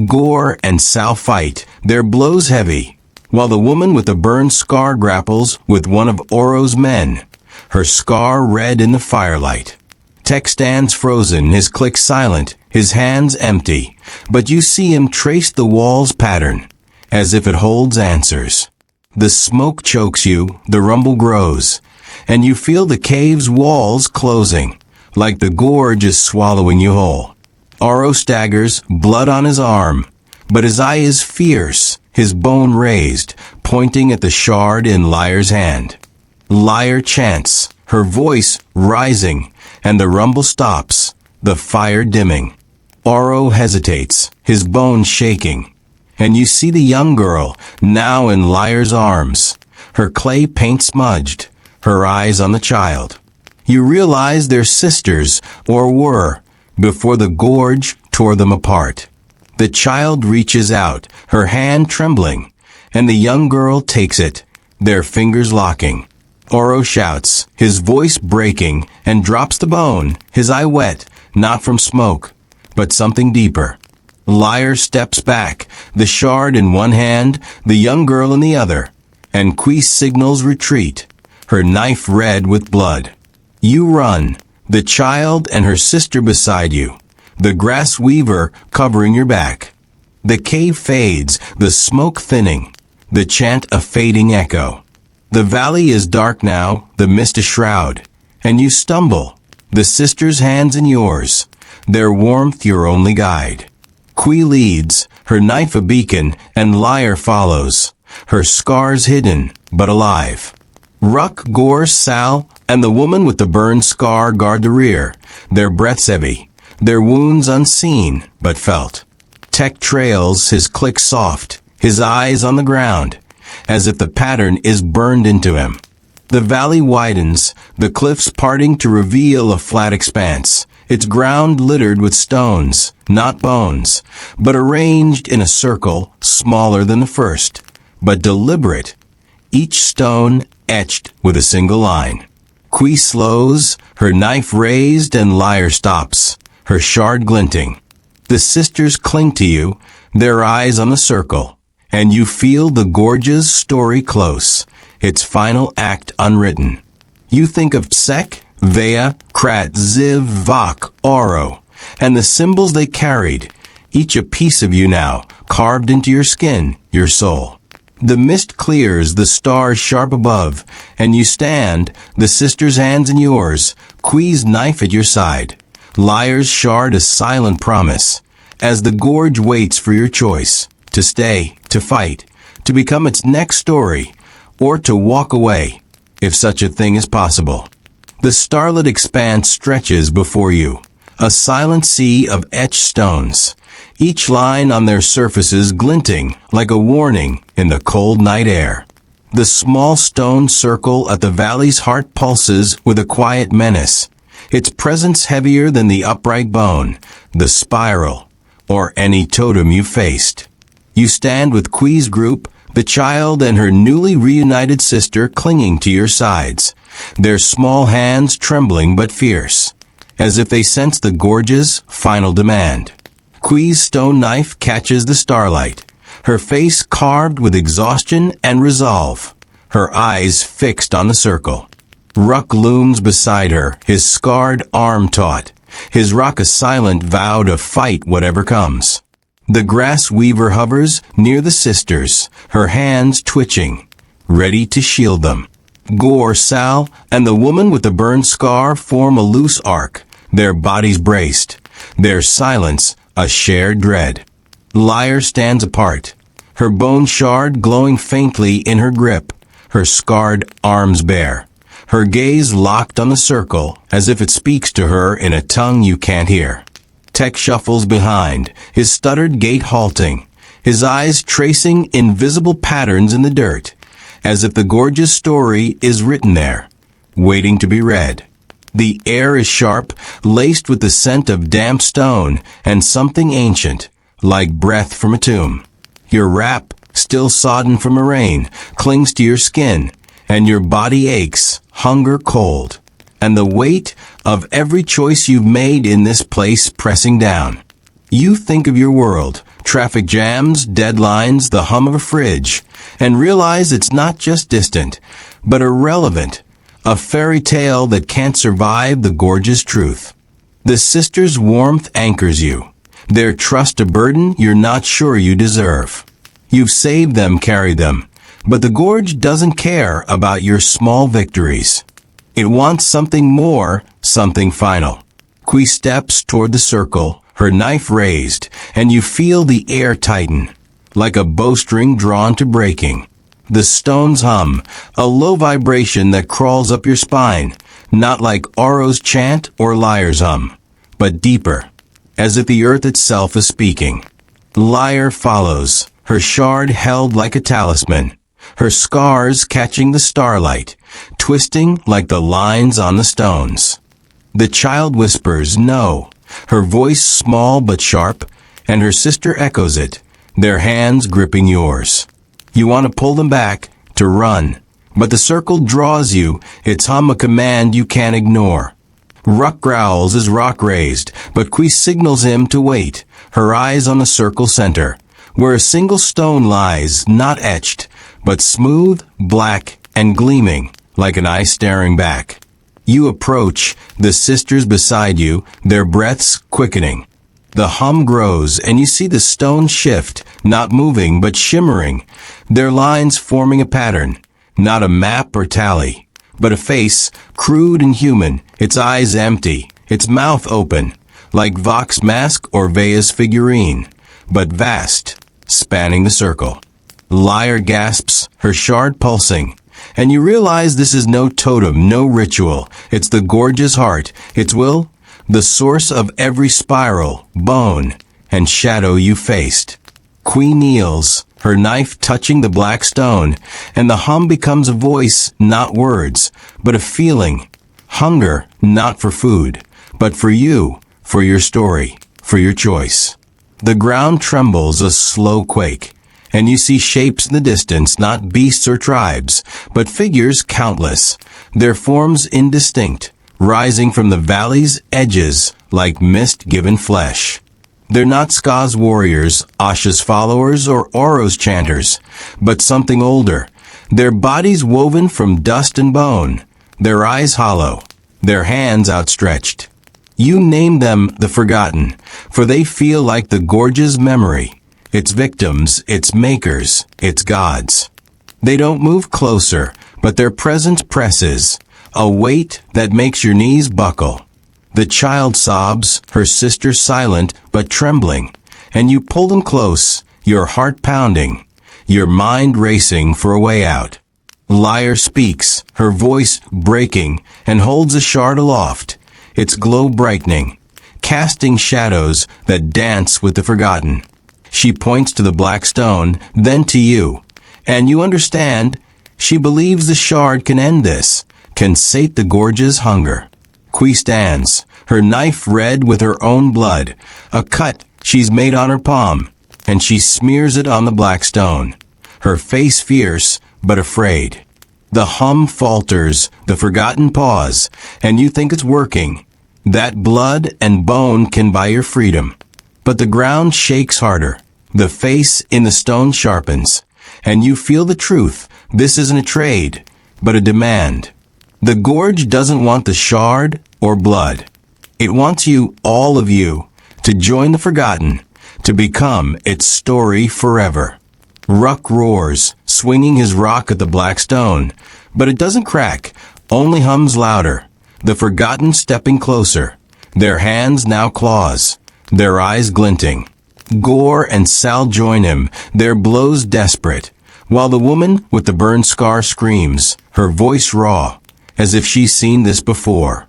Gore and Sal fight, their blows heavy, while the woman with the burned scar grapples with one of Oro's men, her scar red in the firelight. Tech stands frozen, his click silent, his hands empty, but you see him trace the wall's pattern, as if it holds answers. The smoke chokes you, the rumble grows, and you feel the cave's walls closing, like the gorge is swallowing you whole. Oro staggers, blood on his arm, but his eye is fierce, his bone raised, pointing at the shard in Lyre's hand. Lyre chants, her voice rising, and the rumble stops, the fire dimming. Oro hesitates, his bones shaking, and you see the young girl, now in Lyre's arms, her clay paint smudged, her eyes on the child. You realize they're sisters, or were, before the gorge tore them apart. The child reaches out, her hand trembling, and the young girl takes it, their fingers locking. Oro shouts, his voice breaking, and drops the bone, his eye wet, not from smoke, but something deeper. Lyre steps back, the shard in one hand, the young girl in the other, and Qui signals retreat, her knife red with blood. You run, the child and her sister beside you, the grass weaver covering your back. The cave fades, the smoke thinning, the chant a fading echo. The valley is dark now, the mist a shroud, and you stumble, the sister's hands in yours, their warmth your only guide. Qui leads, her knife a beacon, and Lyre follows, her scars hidden, but alive. Ruck, Gore, Sal, and the woman with the burned scar guard the rear, their breaths heavy, their wounds unseen, but felt. Tech trails, his click soft, his eyes on the ground, as if the pattern is burned into him. The valley widens, the cliffs parting to reveal a flat expanse, its ground littered with stones, not bones, but arranged in a circle smaller than the first, but deliberate, each stone etched with a single line. Qui slows, her knife raised, and Lyre stops, her shard glinting. The sisters cling to you, their eyes on the circle, and you feel the gorge's story close, its final act unwritten. You think of Sek, Vea, Krat, Ziv, Vok, Oro, and the symbols they carried, each a piece of you now, carved into your skin, your soul. The mist clears, the stars sharp above, and you stand, the sister's hands in yours, Quee's knife at your side. Liar's shard a silent promise, as the gorge waits for your choice, to stay, to fight, to become its next story, or to walk away, if such a thing is possible. The starlit expanse stretches before you, a silent sea of etched stones, each line on their surfaces glinting like a warning in the cold night air. The small stone circle at the valley's heart pulses with a quiet menace, its presence heavier than the upright bone, the spiral, or any totem you faced. You stand with Quee's group, the child and her newly reunited sister clinging to your sides, their small hands trembling but fierce, as if they sense the gorge's final demand. Quee's stone knife catches the starlight, her face carved with exhaustion and resolve, her eyes fixed on the circle. Ruck looms beside her, his scarred arm taut, his rock a silent vow to fight whatever comes. The grass weaver hovers near the sisters, her hands twitching, ready to shield them. Gore, Sal, and the woman with the burned scar form a loose arc, their bodies braced, their silence a shared dread. Liar stands apart, her bone shard glowing faintly in her grip, her scarred arms bare, her gaze locked on the circle as if it speaks to her in a tongue you can't hear. Tech shuffles behind, his stuttered gait halting, his eyes tracing invisible patterns in the dirt, as if the gorgeous story is written there, waiting to be read. The air is sharp, laced with the scent of damp stone and something ancient, like breath from a tomb. Your wrap, still sodden from a rain, clings to your skin, and your body aches, hunger cold, and the weight of every choice you've made in this place pressing down. You think of your world, traffic jams, deadlines, the hum of a fridge, and realize it's not just distant, but irrelevant, a fairy tale that can't survive the gorgeous truth. The sisters' warmth anchors you, their trust a burden you're not sure you deserve. You've saved them, carried them, but the gorge doesn't care about your small victories. It wants something more, something final. Quee steps toward the circle, her knife raised, and you feel the air tighten, like a bowstring drawn to breaking. The stones hum, a low vibration that crawls up your spine, not like Oro's chant or Liar's hum, but deeper, as if the earth itself is speaking. Liar follows, her shard held like a talisman, her scars catching the starlight, twisting like the lines on the stones. The child whispers, "No," her voice small but sharp, and her sister echoes it, their hands gripping yours. You want to pull them back, to run, but the circle draws you, its hum a command you can't ignore. Ruck growls as rock raised, but Quee signals him to wait, her eyes on the circle center, where a single stone lies, not etched, but smooth, black, and gleaming, like an eye staring back. You approach, the sisters beside you, their breaths quickening. The hum grows, and you see the stone shift, not moving but shimmering, their lines forming a pattern, not a map or tally, but a face, crude and human, its eyes empty, its mouth open, like Vox mask or Vea's figurine, but vast, spanning the circle. Liar gasps, her shard pulsing, and you realize this is no totem, no ritual. It's the gorgeous heart, its will, the source of every spiral, bone, and shadow you faced. Quee kneels, her knife touching the black stone, and the hum becomes a voice, not words, but a feeling. Hunger, not for food, but for you, for your story, for your choice. The ground trembles, a slow quake, and you see shapes in the distance, not beasts or tribes, but figures countless, their forms indistinct, rising from the valley's edges like mist-given flesh. They're not Ska's warriors, Asha's followers, or Oro's chanters, but something older, their bodies woven from dust and bone, their eyes hollow, their hands outstretched. You name them the Forgotten, for they feel like the gorge's memory, its victims, its makers, its gods. They don't move closer, but their presence presses, a weight that makes your knees buckle. The child sobs, her sister silent but trembling, and you pull them close, your heart pounding, your mind racing for a way out. Liar speaks, her voice breaking, and holds a shard aloft, its glow brightening, casting shadows that dance with the forgotten. She points to the black stone, then to you, and you understand, she believes the shard can end this, can sate the gorge's hunger. Qui stands, her knife red with her own blood, a cut she's made on her palm, and she smears it on the black stone. Her face fierce, but afraid. The hum falters, the forgotten pause, and you think it's working. That blood and bone can buy your freedom. But the ground shakes harder. The face in the stone sharpens. And you feel the truth. This isn't a trade, but a demand. The gorge doesn't want the shard or blood. It wants you, all of you, to join the forgotten, to become its story forever. Ruck roars, swinging his rock at the black stone, but it doesn't crack, only hums louder. The forgotten stepping closer, their hands now claws, their eyes glinting. Gore and Sal join him, their blows desperate, while the woman with the burn scar screams, her voice raw, as if she's seen this before.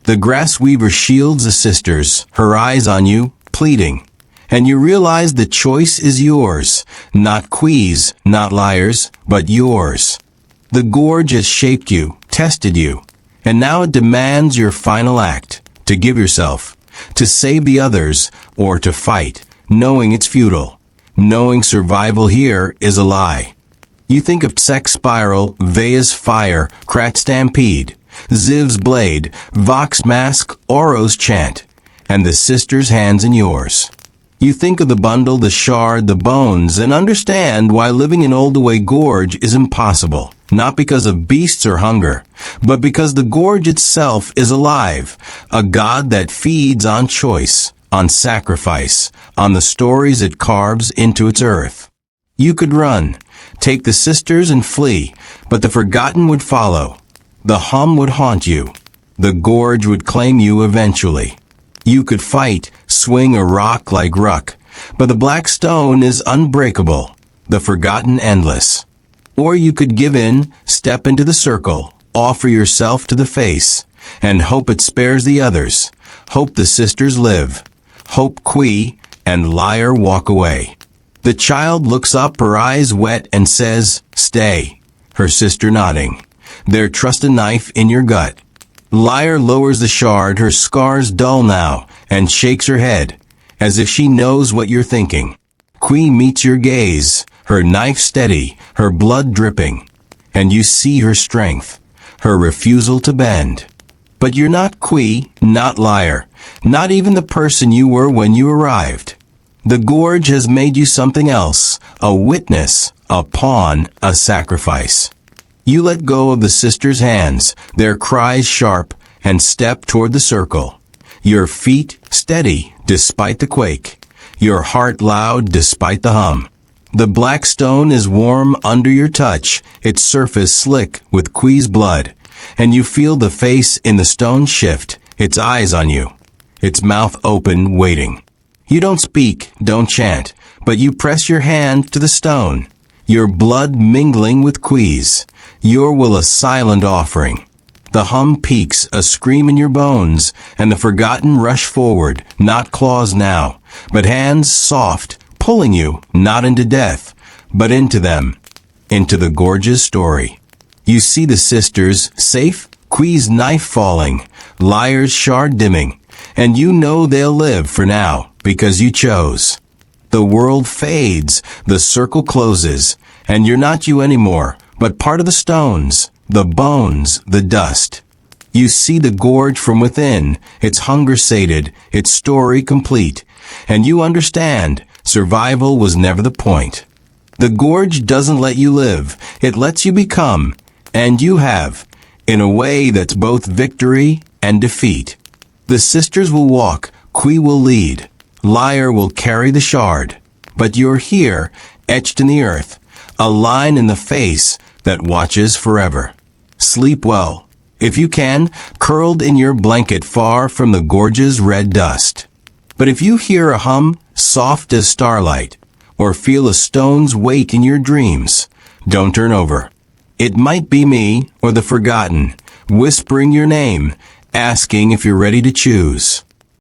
The grass weaver shields the sisters, her eyes on you, pleading. And you realize the choice is yours, not Qui's, not Liar's, but yours. The gorge has shaped you, tested you, and now it demands your final act, to give yourself, to save the others, or to fight, knowing it's futile, knowing survival here is a lie. You think of Sex Spiral, Vea's Fire, Krat Stampede, Ziv's Blade, Vox Mask, Oro's Chant, and the sisters' hands in yours. You think of the bundle, the shard, the bones, and understand why living in Oldaway Gorge is impossible. Not because of beasts or hunger, but because the gorge itself is alive, a god that feeds on choice, on sacrifice, on the stories it carves into its earth. You could run, take the sisters and flee, but the forgotten would follow. The hum would haunt you. The gorge would claim you eventually. You could fight, swing a rock like Ruck, but the black stone is unbreakable, the forgotten endless. Or you could give in, step into the circle, offer yourself to the face, and hope it spares the others. Hope the sisters live. Hope Qui and Liar walk away. The child looks up, her eyes wet, and says, "Stay," her sister nodding. Their trusted knife in your gut. Liar lowers the shard, her scars dull now, and shakes her head, as if she knows what you're thinking. Qui meets your gaze, her knife steady, her blood dripping, and you see her strength, her refusal to bend. But you're not Qui, not Liar, not even the person you were when you arrived. The gorge has made you something else, a witness, a pawn, a sacrifice. You let go of the sisters' hands, their cries sharp, and step toward the circle. Your feet steady despite the quake, your heart loud despite the hum. The black stone is warm under your touch, its surface slick with Qui's blood, and you feel the face in the stone shift, its eyes on you, its mouth open, waiting. You don't speak, don't chant, but you press your hand to the stone, your blood mingling with Qui's, your will a silent offering. The hum peaks, a scream in your bones, and the forgotten rush forward, not claws now, but hands soft, pulling you, not into death, but into them, into the gorge's story. You see the sisters, safe, Qui's knife falling, Liar's shard dimming, and you know they'll live for now, because you chose. The world fades, the circle closes, and you're not you anymore, but part of the stones, the bones, the dust. You see the gorge from within, its hunger sated, its story complete, and you understand, survival was never the point. The gorge doesn't let you live, it lets you become, and you have, in a way that's both victory and defeat. The sisters will walk, Qui will lead, Liar will carry the shard, but you're here, etched in the earth, a line in the face that watches forever. Sleep well, if you can, curled in your blanket far from the gorge's red dust. But if you hear a hum soft as starlight, or feel a stone's weight in your dreams, don't turn over. It might be me or the forgotten, whispering your name, asking if you're ready to choose.